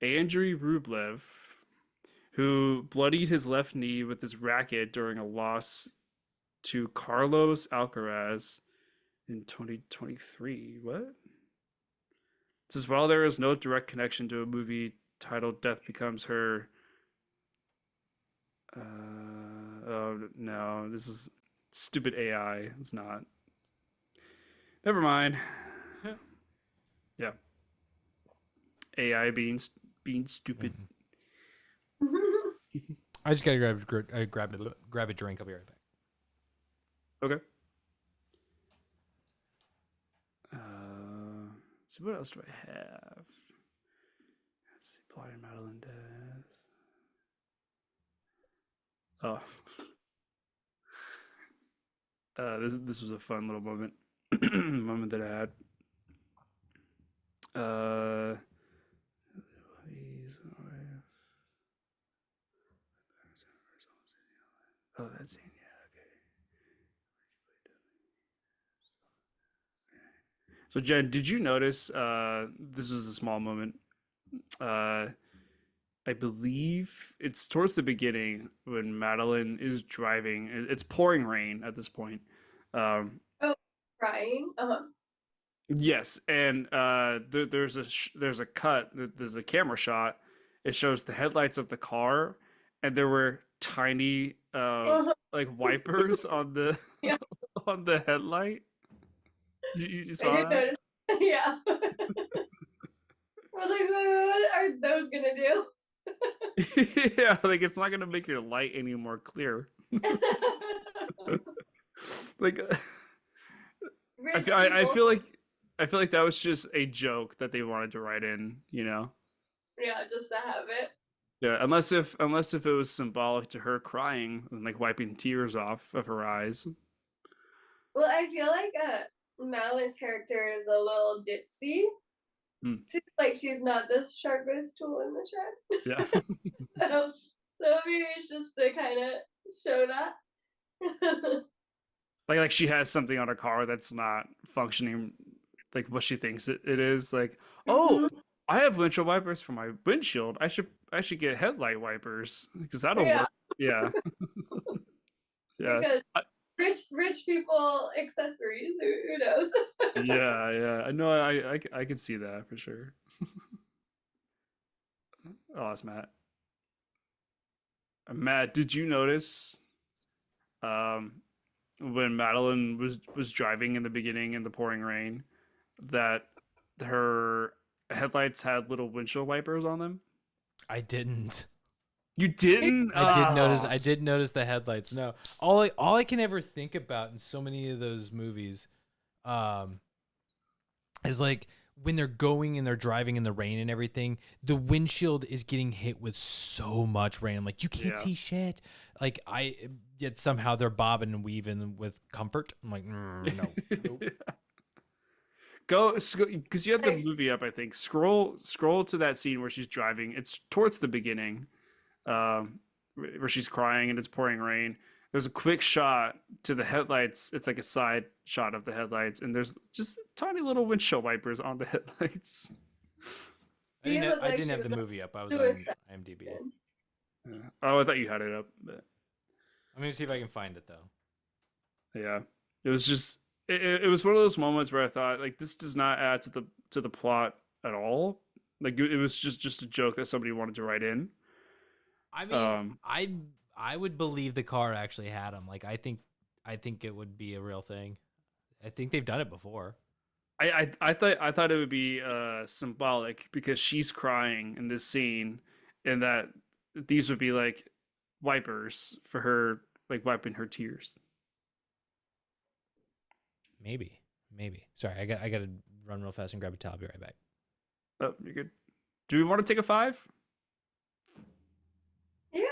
Andriy Rublev, who bloodied his left knee with his racket during a loss to Carlos Alcaraz in 2023. What? It says while there is no direct connection to a movie titled Death Becomes Her. Oh no, this is stupid AI. It's not. Never mind. Yeah. AI being stupid. I just gotta grab a drink. I'll be right back. Okay. So what else do I have? Let's see. Blind Madeline death. Oh. This was a fun little moment. Moment that I had. Oh, that's scene. Yeah, okay. So Jen, did you notice? This was a small moment. I believe it's towards the beginning when Madeline is driving. It's pouring rain at this point. Oh, crying. Yes, and there's a cut. There's a camera shot. It shows the headlights of the car, and there were tiny like wipers on the Yeah. on the headlight. You I saw did that? notice. Yeah. I was like, what are those gonna do? Yeah, like it's not gonna make your light any more clear. Like, Rich I people. feel like that was just a joke that they wanted to write in, you know? Yeah, just to have it. Yeah, unless if it was symbolic to her crying and like wiping tears off of her eyes. Well, I feel like Madeline's character is a little ditzy. Hmm. Like she's not the sharpest tool in the shed. Yeah. So maybe it's just to kind of show that. Like she has something on her car that's not functioning like what she thinks it is. Like, oh, I have windshield wipers for my windshield. I should get headlight wipers because that'll Yeah. work. Yeah. Yeah. Because rich people accessories. Who knows? Yeah, yeah. I know. I can see that for sure. Oh, that's Matt. Matt, did you notice um when Madeline was driving in the beginning in the pouring rain that her headlights had little windshield wipers on them? I didn't. You didn't? I did notice the headlights. No, all I can ever think about in so many of those movies, is like when they're going and they're driving in the rain and everything. The windshield is getting hit with so much rain. I'm like, you can't see shit. Like yet somehow they're bobbing and weaving with comfort. I'm like, no. Nope. Go because you have the movie up. I think scroll to that scene where she's driving. It's towards the beginning. Where she's crying and it's pouring rain. There's a quick shot to the headlights. It's like a side shot of the headlights, and there's just tiny little windshield wipers on the headlights. I didn't have the movie up. I was on IMDb. Yeah. Oh, I thought you had it up. But... I'm gonna see if I can find it though. Yeah, it was just it was one of those moments where I thought like this does not add to the plot at all. Like it was just a joke that somebody wanted to write in. I mean, I would believe the car actually had them. Like I think it would be a real thing. I think they've done it before. I thought it would be symbolic because she's crying in this scene, and that these would be like wipers for her, like wiping her tears. Maybe. Sorry, I got to run real fast and grab a towel. I'll be right back. Oh, you're good. Do we want to take a 5? Yeah.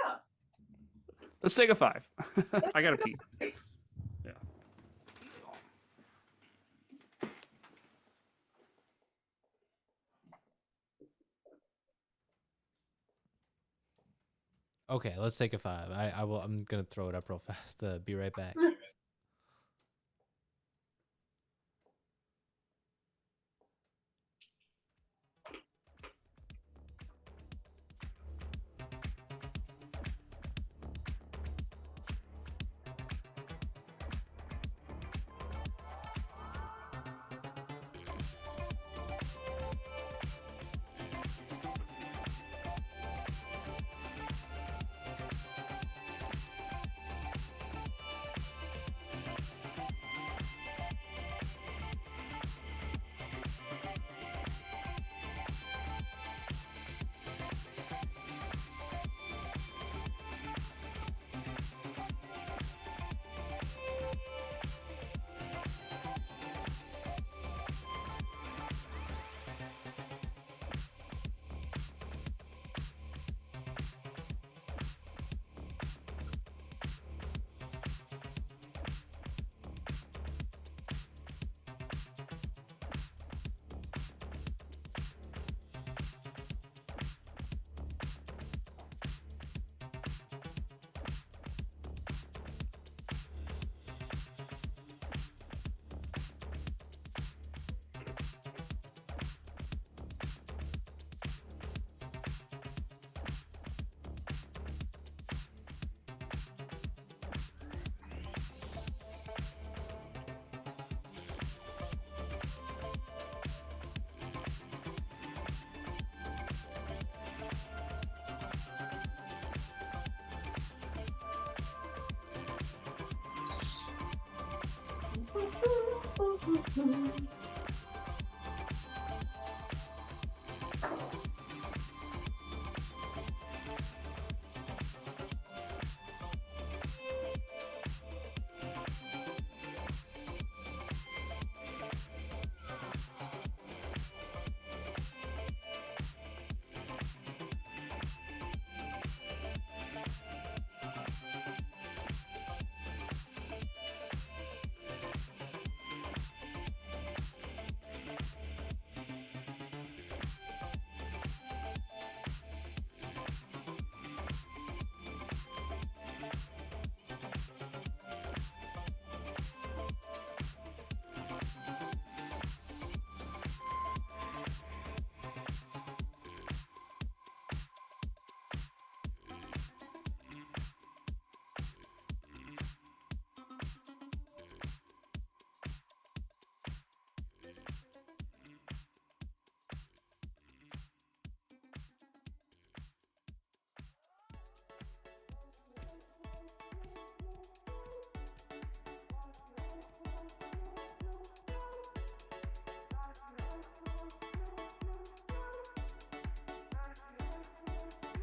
Let's take a 5. I gotta pee. Yeah. Okay, let's take a 5. I will. I'm gonna throw it up real fast. Be right back.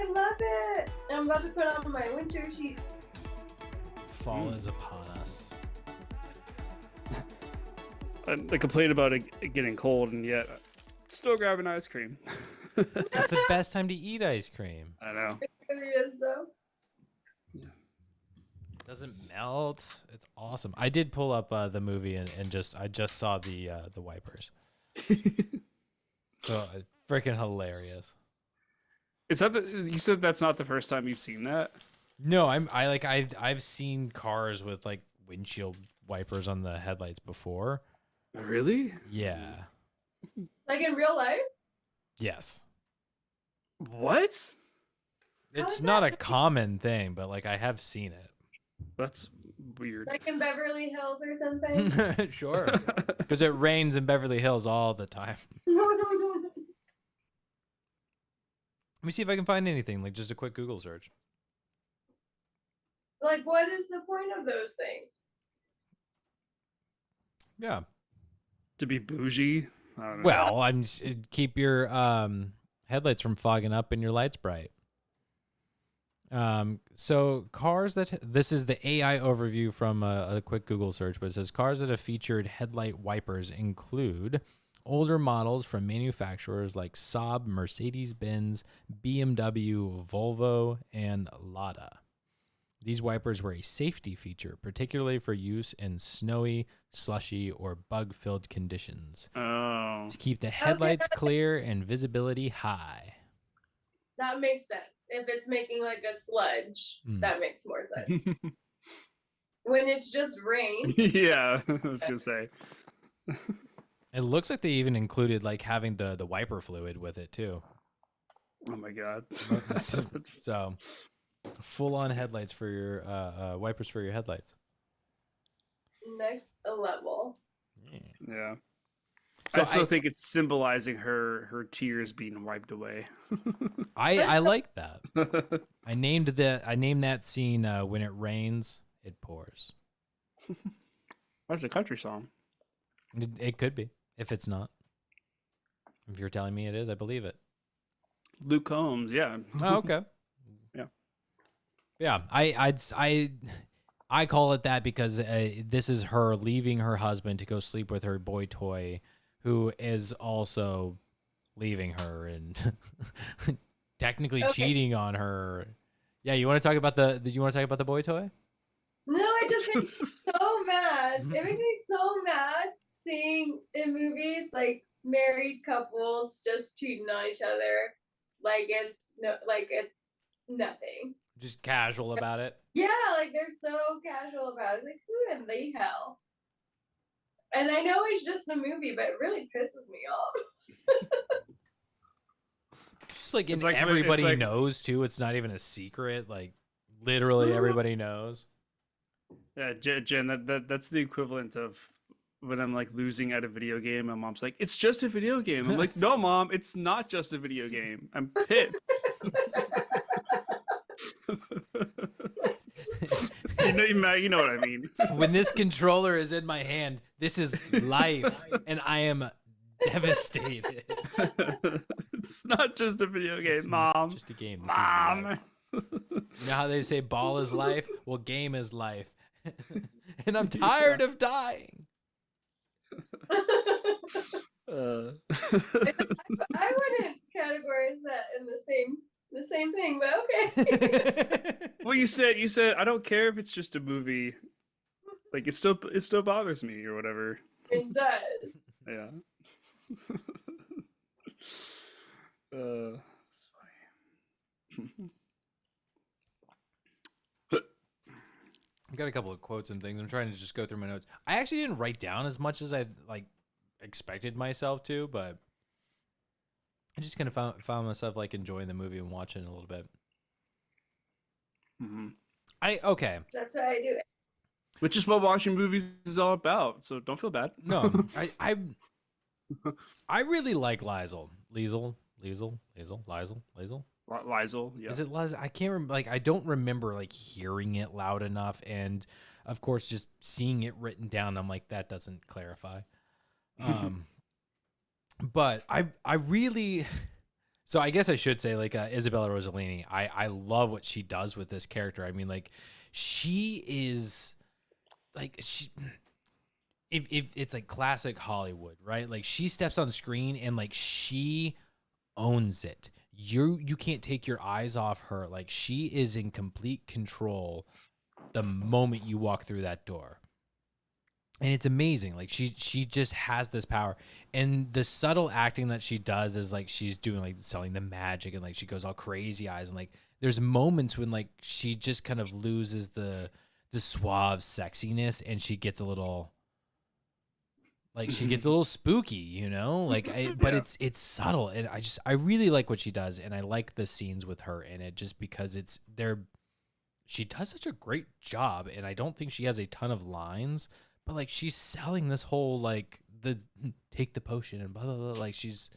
I love it. I'm about to put on my winter sheets. Fall is upon us. I complain about it getting cold, and yet still grabbing ice cream. It's the best time to eat ice cream. I know. It really is, though. Doesn't melt. It's awesome. I did pull up the movie and I just saw the wipers. So freaking hilarious. Is that you said that's not the first time you've seen that? No, I've seen cars with like windshield wipers on the headlights before. Really? Yeah. Like in real life? Yes. What? It's is not that a common thing, but like I have seen it. That's weird. Like in Beverly Hills or something? Sure. Because it rains in Beverly Hills all the time. No. Let me see if I can find anything, like just a quick Google search. Like, what is the point of those things? Yeah. To be bougie? I don't know. Well, keep your headlights from fogging up and your lights bright. So cars this is the AI overview from a quick Google search, but it says cars that have featured headlight wipers include older models from manufacturers like Saab, Mercedes-Benz, BMW, Volvo, and Lada. These wipers were a safety feature, particularly for use in snowy, slushy, or bug-filled conditions Oh. to keep the headlights clear and visibility high. That makes sense. If it's making like a sludge, that makes more sense. When it's just rain. Yeah, I was gonna say. It looks like they even included like having the wiper fluid with it too. Oh my god. So full on headlights for your wipers for your headlights. Next level. Yeah. So I still think it's symbolizing her tears being wiped away. I like that. I named that scene when it rains, it pours. That's a country song. It could be. If it's not. If you're telling me it is, I believe it. Luke Combs, yeah. Oh, okay. Yeah. Yeah, I call it that because this is her leaving her husband to go sleep with her boy toy, who is also leaving her and technically cheating on her. Yeah, you want to talk about the boy toy? No, it just makes me so mad. It makes me so mad seeing in movies like married couples just cheating on each other, like it's nothing. Just casual about it. Yeah, like they're so casual about it. Like, who in the hell? And I know it's just a movie, but it really pisses me off. Just like, It's like everybody knows too. It's not even a secret. Like literally everybody knows. Yeah, Jen, that's the equivalent of when I'm like losing at a video game and mom's like, it's just a video game. I'm like, no, mom, it's not just a video game. I'm pissed. You know what I mean. When this controller is in my hand, this is life, and I am devastated. It's not just a video game, It's Mom. just a game. This Mom. is life. You know how they say ball is life? Well, game is life. And I'm tired of dying. I wouldn't categorize that in the same thing, but okay. Well, you said I don't care if it's just a movie. Like it still bothers me or whatever. It does. Yeah. It's funny. I've got a couple of quotes and things. I'm trying to just go through my notes. I actually didn't write down as much as I expected myself to, but I just kind of found myself enjoying the movie and watching it a little bit. Okay. That's what I do. Which is what watching movies is all about. So don't feel bad. No, I really like Liesel. Liesel. Liesel, yeah. Is it Liesel? I can't remember. I don't remember hearing it loud enough, and of course, just seeing it written down, I'm like, that doesn't clarify. But I really, so I guess I should say Isabella Rossellini. I love what she does with this character. I mean, she is if it's classic Hollywood, right? She steps on screen and she owns it. You can't take your eyes off her. She is in complete control the moment you walk through that door. And it's amazing. She just has this power. And the subtle acting that she does is she's doing selling the magic, and she goes all crazy eyes, and there's moments when she just kind of loses the suave sexiness, and she gets a little she gets a little spooky, you know? But it's subtle, and I really like what she does, and I like the scenes with her in it just because she does such a great job, and I don't think she has a ton of lines, but she's selling this whole the take the potion and blah blah blah. She's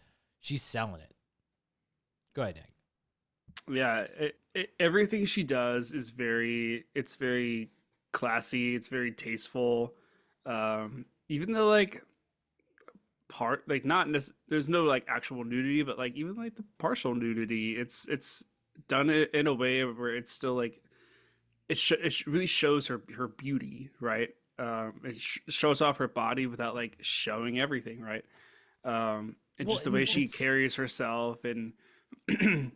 selling it. Go ahead, Nick. Yeah, everything she does is very classy. It's very tasteful. Even though there's no actual nudity, but even the partial nudity, it's done in a way where it's still it really shows her beauty, right? It shows off her body without showing everything, right? And just the way she carries herself, and the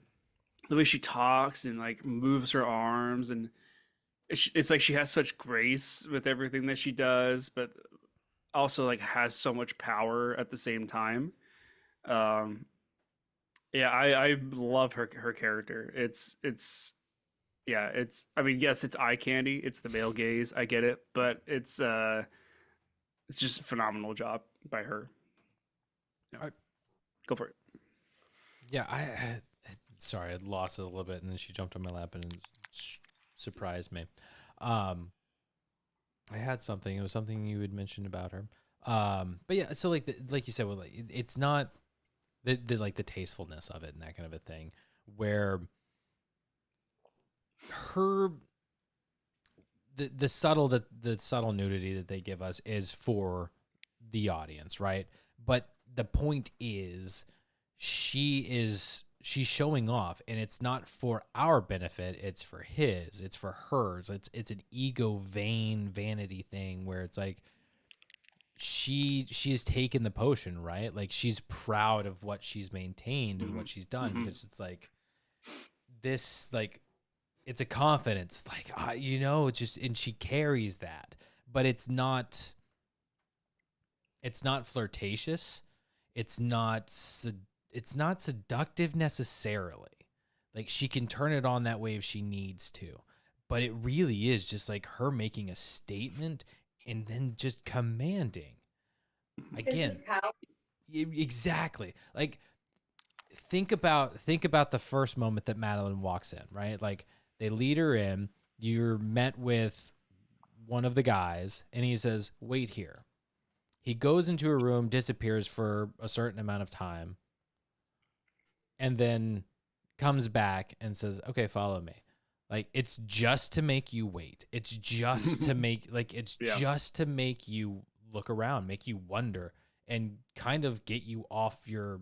way she talks and moves her arms, and it's she has such grace with everything that she does, but also has so much power at the same time. Yeah, I love her character. I mean, yes, it's eye candy, it's the male gaze, I get it, but it's just a phenomenal job by her. Go for it. Yeah, sorry, I lost it a little bit, and then she jumped on my lap and surprised me. I had something. It was something you had mentioned about her. But yeah, so like you said, well, it's not the tastefulness of it and that kind of a thing, where her the subtle nudity that they give us is for the audience, right? But the point is, she's showing off, and it's not for our benefit, it's for his, it's for hers. It's an ego vanity thing where it's she has taken the potion, right? She's proud of what she's maintained and what she's done, because it's this it's a confidence, and she carries that, but it's not flirtatious. It's not seductive necessarily. She can turn it on that way if she needs to, but it really is just her making a statement and then just commanding. Again, exactly. Think about the first moment that Madeline walks in, right? They lead her in, you're met with one of the guys, and he says, "Wait here." He goes into a room, disappears for a certain amount of time, and then comes back and says, "Okay, follow me." Like it's just to make you wait. It's just to make just to make you look around, make you wonder, and kind of get you off your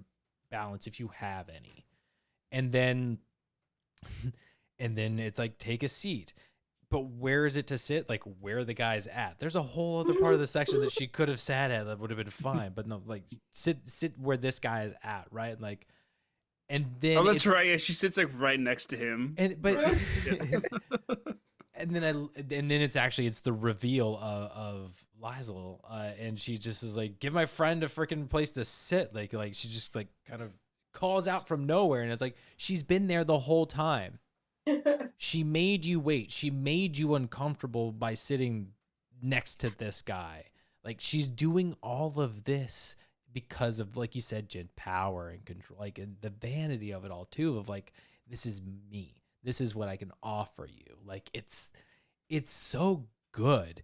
balance if you have any. And then and then it's like take a seat. But where is it to sit? Like where the guy's at. There's a whole other part of the section that she could have sat at that would have been fine. But no, like sit where this guy is at, right? Like and then oh, that's right. Yeah, she sits like right next to him. and and then it's the reveal of Liesel, and she just is like, give my friend a freaking place to sit. Like she just like kind of calls out from nowhere, and it's like she's been there the whole time. She made you wait. She made you uncomfortable by sitting next to this guy. Like she's doing all of this because of, like you said, Jen, power and control, like and the vanity of it all too. Of like, this is me. This is what I can offer you. Like it's so good,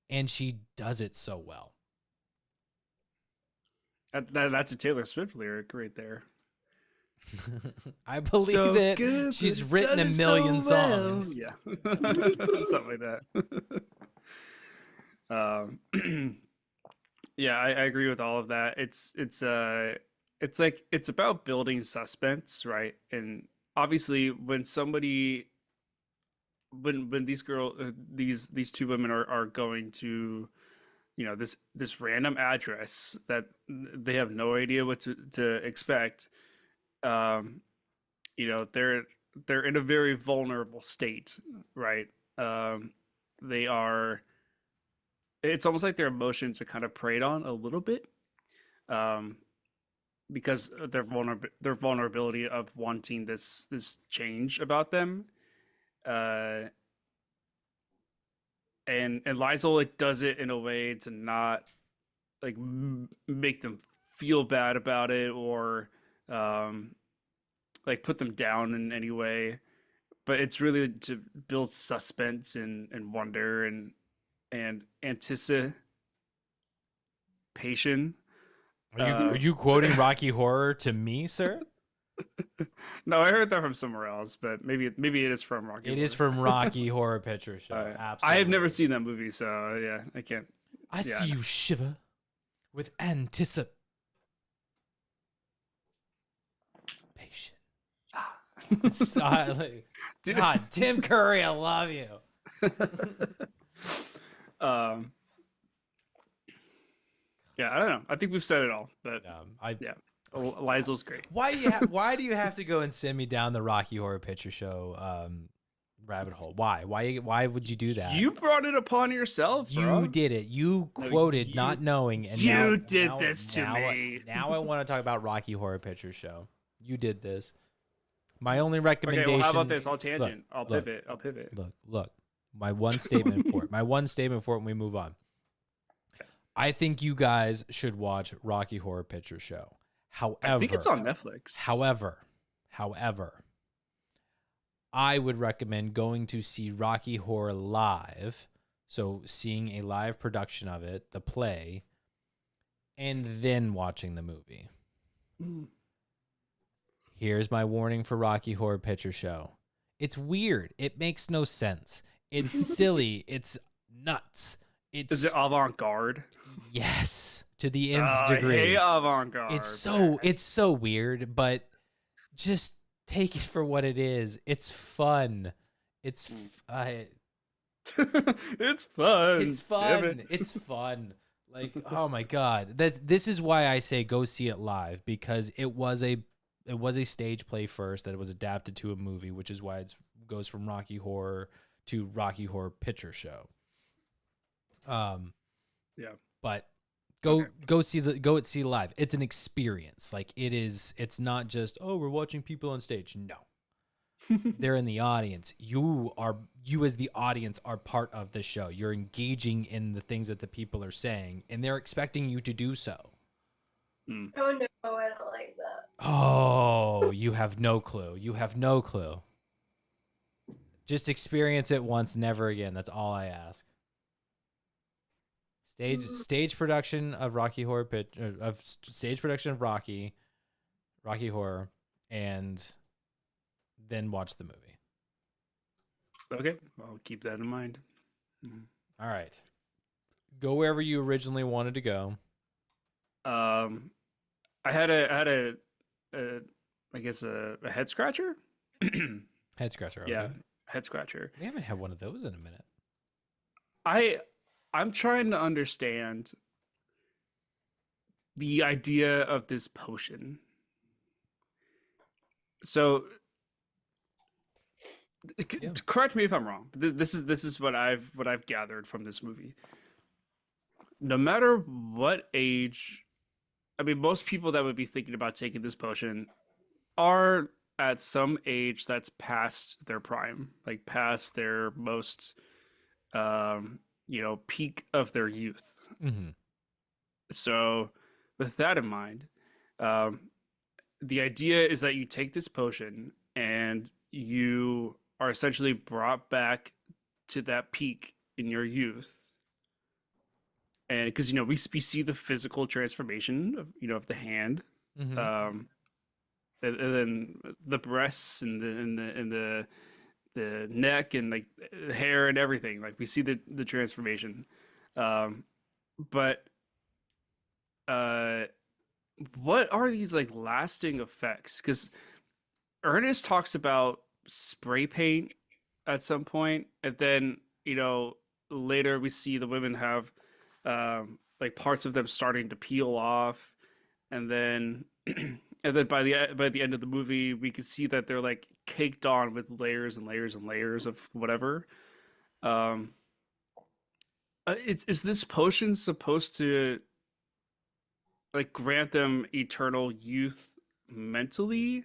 and she does it so well. That's a Taylor Swift lyric right there. I believe So it. good, She's but written a does it million so well. songs. Yeah, something like that. Yeah, I agree with all of that. It's like it's about building suspense, right? And obviously, when these two women are going to, this random address that they have no idea what to expect. They're in a very vulnerable state, right? They are. It's almost like their emotions are kind of preyed on a little bit, because of their vulnerability of wanting this change about them. And Liesel like does it in a way to not like make them feel bad about it, or like put them down in any way, but it's really to build suspense and wonder and anticipation. Are you quoting Rocky Horror to me, sir? No, I heard that from somewhere else, but maybe it is from Rocky. It is from Rocky Horror Picture Show. Absolutely. I have never seen that movie, so yeah, I can't. I see you shiver with anticipation. It's like, God, Tim Curry, I love you. Yeah, I don't know. I think we've said it all, but Liesel's great. Why do you have to go and send me down the Rocky Horror Picture Show rabbit hole? Why would you do that? You brought it upon yourself, bro. You did it. You quoted not knowing, and you did this to me. Now I want to talk about Rocky Horror Picture Show. You did this. My only recommendation. Okay, well, how about this? I'll tangent. I'll pivot. Look. My one statement for it. My one statement for it when we move on. Okay. I think you guys should watch Rocky Horror Picture Show. However, I think it's on Netflix. However, I would recommend going to see Rocky Horror live. So seeing a live production of it, the play, and then watching the movie. Mm. Here's my warning for Rocky Horror Picture Show. It's weird. It makes no sense. It's silly. It's nuts. Is it avant-garde? Yes, to the nth degree. Hey, avant-garde. It's so weird, but just take it for what it is. It's fun. It's it's fun. It's fun. It's fun. Like, oh my God. This is why I say go see it live, because it was a stage play first that it was adapted to a movie, which is why it goes from Rocky Horror to Rocky Horror Picture Show. Yeah. But go see live. It's an experience. Like it's not just, oh, we're watching people on stage. No. They're in the audience. You as the audience are part of the show. You're engaging in the things that the people are saying, and they're expecting you to do so. Oh no, I don't like that. Oh, you have no clue. You have no clue. Just experience it once, never again. That's all I ask. Stage production of Rocky Horror stage production of Rocky Horror, and then watch the movie. Okay, I'll keep that in mind. Mhm. All right. Go wherever you originally wanted to go. Um, I had a I guess a head scratcher. Head scratcher. Yeah, Okay. head scratcher. We haven't had one of those in a minute. I I'm trying to understand the idea of this potion. So Yeah. correct me if I'm wrong. This is what I've gathered from this movie. No matter what age, I mean, most people that would be thinking about taking this potion are at some age that's past their prime, like past their most, peak of their youth. Mm-hmm. So, with that in mind, um, the idea is that you take this potion and you are essentially brought back to that peak in your youth. And because we see the physical transformation of of the hand, Mm-hmm. um, and then the breasts and the neck and like the hair and everything. Like we see the transformation, um, but uh, what are these like lasting effects? Because Ernest talks about spray paint at some point, and then later we see the women have like parts of them starting to peel off, and then and then by the end of the movie we could see that they're like caked on with layers and layers and layers of whatever. Um, is this potion supposed to like grant them eternal youth mentally?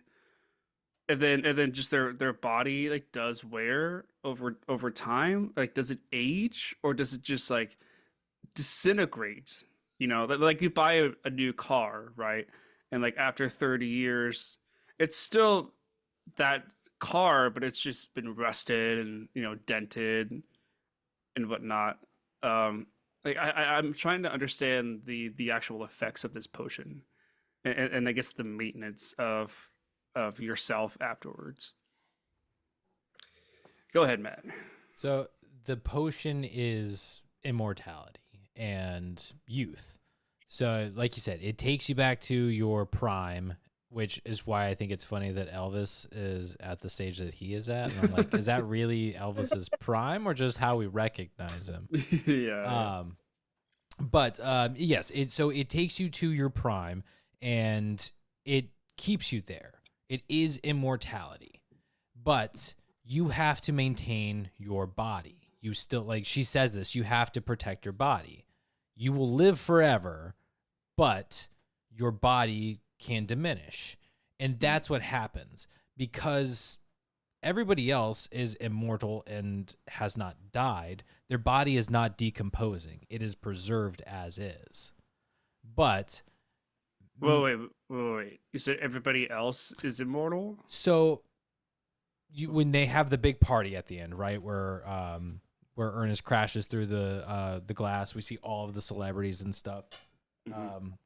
And then just their body like does wear over time, like does it age or does it just like disintegrate? Like you buy a new car, right? And like after 30 years it's still that car, but it's just been rusted and dented and whatnot. Like I'm trying to understand the actual effects of this potion, and I guess the maintenance of yourself afterwards. Go ahead, Matt. So the potion is immortality and youth. So, like you said, it takes you back to your prime, which is why I think it's funny that Elvis is at the stage that he is at. And I'm like, is that really Elvis's prime or just how we recognize him? Yeah. But yes, so it takes you to your prime and it keeps you there. It is immortality, but you have to maintain your body. You still, like she says this, you have to protect your body. You will live forever, but your body can diminish. And that's what happens because everybody else is immortal and has not died. Their body is not decomposing. It is preserved as is. But Wait. You said everybody else is immortal? so when they have the big party at the end, right, where Ernest crashes through the glass, we see all of the celebrities and stuff.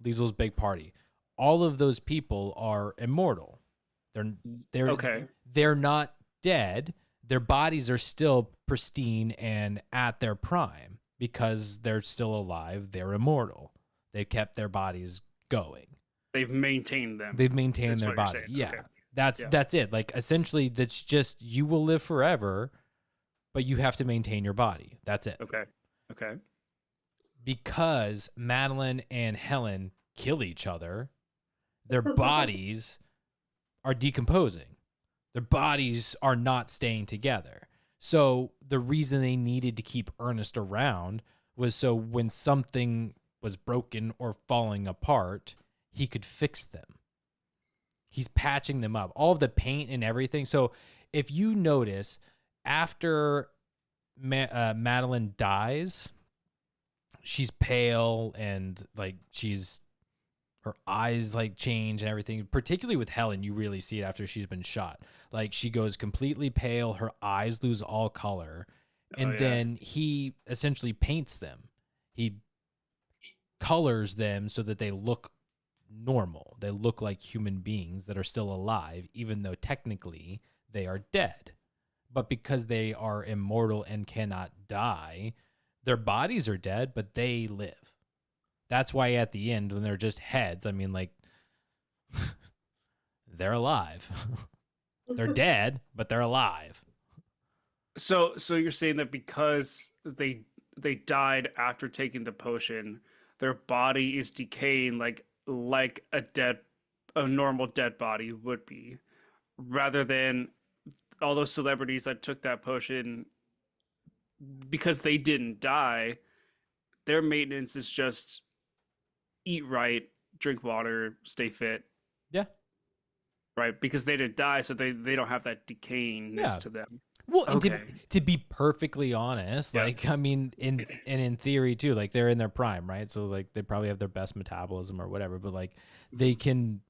Liesel's big party. All of those people are immortal. They're Okay. They're not dead. Their bodies are still pristine and at their prime because they're still alive. They're immortal. They kept their bodies going. They've maintained them. They've maintained That's their what you're body. saying. Yeah. Okay. That's it. Like essentially that's just you will live forever, but you have to maintain your body. That's it. Okay. Because Madeline and Helen kill each other, their bodies are decomposing. Their bodies are not staying together. So the reason they needed to keep Ernest around was so when something was broken or falling apart, he could fix them. He's patching them up. All of the paint and everything. So if you notice, after Madeline dies, she's pale and like her eyes like change and everything. Particularly with Helen, you really see it after she's been shot. Like she goes completely pale, her eyes lose all color, and then he essentially paints them. He colors them so that they look normal. They look like human beings that are still alive, even though technically they are dead. but because they are immortal and cannot die, their bodies are dead, but they live. That's why at the end, when they're just heads, I mean, like, they're alive. They're dead, but they're alive. So you're saying that because they died after taking the potion, their body is decaying like a normal dead body would be, rather than all those celebrities that took that potion because they didn't die, their maintenance is just eat right, drink water, stay fit. Yeah. Right, because they didn't die, so they don't have that decayingness to them. Well, Okay. to be perfectly honest, Yeah. like, I mean, in theory too, like, they're in their prime, right? So like they probably have their best metabolism or whatever, but like they can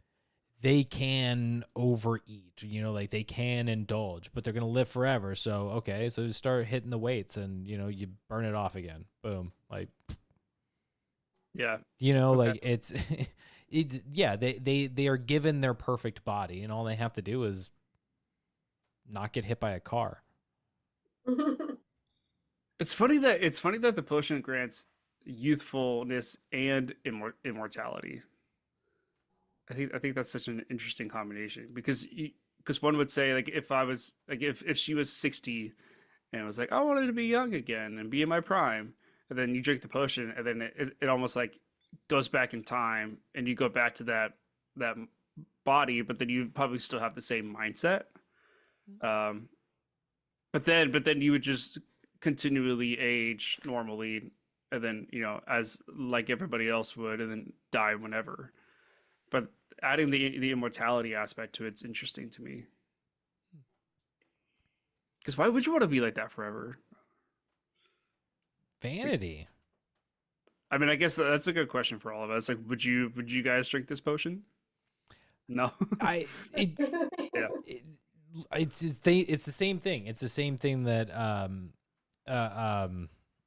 overeat, you know, like they can indulge, but they're gonna live forever. So okay, so start hitting the weights, and you know, you burn it off again. Boom, like, Yeah. you know, Okay. like it's yeah, they are given their perfect body, and all they have to do is not get hit by a car. It's funny that the potion grants youthfulness and immortality. I think that's such an interesting combination, because one would say, like, if I was like if she was 60 and was like, I wanted to be young again and be in my prime, and then you drink the potion, and then it almost like goes back in time, and you go back to that body, but then you probably still have the same mindset. But then you would just continually age normally, and then, you know, as like everybody else would, and then die whenever. But adding the immortality aspect to it's interesting to me. Because why would you want to be like that forever? Vanity. I mean, I guess that's a good question for all of us. Like, would you guys drink this potion? No. Yeah. It's the same thing. It's the same thing that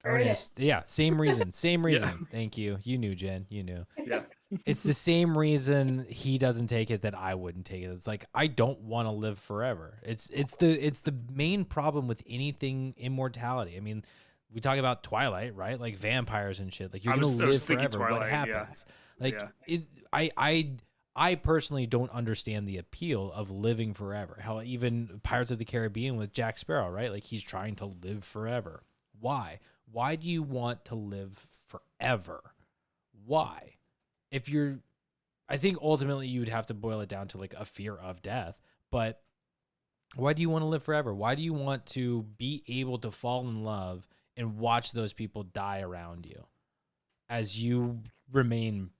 Ernest. Yeah, same reason. Same reason. Yeah. Thank you. You knew, Jen. You knew. Yeah. It's the same reason he doesn't take it that I wouldn't take it. It's like, I don't want to live forever. It's the main problem with anything immortality. I mean, we talk about Twilight, right? Like vampires and shit. Like, you're gonna live forever. Twilight, what happens? Yeah. Like, Yeah. I personally don't understand the appeal of living forever. How even Pirates of the Caribbean with Jack Sparrow, right? Like, he's trying to live forever. Why? Why do you want to live forever? Why? I think ultimately you would have to boil it down to like a fear of death. But why do you want to live forever? Why do you want to be able to fall in love and watch those people die around you as you remain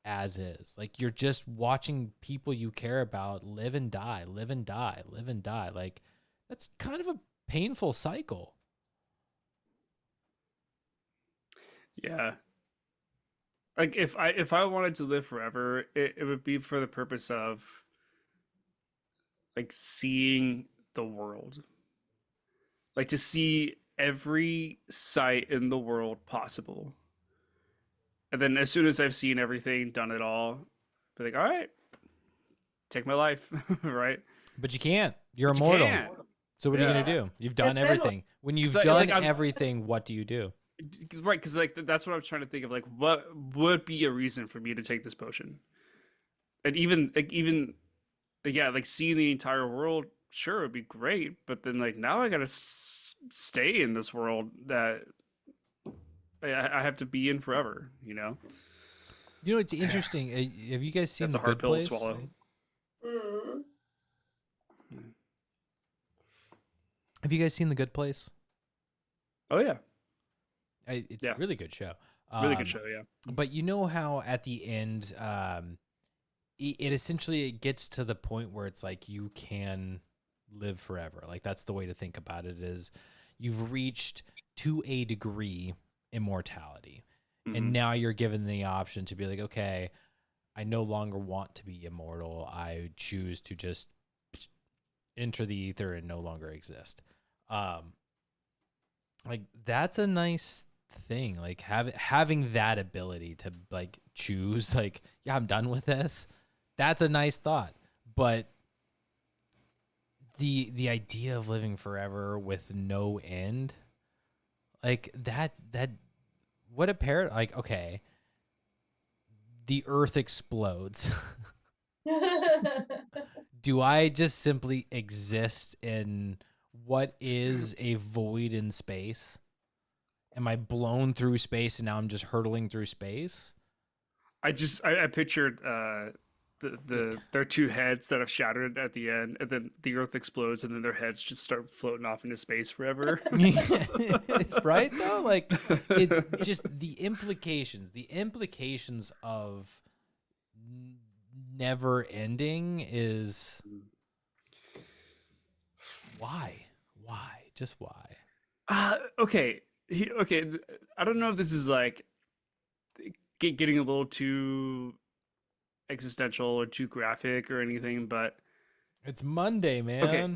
as is? Like, you're just watching people you care about live and die, live and die, live and die. Like, that's kind of a painful cycle. Yeah. Like, if I wanted to live forever, it would be for the purpose of like seeing the world. Like, to see every sight in the world possible. And then as soon as I've seen everything, done it all, be like, all right, take my life, right? But you can't. You're But you immortal. can't. So what are you Yeah. going to do? You've done That's everything. When you've So, done like, everything, what do you do? Right, because like that's what I'm trying to think of. Like, what would be a reason for me to take this potion? And even yeah, like seeing the entire world, sure, it'd be great. But then, like, now I gotta stay in this world that I have to be in forever. You know, You know, it's interesting. Have you guys seen that's The a hard Good pill Place? to swallow. Mm. Have you guys seen The Good Place? Oh yeah, It's Yeah. a really good show. really good show. Yeah, But you know how at the end, it essentially gets to the point where it's like you can live forever. Like, that's the way to think about it, is you've reached to a degree immortality. Mhm. And now you're given the option to be like, okay, I no longer want to be immortal. I choose to just enter the ether and no longer exist. Like, that's a nice thing. Like, having that ability to like choose, like, yeah, I'm done with this. That's a nice thought. But the idea of living forever with no end, like that what a like, okay, the earth explodes. Do I just simply exist in what is a void in space? Am I blown through space and now I'm just hurtling through space? I pictured their two heads that have shattered at the end, and then the Earth explodes, and then their heads just start floating off into space forever. It's right though. Like, it's just the implications of never ending is why, just why? Okay, okay. I don't know if this is like getting a little too existential or too graphic or anything, but It's Monday, man. okay,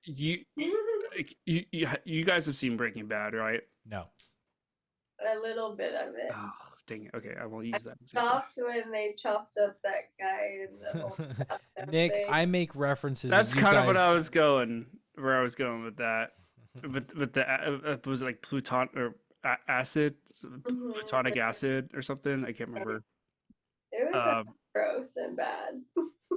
you you guys have seen Breaking Bad, right? No. A little bit of it. Oh, dang it. Okay, I won't use that. Stopped when they chopped up that guy in the whole Nick, thing. I make references. That's that you kind guys... of what I was going, where I was going with that. With the was it like pluton or acid, plutonic acid or something? I can't remember. It was gross and bad.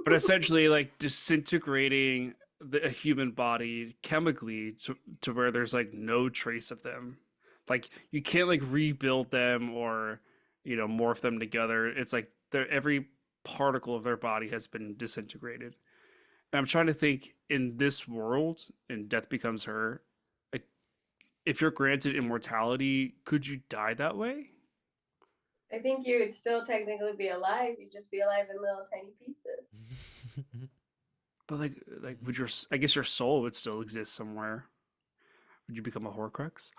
But essentially, like disintegrating a human body chemically to where there's like no trace of them. Like you can't like rebuild them or morph them together. It's like every particle of their body has been disintegrated. And I'm trying to think, in this world, in Death Becomes Her, like if you're granted immortality, could you die that way? I think you would still technically be alive. You'd just be alive in little tiny pieces. But like would I guess your soul would still exist somewhere. Would you become a Horcrux?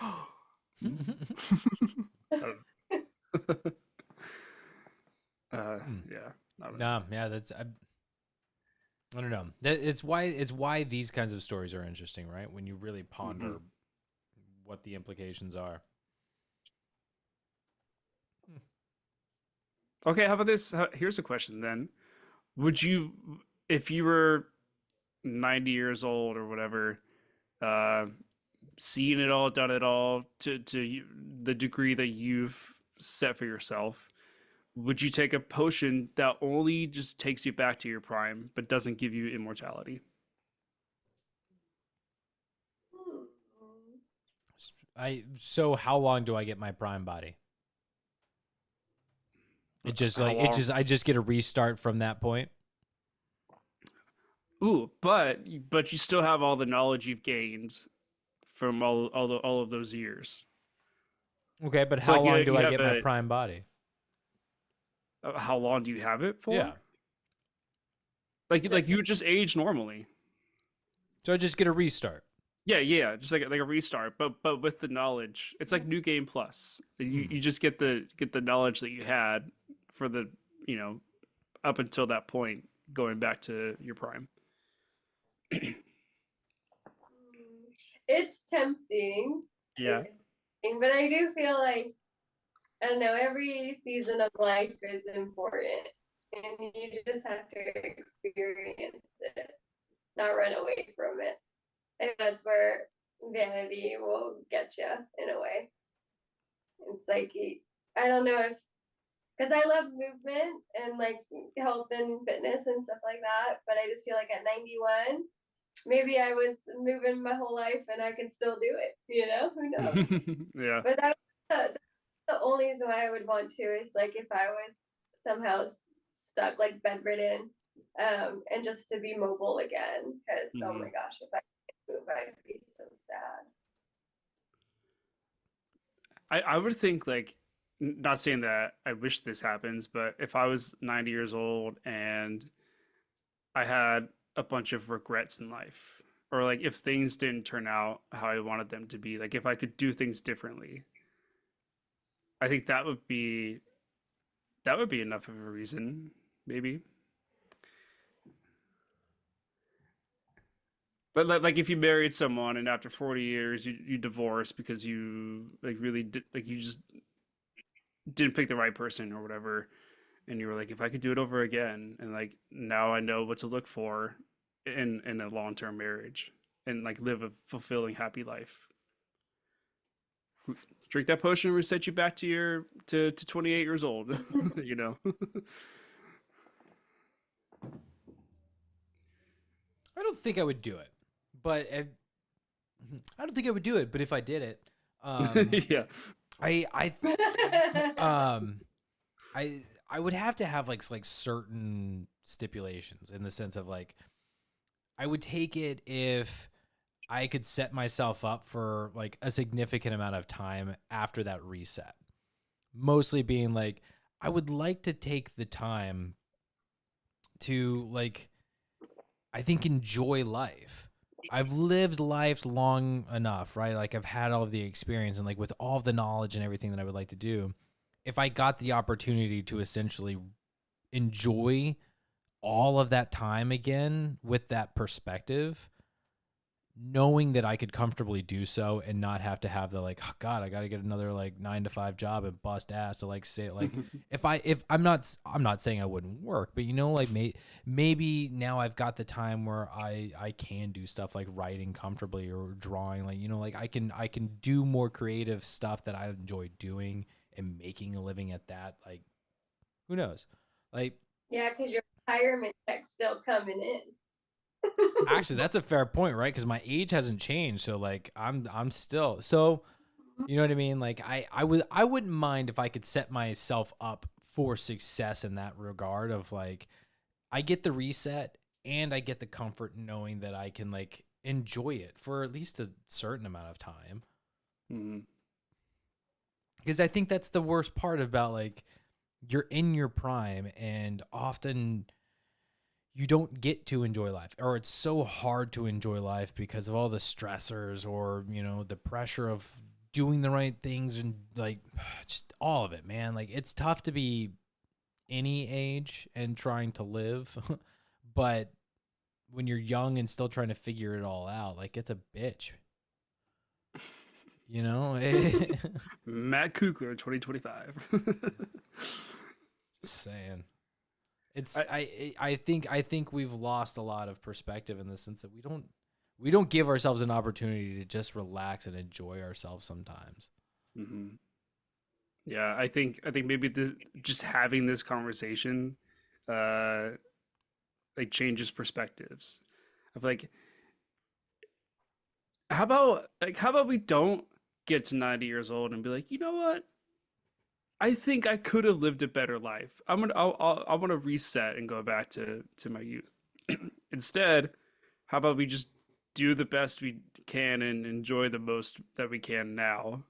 Yeah. No, yeah, that's I don't know. It's why these kinds of stories are interesting, right? When you really ponder what the implications are. Okay, how about this? Here's a question then. Would you, if you were 90 years old or whatever, seen it all, done it all to the degree that you've set for yourself, would you take a potion that only just takes you back to your prime but doesn't give you immortality? So how long do I get my prime body? I just get a restart from that point. Ooh, but you still have all the knowledge you've gained from all of those years. Okay, but how long do I get my prime body? How long do you have it for? Yeah. Like you would just age normally. So I just get a restart. Yeah, just like a restart, but with the knowledge. It's like New Game Plus. You just get the knowledge that you had for the, up until that point, going back to your prime. It's tempting. Yeah. But I do feel like, I don't know, every season of life is important. And you just have to experience it, not run away from it. And that's where vanity will get you in a way. It's like, I don't know if, because I love movement and like health and fitness and stuff like that, but I just feel like at 91, maybe I was moving my whole life and I could still do it, who knows? Yeah. But that's the only reason why I would want to is like if I was somehow stuck, like bedridden, and just to be mobile again, because oh my gosh, if I could move, I'd be so sad. I would think, like, not saying that I wish this happens, but if I was 90 years old and I had a bunch of regrets in life, or like if things didn't turn out how I wanted them to be, like if I could do things differently, I think that would be enough of a reason, maybe. But like if you married someone and after 40 years you divorce because you like really did, like you just didn't pick the right person or whatever, and you were like, if I could do it over again, and like now I know what to look for in a long-term marriage. and like live a fulfilling, happy life. Drink that potion, reset you back to your to 28 years old. You know. I don't think I would do it, but I don't think I would do it. But if I did it, Yeah. I um I would have to have like certain stipulations in the sense of like I would take it if I could set myself up for like a significant amount of time after that reset. Mostly being like I would like to take the time to like I think enjoy life. I've lived life long enough, right? Like I've had all of the experience and like with all of the knowledge and everything that I would like to do, if I got the opportunity to essentially enjoy all of that time again with that perspective, knowing that I could comfortably do so and not have to have the like, oh God, I got to get another like 9 to 5 job and bust ass to like say like if I'm not saying I wouldn't work, but you know like maybe now I've got the time where I can do stuff like writing comfortably or drawing, like you know like I can do more creative stuff that I enjoy doing and making a living at that. Like who knows, like Yeah, because your retirement check's still coming in. actually, that's a fair point, right? Because my age hasn't changed, so like I'm still so. You know what I mean? Like I wouldn't mind if I could set myself up for success in that regard of like I get the reset and I get the comfort knowing that I can like enjoy it for at least a certain amount of time. Mhm. Because I think that's the worst part about like you're in your prime and often you don't get to enjoy life, or it's so hard to enjoy life because of all the stressors or you know the pressure of doing the right things and like just all of it, man. Like it's tough to be any age and trying to live but when you're young and still trying to figure it all out, like it's a bitch, you know. Matt Kukler, 2025. Just saying. It's I, I think we've lost a lot of perspective in the sense that we don't give ourselves an opportunity to just relax and enjoy ourselves sometimes. mhm. Yeah, I think maybe just having this conversation, uh, like changes perspectives. Of like, how about we don't get to 90 years old and be like, you know what? I think I could have lived a better life. I want to reset and go back to my youth. Instead, how about we just do the best we can and enjoy the most that we can now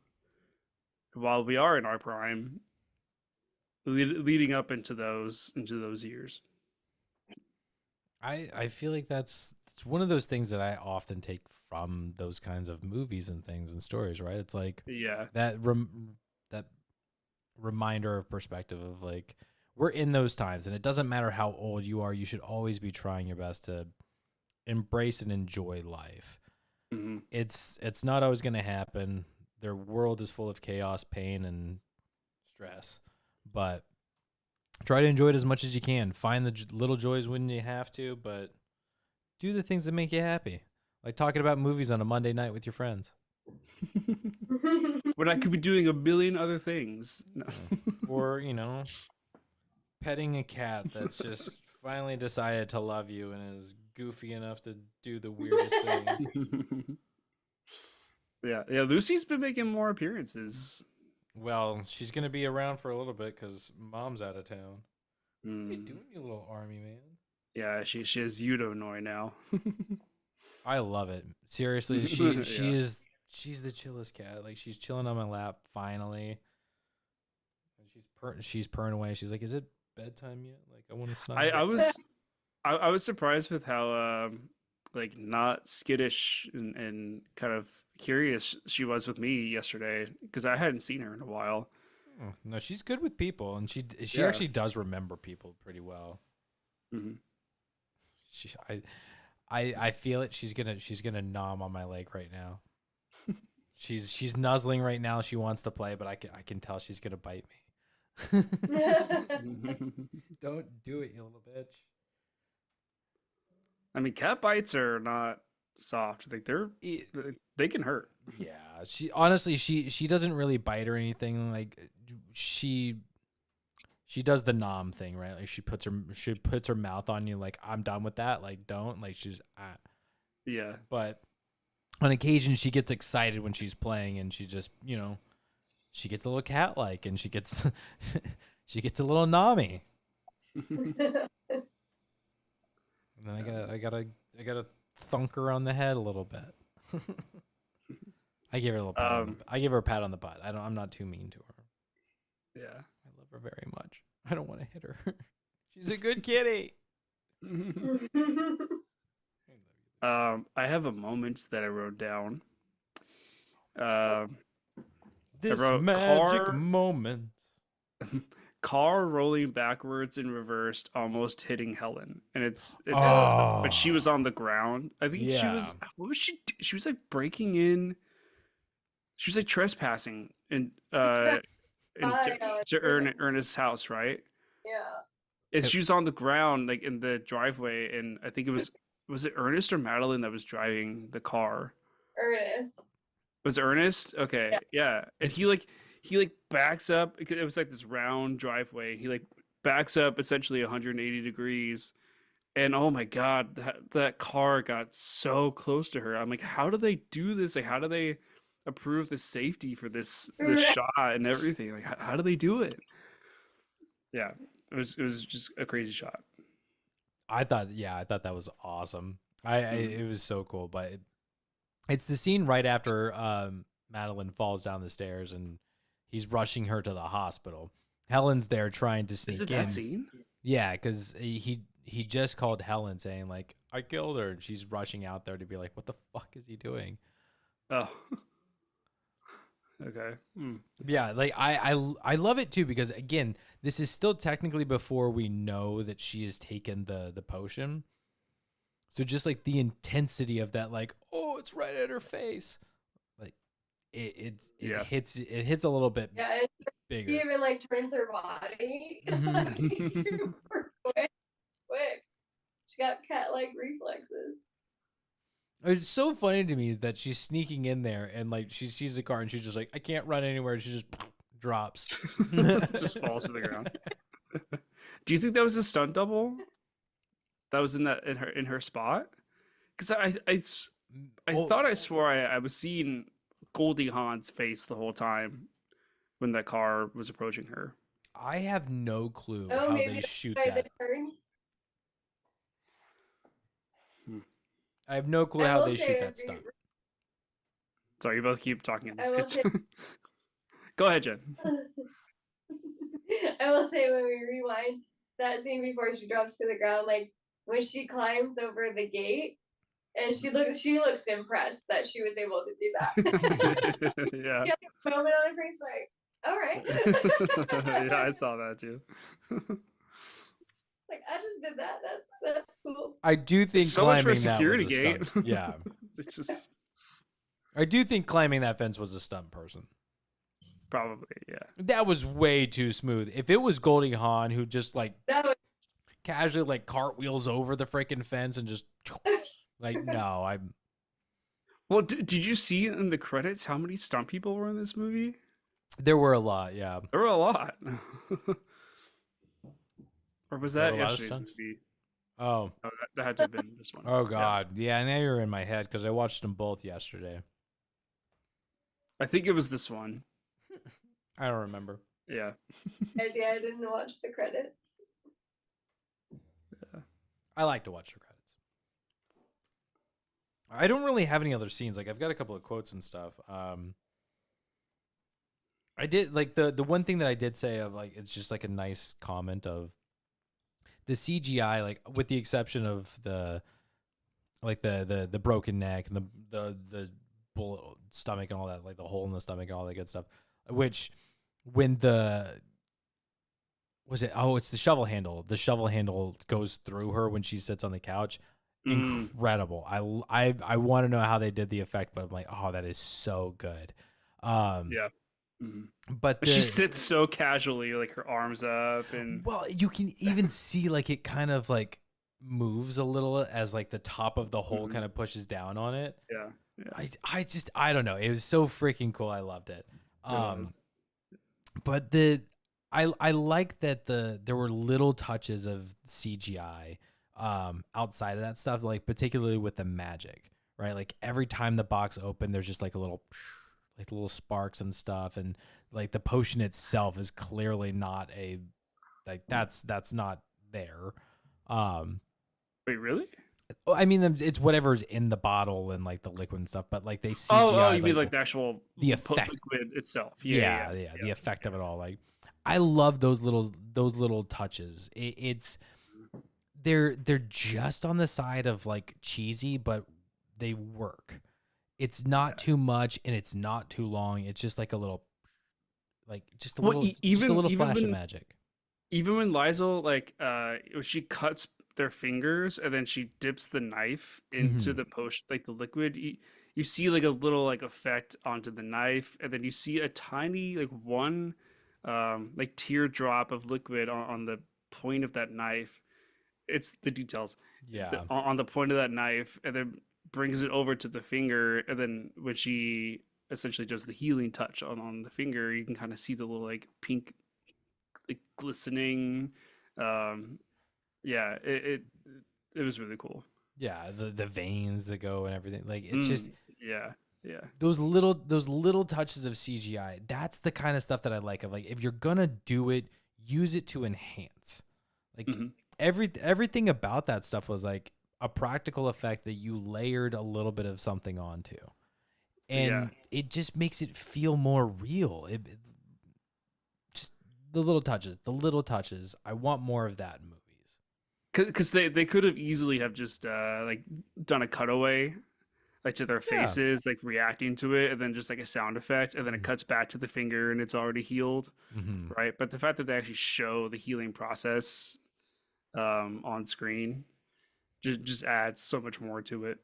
while we are in our prime, leading up into those years. I feel like it's one of those things that I often take from those kinds of movies and things and stories, right? It's like Yeah. that reminder of perspective of like we're in those times and it doesn't matter how old you are, you should always be trying your best to embrace and enjoy life. Hmm. It's not always going to happen. Their world is full of chaos, pain, and stress, but try to enjoy it as much as you can. Find the little joys when you have to, but do the things that make you happy. Like talking about movies on a Monday night with your friends. When I could be doing a million other things. No. Or, you know, petting a cat that's just finally decided to love you and is goofy enough to do the weirdest things. Yeah. Lucy's been making more appearances. Well, she's going to be around for a little bit because mom's out of town. What are you Mm. doing, you little army man? Yeah, she has Udonoi now. I love it. Seriously, Yeah. she's the chillest cat. Like she's chilling on my lap finally. And she's purring away. She's like, "Is it bedtime yet? Like I want to I, I snuggle." was I was surprised with how like not skittish and kind of curious she was with me yesterday because I hadn't seen her in a while. Oh, no, she's good with people, and she Yeah. actually does remember people pretty well. Hmm. She I feel it. She's gonna nom on my leg right now. She's nuzzling right now. She wants to play, but I can tell she's gonna bite me. Don't do it, you little bitch. I mean, cat bites are not soft. Like It, they can hurt. yeah, she honestly she doesn't really bite or anything. Like she does the nom thing, right? Like she puts her mouth on you, like I'm done with that. Like don't like she's Yeah. but on occasion she gets excited when she's playing, and she just she gets a little cat like, and she gets she gets a little nommy. And then I gotta thunk her on the head a little bit. I give her a little pat I give her a pat on the butt. I'm not too mean to her. Yeah. I love her very much. I don't want to hit her. She's a good kitty. I have a moment that I wrote down. This wrote magic moment. Car rolling backwards and reversed, almost hitting Helen, and it's Oh. but she was on the ground. I think she was. Yeah. What was she? She was like breaking in. She was like trespassing to Ernest's house, right? Yeah. And she was on the ground, like in the driveway, and I think was it Ernest or Madeline that was driving the car? Ernest. Was it Ernest? Okay, yeah. And he backs up. It was like this round driveway. He like backs up essentially 180 degrees, and oh my god, that car got so close to her. I'm like, how do they do this? Like, how do they approve the safety for this shot and everything? Like, how do they do it? Yeah, it was just a crazy shot. I thought that was awesome. It was so cool, but it's the scene right after Madeline falls down the stairs and he's rushing her to the hospital. Helen's there trying to sneak Is it in. that scene? Yeah, because he just called Helen saying like I killed her, and she's rushing out there to be like, what the fuck is he doing? Oh. Okay. Yeah, like I love it too, because again, this is still technically before we know that she has taken the potion. So just like the intensity of that, like, oh, it's right at her face. Like it hits a little bit bigger. She even like turns her body. Super quick. She got cat-like reflexes. It's so funny to me that she's sneaking in there and like she sees the car and she's just like, I can't run anywhere, and she just drops. Just falls to the ground. Do you think that was a stunt double? That was in her spot? Because I thought I swore I was seeing Goldie Hawn's face the whole time when that car was approaching her. I have no clue how they shoot that. I have no clue how they shoot that stunt. Sorry, you both keep talking. Go ahead, Jen. I will say, when we rewind that scene before she drops to the ground, like when she climbs over the gate, and she looks impressed that she was able to do that. Yeah. She has a moment on her face, like, all right. Yeah, I saw that too. Like, I just did that. That's cool. I do think so much for a climbing that security was a gate. stunt. Yeah. It's just I do think climbing that fence was a stunt person. probably, yeah. That was way too smooth. If it was Goldie Hawn who just like casually like cartwheels over the freaking fence and just like, no, I'm. Well, did you see in the credits how many stunt people were in this movie? There were a lot, yeah. There were a lot. Or was that a lot of yesterday's stunts? movie? Oh, that had to have been this one. oh God, yeah. Now you're in my head because I watched them both yesterday. I think it was this one. I don't remember. Yeah. I didn't watch the credits. Yeah. I like to watch the credits. I don't really have any other scenes. Like I've got a couple of quotes and stuff. I did like the one thing that I did say of like it's just like a nice comment of the CGI, like with the exception of the broken neck and the bullet stomach and all that, like the hole in the stomach and all that good stuff. Which when it's the shovel handle. The shovel handle goes through her when she sits on the couch. Incredible. I want to know how they did the effect, but I'm like, oh, that is so good. Yeah. But she sits so casually, like her arms up, and well, you can even see like it kind of like moves a little as like the top of the hole Mhm. kind of pushes down on it. Yeah. Yeah. I don't know. It was so freaking cool. I loved it. It was. But I like that there were little touches of CGI outside of that stuff, like particularly with the magic, right? Like every time the box opened, there's just like a little like little sparks and stuff, and like the potion itself is clearly not a like that's not there. Um Wait, really? I mean, it's whatever's in the bottle and like the liquid and stuff, but like they Oh, CGI you mean like like the actual the effect. liquid itself? Yeah, the effect of it all. Like, I love those little touches. It's they're just on the side of like cheesy, but they work. It's not too much and it's not too long. It's just like a little, like just a Well, little, just a little even flash of when magic. Lizel like when she cuts their fingers and then she dips the knife into Mhm. the potion, like the liquid, you see like a little like effect onto the knife, and then you see a tiny like one like teardrop of liquid on the point of that knife. It's the details Yeah, on the point of that knife, and then brings it over to the finger, and then when she essentially does the healing touch on the finger, you can kind of see the little like pink like glistening. Um, yeah, it was really cool. yeah. The veins that go and everything. Like it's just Mm, yeah, yeah, those little touches of CGI. That's the kind of stuff that I like. Of like, if you're gonna do it, use it to enhance. Like hmm everything about that stuff was like a practical effect that you layered a little bit of something onto, yeah. and it just makes it feel more real. Just the little touches, the little touches. I want more of that in movies. Because they could have easily have just like done a cutaway like to their Yeah. faces like reacting to it, and then just like a sound effect, and then it Mhm. cuts back to the finger and it's already healed, Mhm. right? But the fact that they actually show the healing process on screen just adds so much more to it.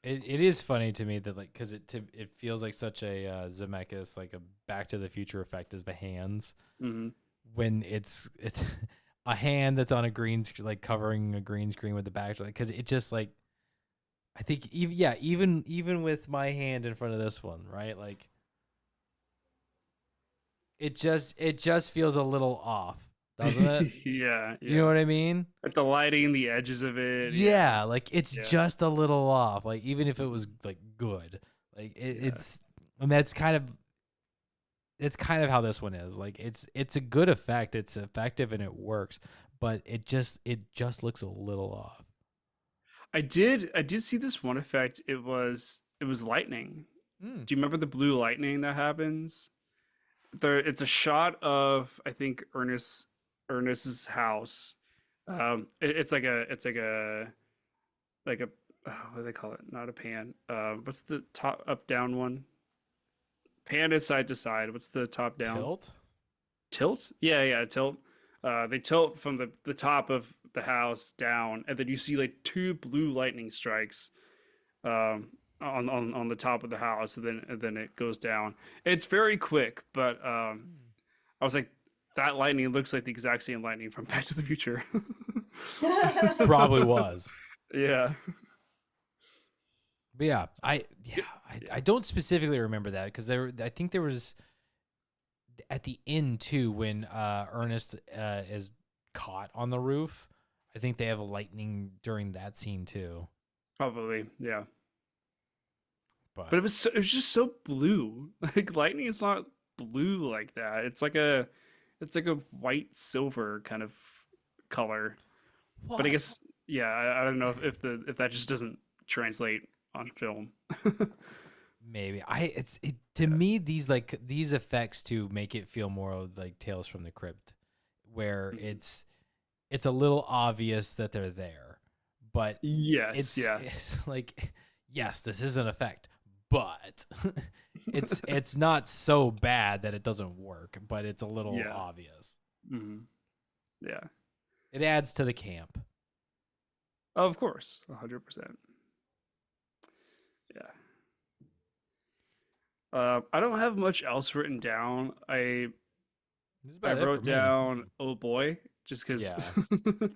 It is funny to me that like because it feels like such a Zemeckis, like a Back to the Future effect as the hands, hmm when it's a hand that's on a green like covering a green screen with the back, because it just like, I think even with my hand in front of this one, right, like it just feels a little off, doesn't it? yeah, You know yeah. what I mean? Like the lighting, the edges of it. Yeah, Yeah, like it's yeah, just a little off. Like even if it was like good, like yeah. and that's kind of how this one is. Like it's a good effect. It's effective and it works, but it just looks a little off. I did see this one effect. It was lightning. Mm. Do you remember the blue lightning that happens? It's a shot of, I think, Ernest's house. It's like a what do they call it? Not a pan. What's the top up down one? Pan is side to side. What's the top down? Tilt? Tilt? Yeah, yeah, tilt. They tilt from the top of the house down, and then you see like two blue lightning strikes on the top of the house, and then it goes down. It's very quick, but I was like, that lightning looks like the exact same lightning from Back to the Future. Probably was. Yeah. But yeah, Good. Yeah. I don't specifically remember that because I think there was at the end too when Ernest is caught on the roof. I think they have a lightning during that scene too. Probably. Yeah. But But it was just so blue. Like lightning is not blue like that. It's like a white silver kind of color. But I what? guess yeah, I don't know if that just doesn't translate on film. Maybe to me these effects to make it feel more of like Tales from the Crypt, where Mhm. it's a little obvious that they're there, but Yes, it's yeah. it's like, yes, this is an effect, but it's not so bad that it doesn't work, but it's a little Yeah. obvious. hmm Yeah. It adds to the camp. Of course, 100%. Yeah. I don't have much else written down. I This is I about it for wrote me. down "Oh boy" just because Yeah.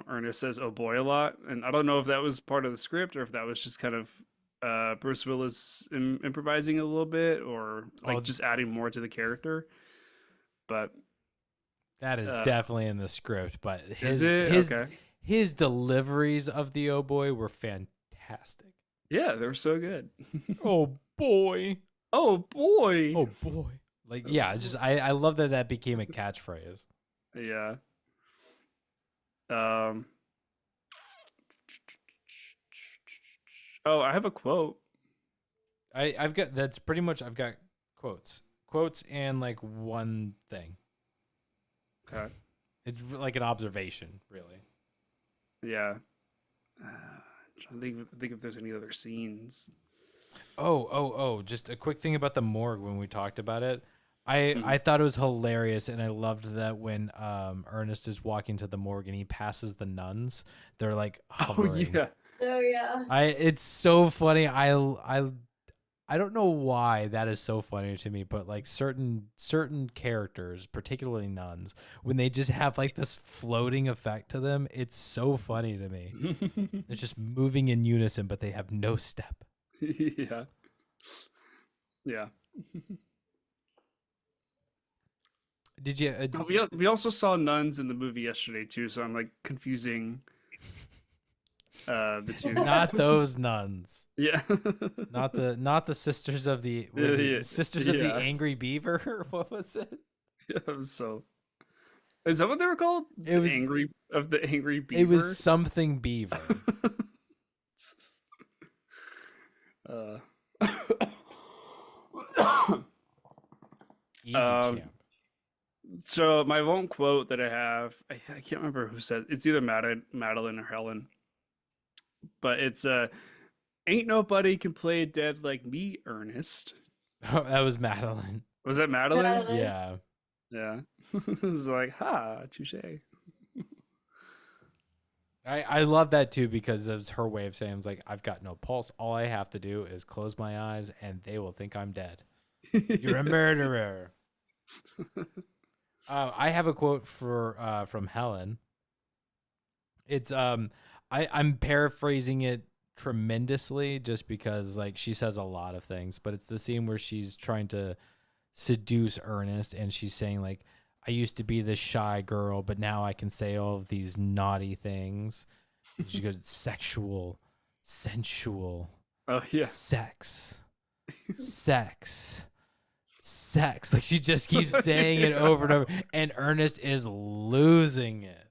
Ernest says "oh boy" a lot, and I don't know if that was part of the script or if that was just kind of Bruce Willis improvising a little bit, or Oh, like just adding more to the character. But that is uh, definitely in the script, but is his it his okay? his deliveries of the oh boy were fantastic. Yeah, they were so good. Oh boy. Oh boy. Oh boy. Like yeah, just I love that that became a catchphrase. Yeah. Um. Oh, I have a quote. I've got that's pretty much I've got quotes and like one thing. Okay. It's like an observation, really. Yeah. Trying to think if there's any other scenes. Oh! Just a quick thing about the morgue when we talked about it. I Mhm. I thought it was hilarious, and I loved that when Ernest is walking to the morgue and he passes the nuns, they're like Oh hovering. yeah. Oh yeah. It's so funny. I don't know why that is so funny to me, but like certain characters, particularly nuns, when they just have like this floating effect to them, it's so funny to me. They're just moving in unison, but they have no step. Yeah. Yeah. Did you? Oh, we also saw nuns in the movie yesterday too, so I'm like confusing the two. Not those nuns. Yeah. Not the sisters of the was it sisters of the Yeah. angry beaver? What was it? Yeah, it was so. Is that what they were called? It was The angry beaver. it was something beaver. uh, Easy Um, champ. so my one quote that I have, I can't remember who said it's either Madeline or Helen, but it's ain't nobody can play dead like me, Ernest. Oh, that was Madeline. Was that Madeline? Yeah. Yeah. It was like, ha, touche. I love that too because it's her way of saying it's like I've got no pulse. All I have to do is close my eyes and they will think I'm dead. You're a murderer. I have a quote for from Helen. It's I'm paraphrasing it tremendously just because like she says a lot of things, but it's the scene where she's trying to seduce Ernest and she's saying like I used to be this shy girl, but now I can say all of these naughty things. And she goes sexual, sensual, Oh yeah. sex, sex, sex. Like she just keeps saying it over and over, and Ernest is losing it.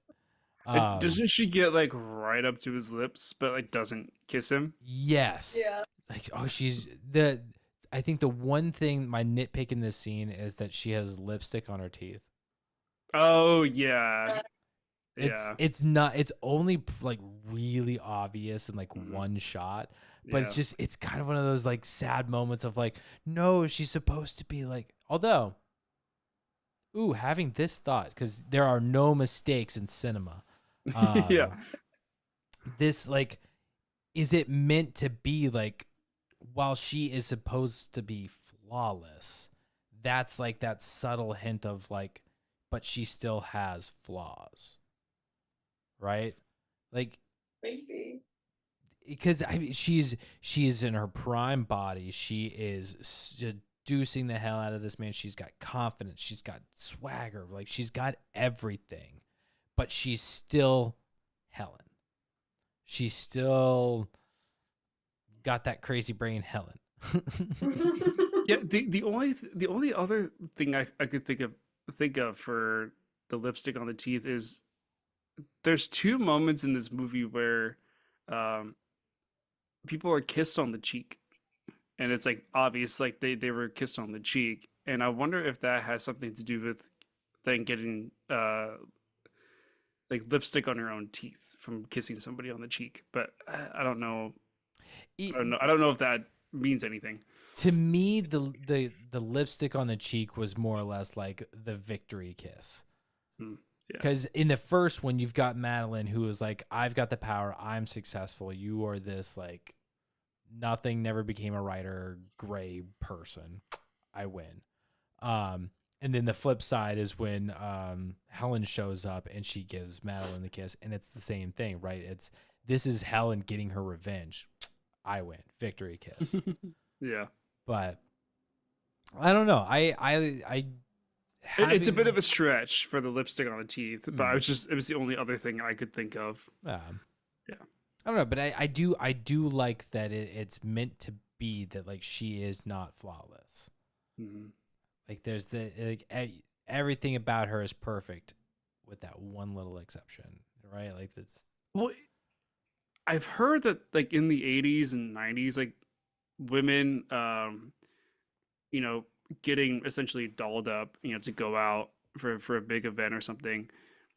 Doesn't she get like right up to his lips, but like doesn't kiss him? Yes. Yeah. Like oh, she's the. I think the one thing my nitpick in this scene is that she has lipstick on her teeth. Oh yeah. It's not. It's only like really obvious in like one shot, but Yeah. it's kind of one of those like sad moments of like no, she's supposed to be like. Although, ooh, having this thought because there are no mistakes in cinema. Yeah. This like, is it meant to be like, while she is supposed to be flawless, that's like that subtle hint of like, but she still has flaws, right? Like, Maybe. because I mean, she's in her prime body. She is seducing the hell out of this man. She's got confidence. She's got swagger. Like she's got everything, but she's still Helen. She's still got that crazy brain, Helen. Yeah, the only other thing I could think of for the lipstick on the teeth is there's two moments in this movie where um people are kissed on the cheek, and it's like obvious like they were kissed on the cheek, and I wonder if that has something to do with then getting like lipstick on your own teeth from kissing somebody on the cheek, but I don't know. I don't know if that means anything. To me, the lipstick on the cheek was more or less like the victory kiss. Yeah. Because in the first one, you've got Madeline, who is like, I've got the power. I'm successful. You are this, like, nothing, never became a writer, gray person. I win. And And then the flip side is when Helen shows up and she gives Madeline the kiss, and it's the same thing, right? This is Helen getting her revenge. I win, victory kiss. Yeah. But I don't know. It's a bit of a stretch for the lipstick on the teeth, but it was the only other thing I could think of. Yeah. Yeah. I don't know, but I do like that it's meant to be that like she is not flawless. Mm-hmm. Like there's everything about her is perfect, with that one little exception, right? Like that's. Well, I've heard that like in the 80s and 90s, like women, you know, getting essentially dolled up, you know, to go out for a big event or something,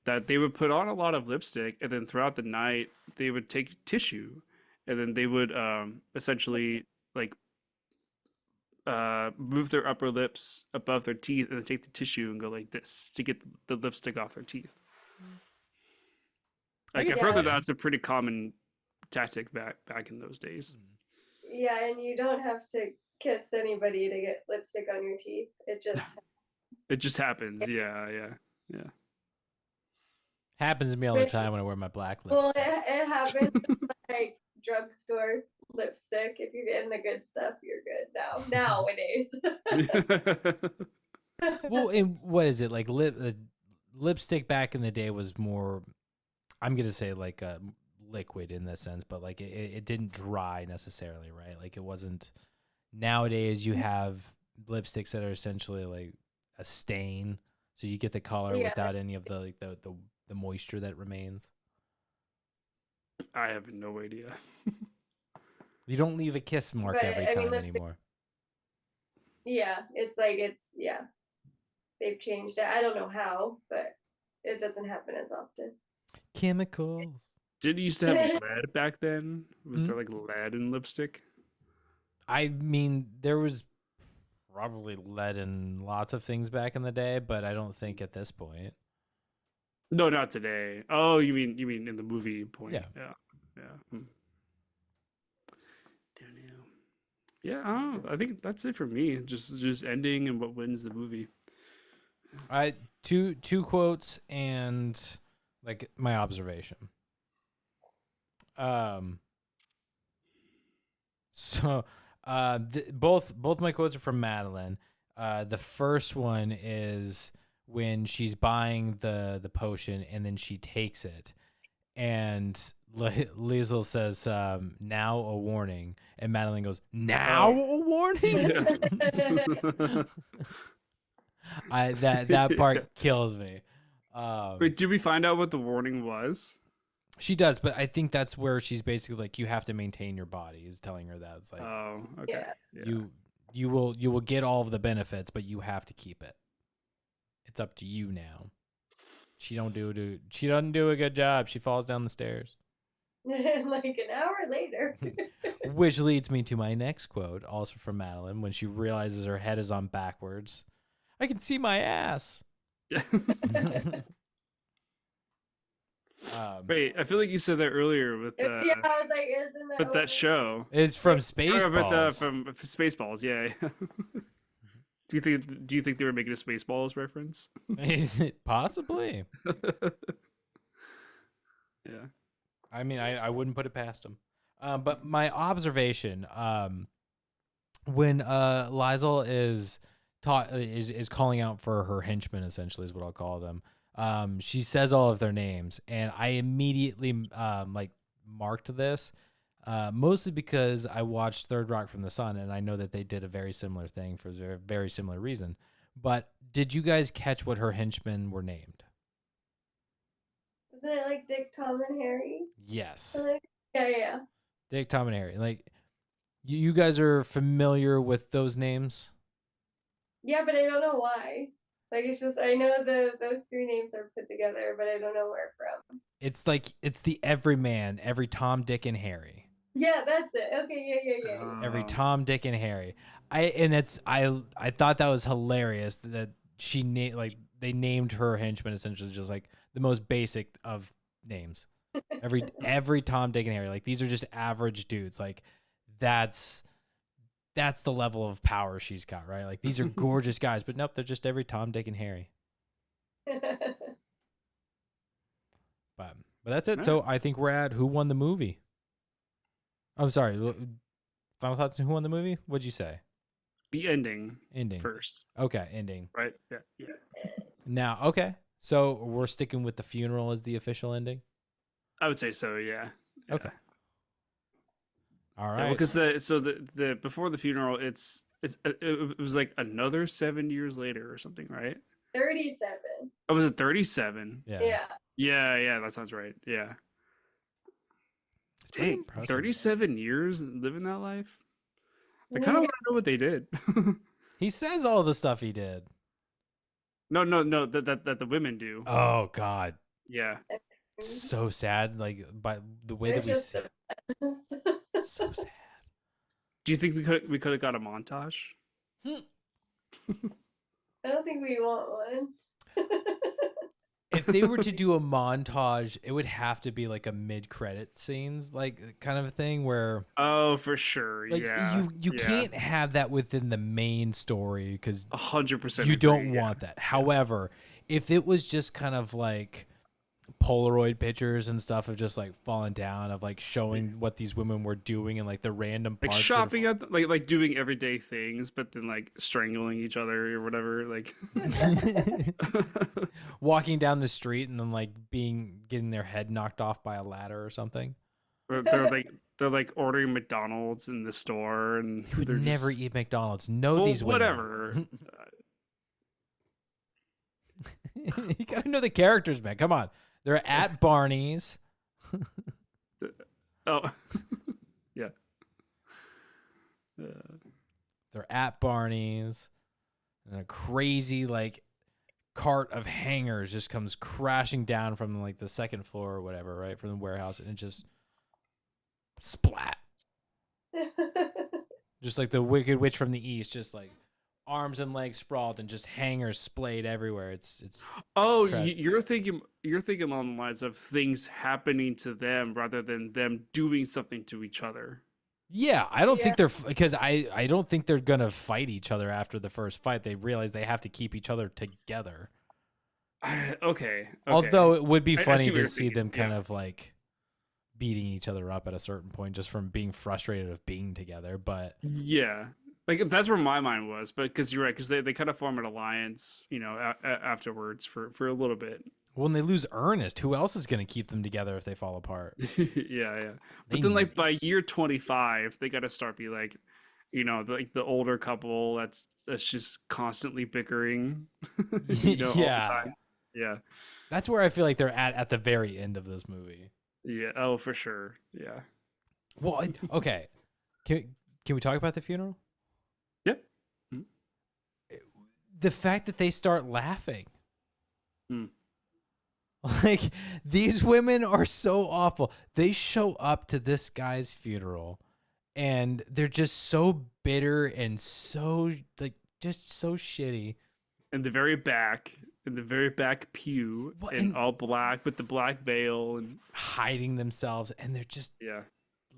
that they would put on a lot of lipstick, and then throughout the night they would take tissue, and then they would essentially like move their upper lips above their teeth and then take the tissue and go like this to get the lipstick off their teeth. Like I've heard that that's a pretty common tactic back in those days. Yeah, and you don't have to kiss anybody to get lipstick on your teeth. It just happens. Yeah. Happens to me all the time when I wear my black lipstick. Well, it happens with, like drugstore lipstick. If you're getting the good stuff, you're good nowadays. Well, and what is it like? Lipstick back in the day was more, I'm gonna say like a liquid in this sense, but like it didn't dry necessarily, right? Like it wasn't. Nowadays, you have lipsticks that are essentially like a stain, so you get the color without any of the like the moisture that remains. I have no idea. You don't leave a kiss mark every time anymore. Yeah, they've changed it. I don't know how, but it doesn't happen as often. Chemicals. Did you used to have lead back then? Was there like lead in lipstick? I mean, there was probably lead in lots of things back in the day, but I don't think at this point. No, not today. Oh, you mean in the movie point? Yeah. Yeah, I think that's it for me. Just ending and what wins the movie. Two quotes and like my observation. Both my quotes are from Madeline. The first one is when she's buying the potion and then she takes it, and Liesl says, "Now a warning," and Madeline goes, "Now a warning." That part kills me. Wait, did we find out what the warning was? She does, but I think that's where she's basically like, you have to maintain your body. Is telling her that it's like, oh, okay, yeah. You will get all of the benefits, but you have to keep it. It's up to you now. She doesn't do a good job. She falls down the stairs. Like an hour later. Which leads me to my next quote, also from Madeline, when she realizes her head is on backwards. I can see my ass. Wait, I feel like you said that earlier with I was like, isn't that with that show? It's from Spaceballs. From Spaceballs, yeah. Do you think they were making a Spaceballs reference? Possibly. Yeah. I mean, I wouldn't put it past them. But my observation, when Liesl is calling out for her henchmen, essentially is what I'll call them. She says all of their names, and I immediately marked this, mostly because I watched Third Rock from the Sun, and I know that they did a very similar thing for a very similar reason. But did you guys catch what her henchmen were named? Isn't it like Dick, Tom, and Harry? Yes. Yeah. Dick, Tom, and Harry. Like, you guys are familiar with those names? Yeah, but I don't know why. Like, it's just, I know those three names are put together, but I don't know where from. It's like, it's the everyman, every Tom, Dick, and Harry. Yeah, that's it. Okay, yeah. Every Tom, Dick, and Harry. I thought that was hilarious that they named her henchmen essentially just like the most basic of names. Every Tom, Dick, and Harry. Like, these are just average dudes. Like, that's that's the level of power she's got, right? Like these are gorgeous guys, but nope, they're just every Tom, Dick, and Harry. But that's it. So I think we're at who won the movie. I'm sorry. Final thoughts on who won the movie? What'd you say? The ending. Ending first. Okay, ending. Right. Yeah. Now, okay. So we're sticking with the funeral as the official ending? I would say so, yeah. Okay. All right. Yeah, because the before the funeral, it was like another 7 years later or something, right? 37. Oh, was it 37? Yeah. Yeah, that sounds right. Yeah. Dang, 37 years living that life? I kind of want to know what they did. He says all the stuff he did. No, that the women do. Oh, God. Yeah. So sad. Like, by the way that we see. So sad. Do you think we could have got a montage? I don't think we want one. If they were to do a montage, it would have to be like a mid-credit scenes, like kind of a thing where. Oh, for sure. Like, yeah. You can't have that within the main story because 100%. you don't want that. However, if it was just kind of like Polaroid pictures and stuff of just like falling down, of like showing what these women were doing and like the random parts, like shopping at like doing everyday things, but then like strangling each other or whatever, like walking down the street and then like getting their head knocked off by a ladder or something. Or they're like ordering McDonald's in the store, and you would never eat McDonald's. These women. Whatever. You gotta know the characters, man. Come on. They're at Barney's. Oh, yeah. They're at Barney's, and a crazy like cart of hangers just comes crashing down from like the second floor or whatever, right, from the warehouse, and it just splat. Just like the Wicked Witch from the East, just like arms and legs sprawled and just hangers splayed everywhere. It's oh, tragic. you're thinking along the lines of things happening to them rather than them doing something to each other. Yeah, I don't think they're, because I don't think they're gonna fight each other after the first fight. They realize they have to keep each other together. Okay. Although it would be funny to see thinking. them kind of like beating each other up at a certain point just from being frustrated of being together. But yeah, like that's where my mind was. But because you're right, because they kind of form an alliance, afterwards for a little bit. When they lose Ernest, who else is going to keep them together if they fall apart? Yeah. But then, like by year 25, they got to start be like, the older couple that's just constantly bickering. All the time. Yeah. That's where I feel like they're at the very end of this movie. Yeah. Oh, for sure. Yeah. Well, okay. Can we talk about the funeral? Yeah. The fact that they start laughing. Mm. Like, these women are so awful. They show up to this guy's funeral and they're just so bitter and so like just so shitty. In the very back pew, and all black with the black veil and hiding themselves, and they're just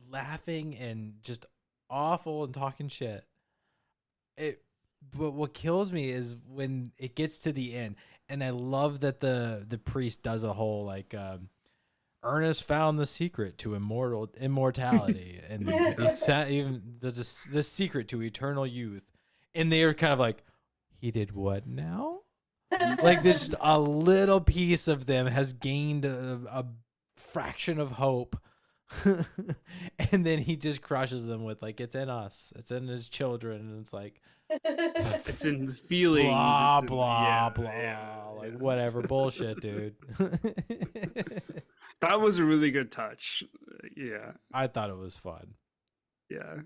laughing and just awful and talking shit. But what kills me is when it gets to the end, and I love that the priest does a whole like Ernest found the secret to immortality and the secret to eternal youth, and they are kind of like, he did what now? Like there's just a little piece of them has gained a fraction of hope. And then he just crushes them with like, it's in us, it's in his children, and it's like it's in the feelings, blah it's blah like whatever bullshit, dude. That was a really good touch. Yeah, I thought it was fun. Yeah,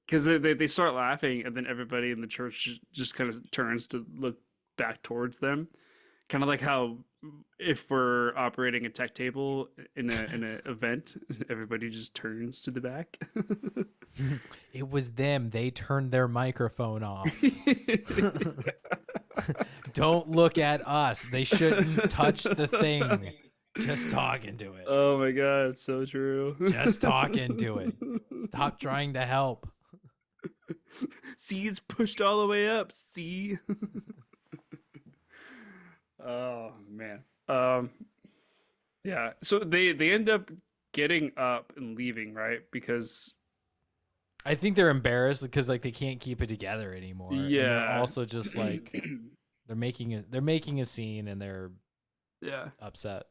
because they start laughing, and then everybody in the church just kind of turns to look back towards them, kind of like how if we're operating a tech table in an event, everybody just turns to the back. It was them. They turned their microphone off. Don't look at us. They shouldn't touch the thing. Just talking to it. Oh my god, it's so true. Just talking to it. Stop trying to help. See, it's pushed all the way up. See. Oh man. Yeah. So they end up getting up and leaving, right? Because I think they're embarrassed because like they can't keep it together anymore, and they're yeah. also just like they're making a scene and they're Yeah. upset.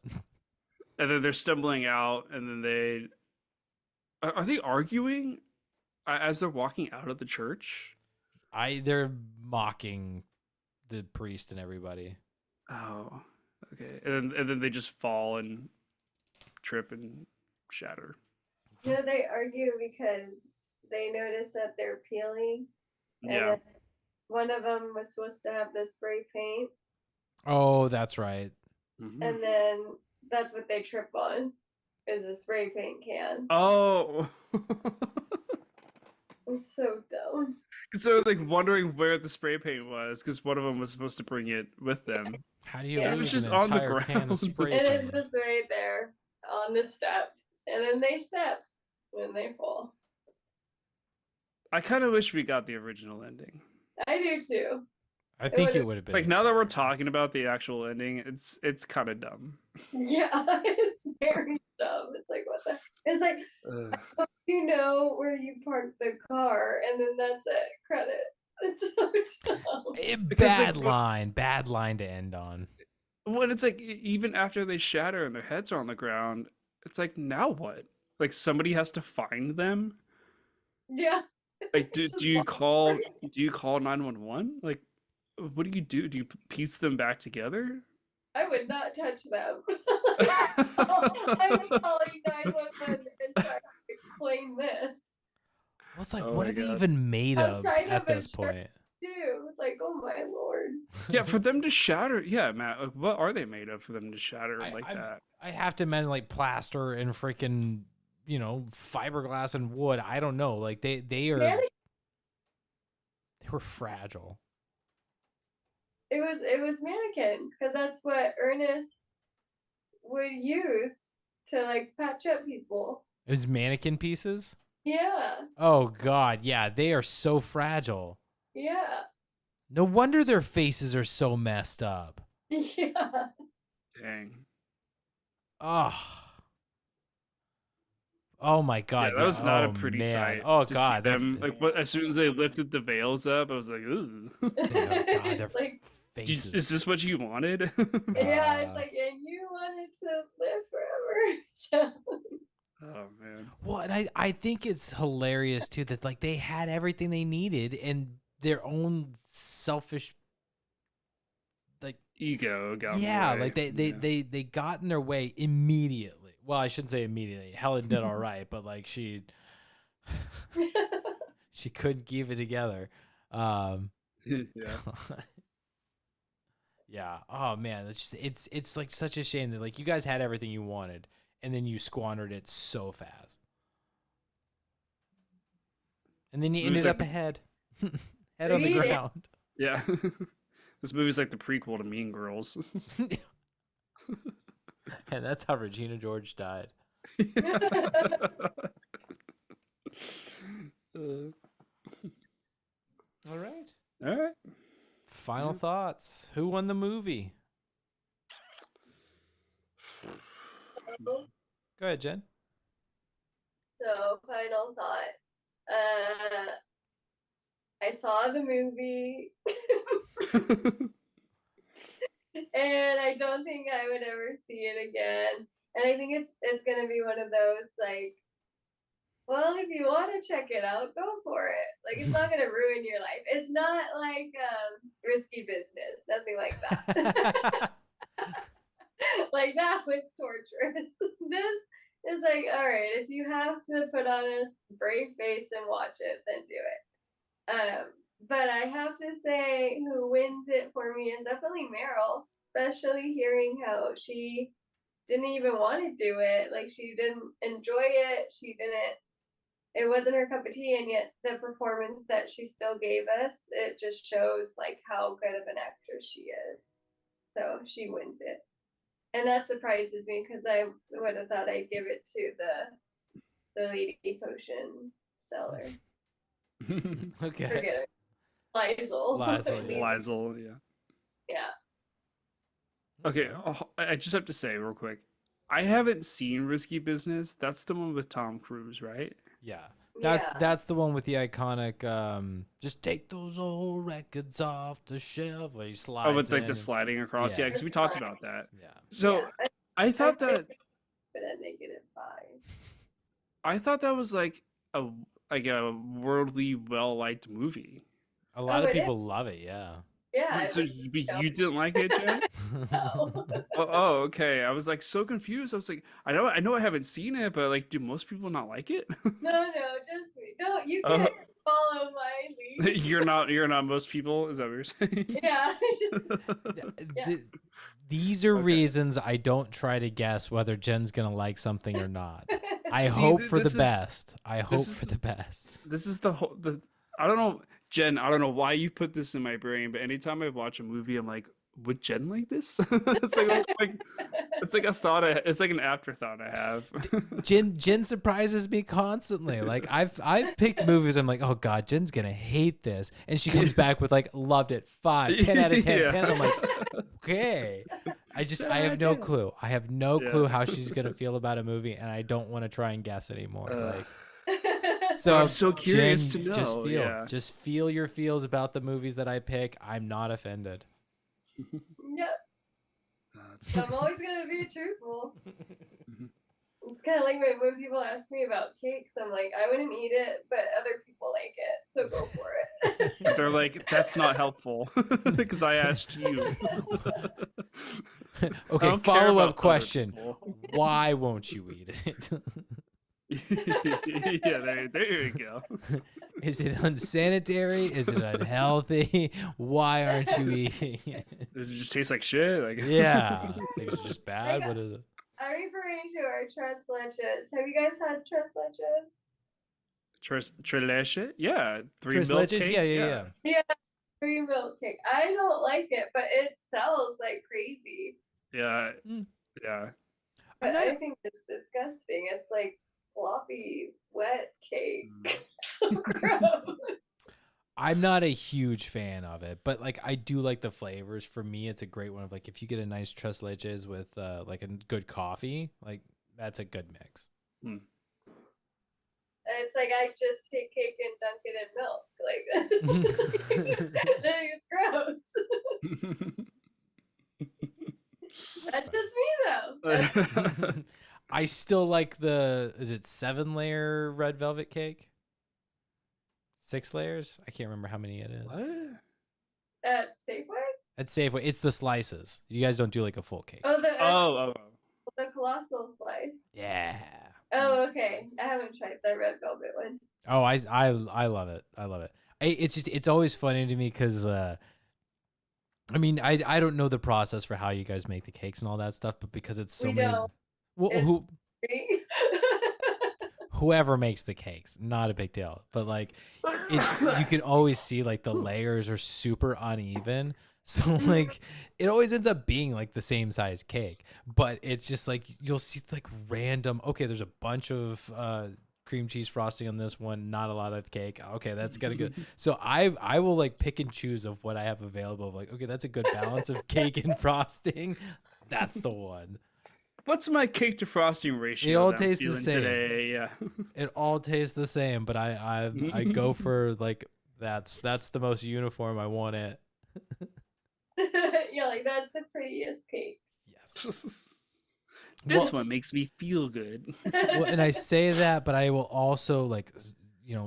And then they're stumbling out, and then are they arguing as they're walking out of the church? They're mocking the priest and everybody. Oh, okay. And then they just fall and trip and shatter. You know, they argue because they notice that they're peeling, and Yeah. then one of them was supposed to have the spray paint, Oh, that's right. Mhm. and then that's what they trip on, is a spray paint can. Oh. It's so dumb. So I was like wondering where the spray paint was because one of them was supposed to bring it with them. How do you Yeah. It was lose just an on the entire can ground. of spray And paint? it's just right there on the step, and then they step when they fall. I kind of wish we got the original ending. I do too. I think it would've- would have been Like now that we're talking about the actual ending, it's kind of dumb. Yeah, it's very dumb. It's like, what the? It's like, you know where you parked the car, and then that's it. Credits. It's so dumb. Because, like, Bad line to end on. When it's like even after they shatter and their heads are on the ground, it's like now what? Like somebody has to find them. Yeah. Like It's do just you like- call 911? Like what do you do? Do you piece them back together? I would not touch them. I'm calling 911 and trying to explain this. Well, it's like, Oh what my are they God. even made of Outside at of a this church. point? Dude, like, oh my lord. Yeah, for them to shatter. Yeah, Matt. Like, what are they made of for them to shatter like that? I have to imagine like plaster and freaking, fiberglass and wood. I don't know. Like they were fragile. It was mannequin, because that's what Ernest would use to like patch up people. It was mannequin pieces. Yeah. Oh God, yeah, they are so fragile. Yeah. No wonder their faces are so messed up. Yeah. Dang. Oh my God, Yeah, that was not oh, a pretty man. sight. Oh to God, see them like what? As soon as they lifted the veils up, I was like, ooh. their like, faces. Is this what you wanted? yeah, it's like, and you wanted to live forever. So. Oh man. Well, and I think it's hilarious too that like they had everything they needed and their own selfish Ego got in the yeah, way. like they got in their way immediately. Well, I shouldn't say immediately. Helen did all right, but like she couldn't keep it together. Yeah. Yeah. Oh man, it's like such a shame that like you guys had everything you wanted and then you squandered it so fast. And then you So it was ended up like- ahead. Head on the Read it. ground. Yeah. This movie's like the prequel to Mean Girls. And that's how Regina George died. All right. All right. Final thoughts. Who won the movie? Go ahead, Jen. So, final thoughts. I saw the movie, and I don't think I would ever see it again. And I think it's gonna be one of those like, well, if you want to check it out, go for it. Like, it's not gonna ruin your life. It's not like Risky Business, nothing like that. Like, that was torturous. This is like, all right, if you have to put on a brave face and watch it, then do it. But I have to say, who wins it for me is definitely Meryl, especially hearing how she didn't even want to do it. Like, she didn't enjoy it. It wasn't her cup of tea, and yet the performance that she still gave us, it just shows like how good of an actress she is. So she wins it. And that surprises me because I would have thought I'd give it to the lady potion seller. Okay. Forget it. Liesel. Liesel, yeah. Liesel, yeah. Yeah. Okay, I just have to say real quick, I haven't seen Risky Business. That's the one with Tom Cruise, right? Yeah. Yeah. That's the one with the iconic just take those old records off the shelf where he Oh, slides with like the in. sliding across. Yeah, Yeah. because we talked about that. Yeah. So Yeah. I thought I'm that but at -5. was like a worldly, well liked movie. A lot Oh, of it people is. love it, yeah. Yeah, Wait, it so was. you didn't like it, Jen? No. Oh, okay. I was like so confused. I was like, I know I haven't seen it, but like, do most people not like it? No, just me. Don't you Uh, can't follow my lead. you're not most people. Is that what you're saying? Yeah, just yeah. These are Okay. reasons I don't try to guess whether Jen's gonna like something or not. I See, hope for the this is best. I hope is for the best. this is the whole the I don't know, Jen, I don't know why you put this in my brain, but anytime I watch a movie, I'm like, would Jen like this? It's like a thought. It's like an afterthought I have. Jen surprises me constantly. Like I've picked movies. I'm like, oh god, Jen's gonna hate this, and she comes back with like, loved it, 5, 10 out of 10, Yeah. 10. I'm like, okay. I have no clue. I have no Yeah. clue how she's gonna feel about a movie, and I don't want to try and guess anymore. Ugh. Like, so I'm so curious Jen, to know. Yeah. just feel your feels about the movies that I pick. I'm not offended. Yep. That's I'm always gonna be truthful. Mhm. It's kind of like when people ask me about cakes, I'm like, I wouldn't eat it, but other people like it, so go for it. They're like, that's not helpful because I asked you. I Okay, don't care follow about up other question. people. Why won't you eat it? Yeah, there you go. Is it unsanitary? Is it unhealthy? Why aren't you eating it? Does it just taste like shit? Like Yeah. Think it's just bad? What is it? I'm referring to our tres leches. Have you guys had tres leches? Treleche? Yeah, three Tres milk leches? cake? Yeah. Yeah, free milk cake. I don't like it, but it sells like crazy. Yeah, Mm. yeah. But not I a- think it's disgusting. It's like sloppy, wet cake. Mm. So gross. I'm not a huge fan of it, but like I do like the flavors. For me, it's a great one of like if you get a nice tres leches with like a good coffee, like that's a good mix. Hmm. And it's like I just take cake and dunk it in milk. Like it's gross. That's just me though. I still like is it 7-layer red velvet cake? 6 layers? I can't remember how many it is. What? At Safeway? At Safeway, it's the slices. You guys don't do like a full cake. Oh, Oh. the colossal slice. Yeah. Oh, okay. I haven't tried the red velvet one. Oh, I love it. I love it. It's always funny to me because I mean I don't know the process for how you guys make the cakes and all that stuff, but because it's so We many. don't. Well, It's free. whoever makes the cakes, not a big deal. But like, you can always see like the layers are super uneven. So like, it always ends up being like the same size cake, but it's just like you'll see like random. Okay, there's a bunch of cream cheese frosting on this one, not a lot of cake. Okay, that's got a good. So I will like pick and choose of what I have available. Like, okay, that's a good balance of cake and frosting. That's the one. What's my cake to frosting ratio? It all that I'm tastes the feeling same. Today? Yeah. It all tastes the same, but I go for like that's the most uniform. I want it. Yeah, like that's the prettiest cake. Yes. This one makes me feel good. Well, and I say that, but I will also like,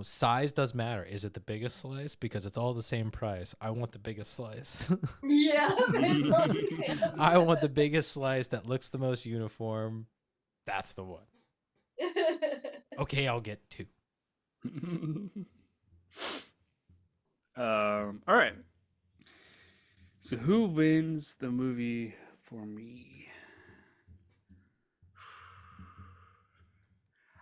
size does matter. Is it the biggest slice? Because it's all the same price. I want the biggest slice. Yeah. I want the biggest slice that looks the most uniform. That's the one. Okay, I'll get 2. All right. So who wins the movie for me?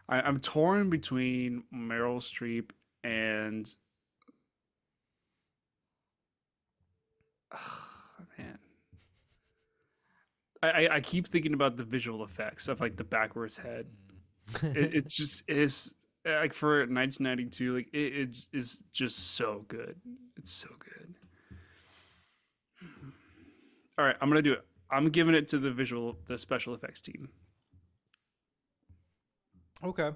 I'm torn between Meryl Streep and man. I keep thinking about the visual effects of like the backwards head. It just is like for 1992, like it is just so good. It's so good. All right, I'm gonna do it. I'm giving it to the special effects team. Okay.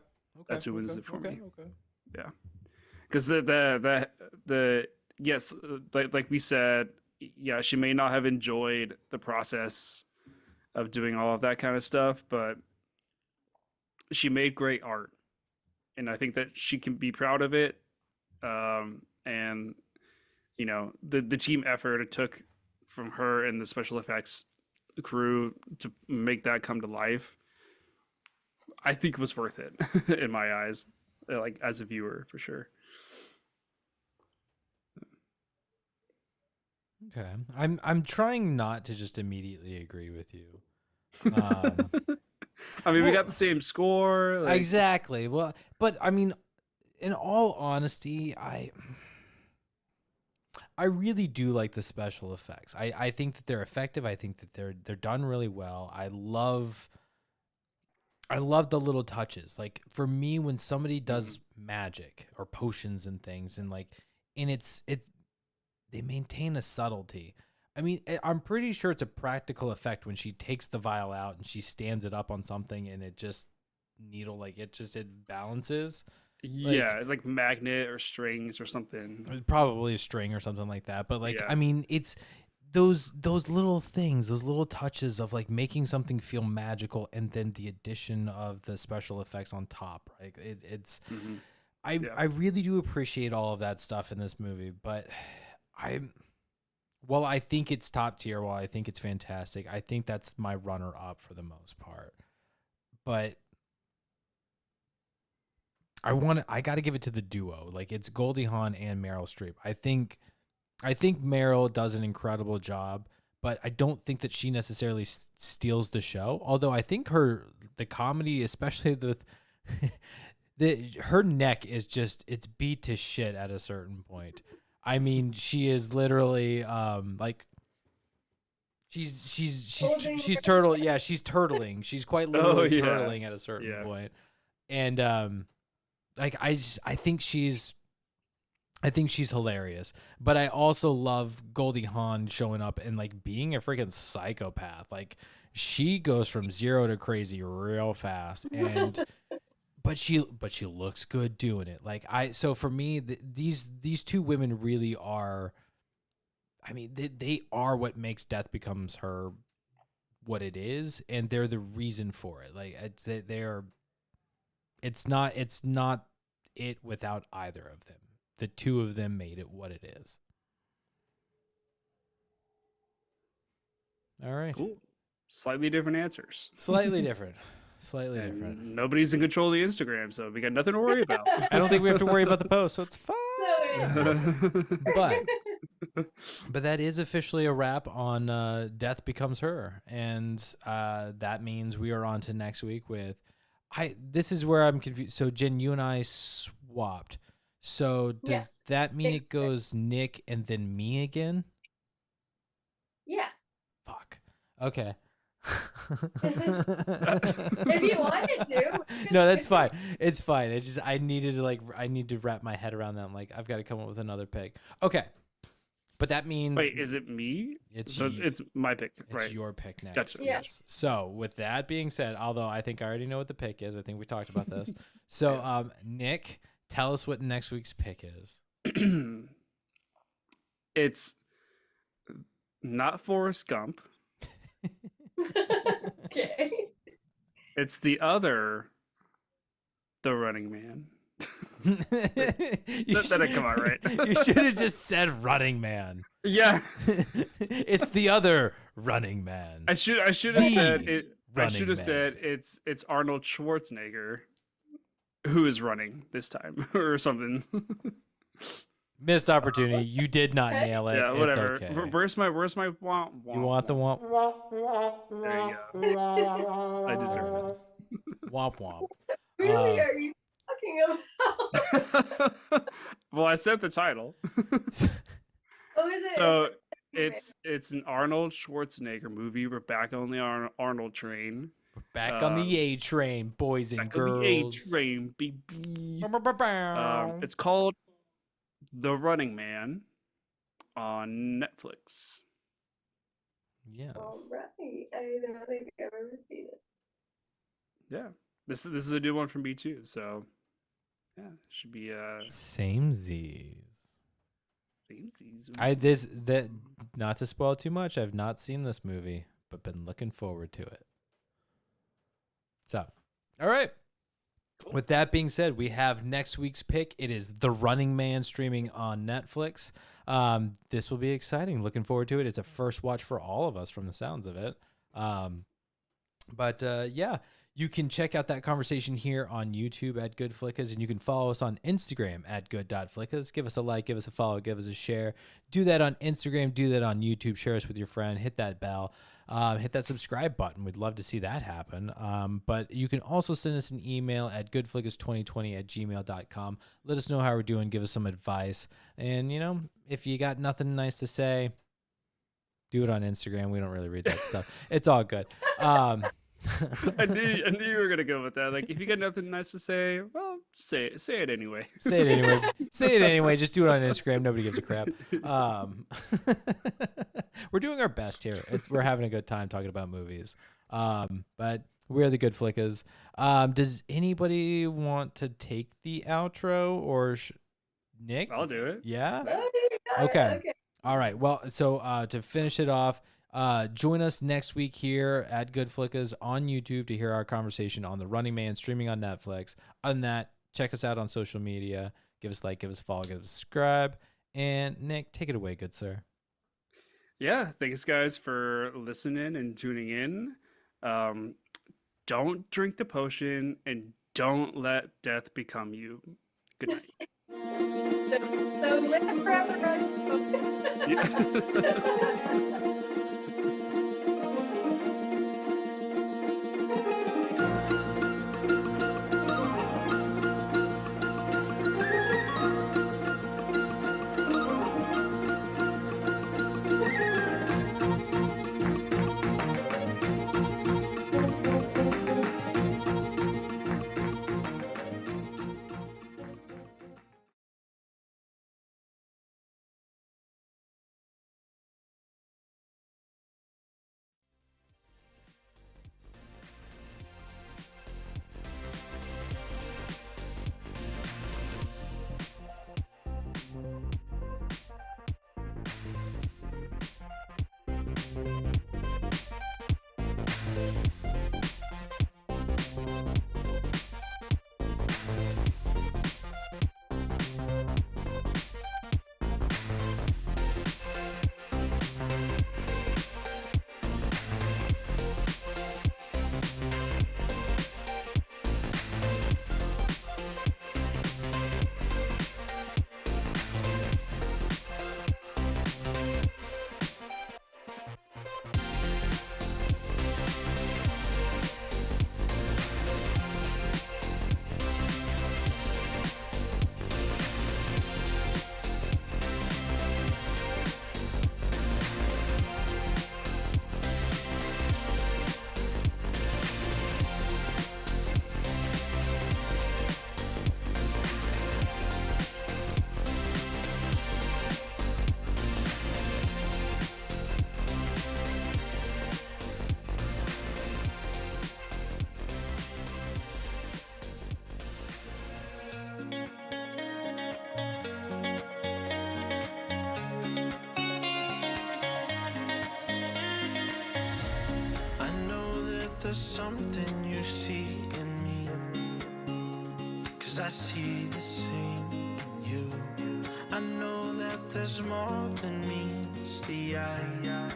That's who wins it for me. Okay. Yeah, because the yes, like we said, yeah, she may not have enjoyed the process of doing all of that kind of stuff, but she made great art, and I think that she can be proud of it. And the team effort it took from her and the special effects crew to make that come to life, I think was worth it in my eyes, like as a viewer for sure. Okay. I'm trying not to just immediately agree with you. Um, I mean, we well, got the same score. Like, exactly. Well, but I mean, in all honesty, I really do like the special effects. I think that they're effective. I think that they're done really well. I love the little touches. Like for me, when somebody does magic or potions and things, and like, and it's they maintain a subtlety. I mean, I'm pretty sure it's a practical effect when she takes the vial out and she stands it up on something and it just it balances. yeah, it's like magnet or strings or something. Probably a string or something like that. But like, Yeah. I mean, it's those little things, those little touches of like making something feel magical, and then the addition of the special effects on top. Right? It's Mm-hmm. I really do appreciate all of that stuff in this movie, but while I think it's top tier, while I think it's fantastic, I think that's my runner up for the most part. But I got to give it to the duo. Like it's Goldie Hawn and Meryl Streep. I think Meryl does an incredible job, but I don't think that she necessarily steals the show. Although I think the comedy, especially her neck is just, it's beat to shit at a certain point. I mean, she is literally like she's turtle. Yeah, she's turtling. She's quite literally turtling at a certain point. And like I think she's hilarious, but I also love Goldie Hawn showing up and like being a freaking psychopath. Like she goes from 0 to crazy real fast, and but she looks good doing it. Like so for me, these two women really are. I mean, they are what makes Death Becomes Her what it is, and they're the reason for it. Like it's not it without either of them. The two of them made it what it is. All right. Cool. Slightly different answers. Slightly different. Slightly different. Nobody's in control of the Instagram, so we got nothing to worry about. I don't think we have to worry about the post, so it's fine. But that is officially a wrap on Death Becomes Her, and that means we are on to next week with. This is where I'm confused. So Jen, you and I swapped. So does that mean it goes Nick and then me again? Yeah. Fuck. Okay. If you wanted to. No, that's fine. It's fine. It's just I need to wrap my head around that. I'm like, I've got to come up with another pick. Okay. But that means wait, is it me? It's my pick, it's right? your pick next. Gotcha. Yes. So with that being said, although I think I already know what the pick is, I think we talked about this. So Nick, tell us what next week's pick is. It's not Forrest Gump. Okay. It's the Running Man. That didn't come out right. You should have just said Running Man. Yeah. It's the other Running Man. I should have said it. I should have Man. said it's Arnold Schwarzenegger who is running this time or something. Missed opportunity. You did not nail it. Yeah, whatever. It's okay. Where's my womp? You want the womp? There you go. I deserve it. Womp womp. Really are you talking about? Well, I said the title. Oh, is it? So it's an Arnold Schwarzenegger movie. We're back on the Arnold train. Back on the A train, boys and Back on the A girls. train, baby. Bow. It's called The Running Man on Netflix. Yes. All right. I don't think I've ever seen it. Yeah, this is a new one from B2, so yeah, should be Same Z's. same season. Not to spoil too much. I've not seen this movie, but been looking forward to it. So, all right. With that being said, we have next week's pick. It is The Running Man streaming on Netflix. This will be exciting. Looking forward to it. It's a first watch for all of us from the sounds of it. But yeah, you can check out that conversation here on YouTube at GoodFlickas, and you can follow us on Instagram at good.flickas. Give us a like, give us a follow, give us a share. Do that on Instagram, do that on YouTube. Share us with your friend. Hit that bell. Hit that subscribe button. We'd love to see that happen. But you can also send us an email at goodflickas2020@gmail.com. Let us know how we're doing. Give us some advice. And, if you got nothing nice to say, do it on Instagram. We don't really read that stuff. It's all good. I knew you were gonna go with that. Like, if you got nothing nice to say, well, say it anyway. Say it anyway. Say it anyway. Just do it on Instagram. Nobody gives a crap. We're doing our best here. We're having a good time talking about movies. But we're the Good Flickas. Does anybody want to take the outro, or Nick? I'll do it. Yeah. Okay. All right. Well, so to finish it off, join us next week here at Good Flickas on YouTube to hear our conversation on The Running Man streaming on Netflix. Other than that, check us out on social media. Give us a like, give us a follow, give us a subscribe. And Nick, take it away, good sir. Yeah, thanks guys for listening and tuning in. Don't drink the potion and don't let death become you. Good night. So live forever, right? There's something you see in me, 'cause I see the same in you. I know that there's more than meets the eye,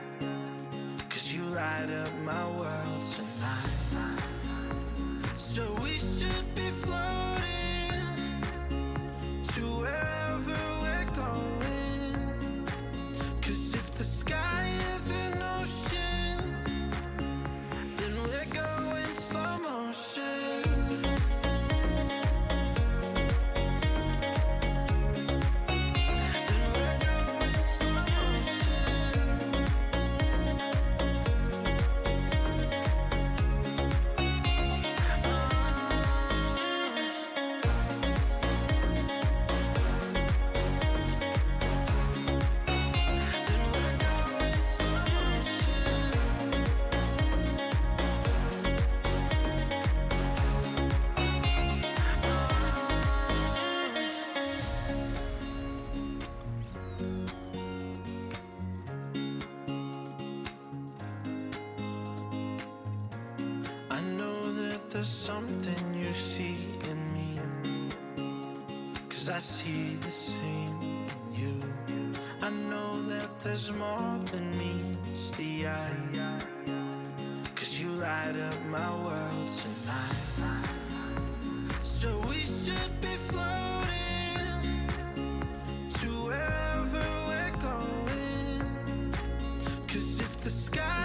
'cause you light up my world tonight. So we should be floating to wherever we're going, 'cause if the sky is an ocean, then we're going slow motion. Then we're going slow motion. there's something you see in me, 'cause I see the same in you. I know that there's more than meets the eye, 'cause you light up my world tonight. So we should be floating to wherever we're going, 'cause if the sky